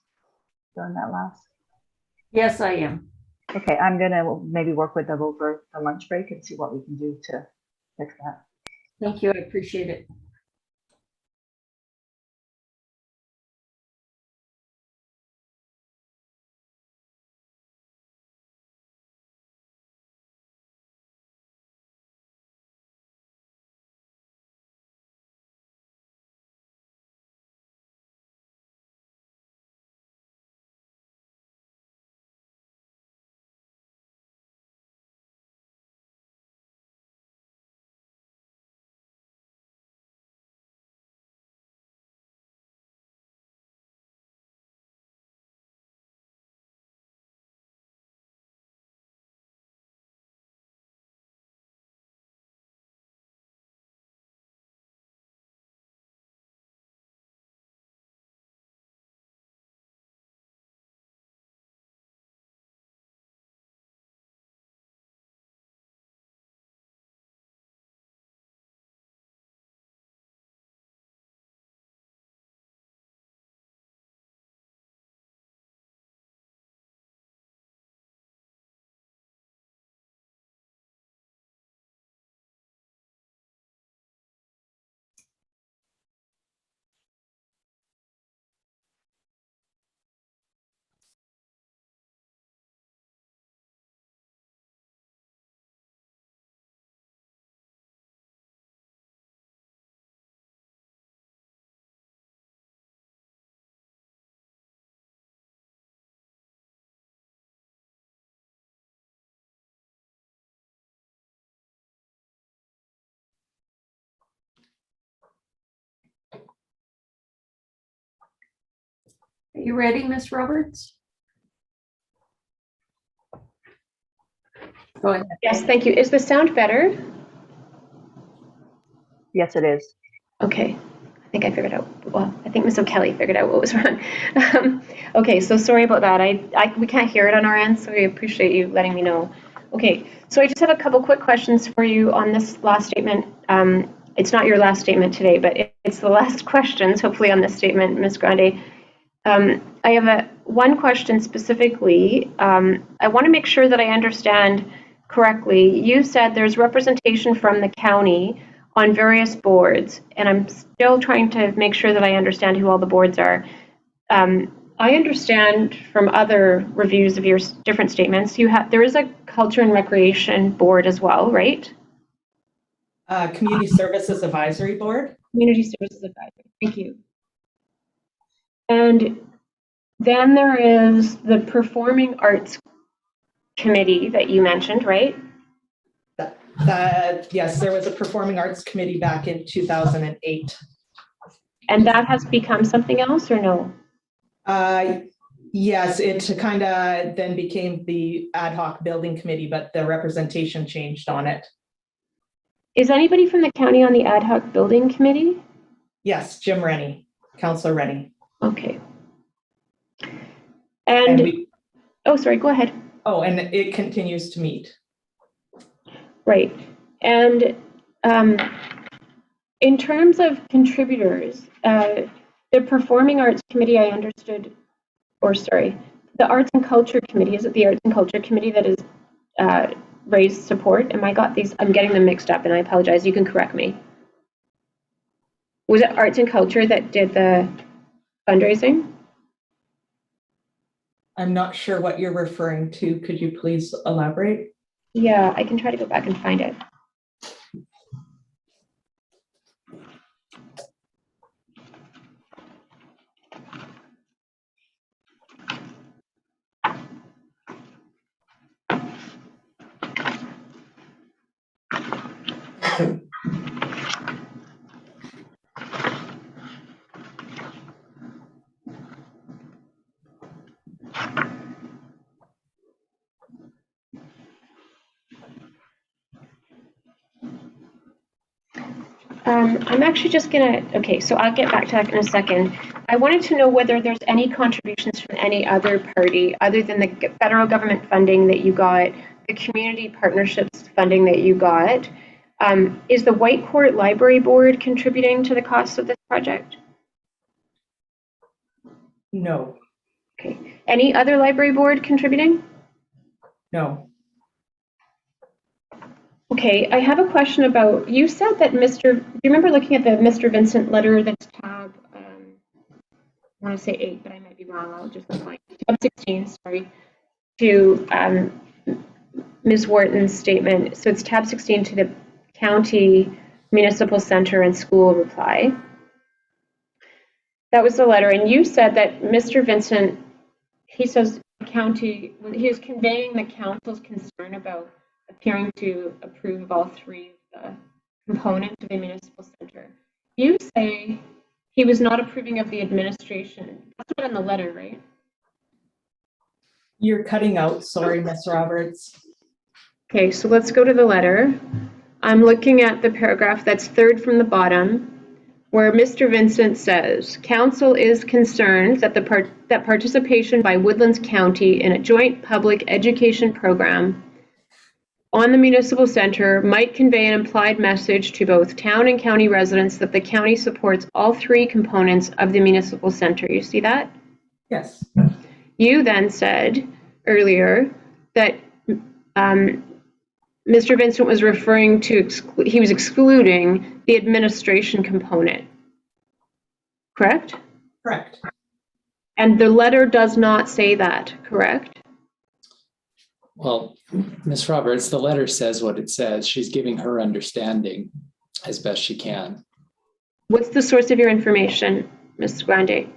during that last? Yes, I am. Okay, I'm gonna maybe work with them over the lunch break and see what we can do to fix that. Thank you. I appreciate it. Are you ready, Ms. Roberts? Go ahead. Yes, thank you. Is the sound better? Yes, it is. Okay, I think I figured out, well, I think Ms. O'Kelly figured out what was wrong. Okay, so sorry about that. We can't hear it on our end, so we appreciate you letting me know. Okay, so I just have a couple quick questions for you on this last statement. It's not your last statement today, but it's the last questions, hopefully, on this statement, Ms. Grande. I have one question specifically. I want to make sure that I understand correctly. You said there's representation from the county on various boards, and I'm still trying to make sure that I understand who all the boards are. I understand from other reviews of your different statements, there is a Culture and Recreation Board as well, right? Community Services Advisory Board. Community Services Advisory, thank you. And then there is the Performing Arts Committee that you mentioned, right? Yes, there was a Performing Arts Committee back in 2008. And that has become something else or no? Yes, it kind of then became the Ad Hoc Building Committee, but the representation changed on it. Is anybody from the county on the Ad Hoc Building Committee? Yes, Jim Rennie, Councillor Rennie. Okay. Oh, sorry, go ahead. Oh, and it continues to meet. Right. And in terms of contributors, the Performing Arts Committee, I understood, or sorry, the Arts and Culture Committee, is it the Arts and Culture Committee that is raised support? I'm getting them mixed up and I apologize, you can correct me. Was it Arts and Culture that did the fundraising? I'm not sure what you're referring to. Could you please elaborate? Yeah, I can try to go back and find it. I'm actually just okay, so I'll get back to that in a second. I wanted to know whether there's any contributions from any other party other than the federal government funding that you got, the community partnerships funding that you got. Is the Whitecourt Library Board contributing to the cost of this project? No. Okay. Any other library board contributing? No. Okay, I have a question about, you said that do you remember looking at the Mr. Vincent letter that's tab, I want to say 8, but I might be wrong, I'll just find tab 16, sorry, to Ms. Wharton's statement. So it's tab 16 to the county municipal center and school reply. That was the letter, and you said that Mr. Vincent, he says he was conveying the council's concern about appearing to approve of all 3 of the components of the municipal center. You say he was not approving of the administration. That's not in the letter, right? You're cutting out. Sorry, Ms. Roberts. Okay, so let's go to the letter. I'm looking at the paragraph that's 3rd from the bottom, where Mr. Vincent says, Council is concerned that that participation by Woodlands County in a joint public education program on the municipal center might convey an implied message to both town and county residents that the county supports all 3 components of the municipal center. You see that? Yes. You then said earlier that Mr. Vincent was referring to, he was excluding the administration component. Correct? Correct. And the letter does not say that, correct? Well, Ms. Roberts, the letter says what it says. She's giving her understanding as best she can. What's the source of your information, Ms. Grande?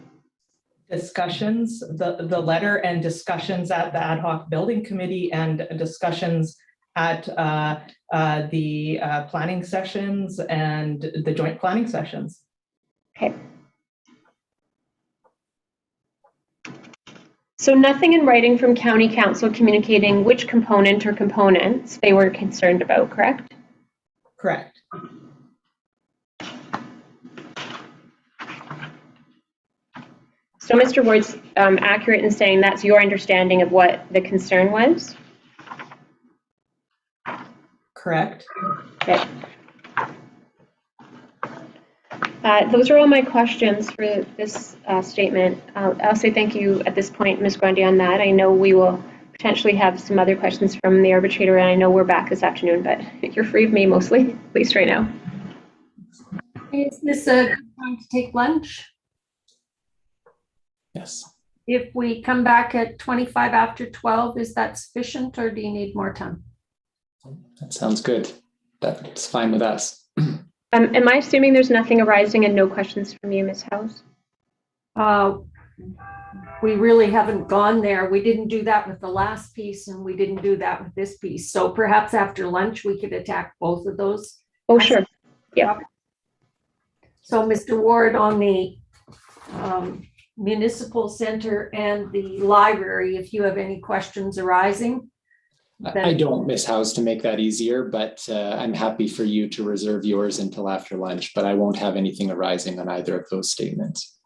Discussions, the letter and discussions at the Ad Hoc Building Committee and discussions at the planning sessions and the joint planning sessions. Okay. So nothing in writing from county council communicating which component or components they were concerned about, correct? Correct. So Mr. Ward's accurate in saying that's your understanding of what the concern was? Correct. Okay. Those are all my questions for this statement. I'll say thank you at this point, Ms. Grundy, on that. I know we will potentially have some other questions from the arbitrator, and I know we're back this afternoon, but you're free of me mostly, at least right now. Is this a good time to take lunch? Yes. If we come back at 25 after 12, is that sufficient or do you need more time? That sounds good. That's fine with us. Am I assuming there's nothing arising and no questions from you, Ms. House? We really haven't gone there. We didn't do that with the last piece and we didn't do that with this piece. So perhaps after lunch, we could attack both of those. Oh, sure. Yeah. So Mr. Ward, on the municipal center and the library, if you have any questions arising. I don't, Miss House, to make that easier, but I'm happy for you to reserve yours until after lunch, but I won't have anything arising on either of those statements.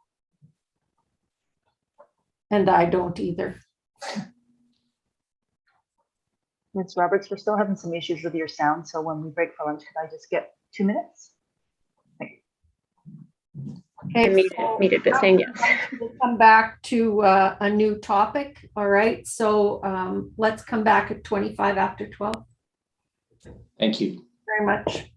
And I don't either. Ms. Roberts, we're still having some issues with your sound, so when we break for lunch, could I just get 2 minutes? Okay, Muted, but saying yes. We'll come back to a new topic. All right, so let's come back at 25 after 12. Thank you. Very much.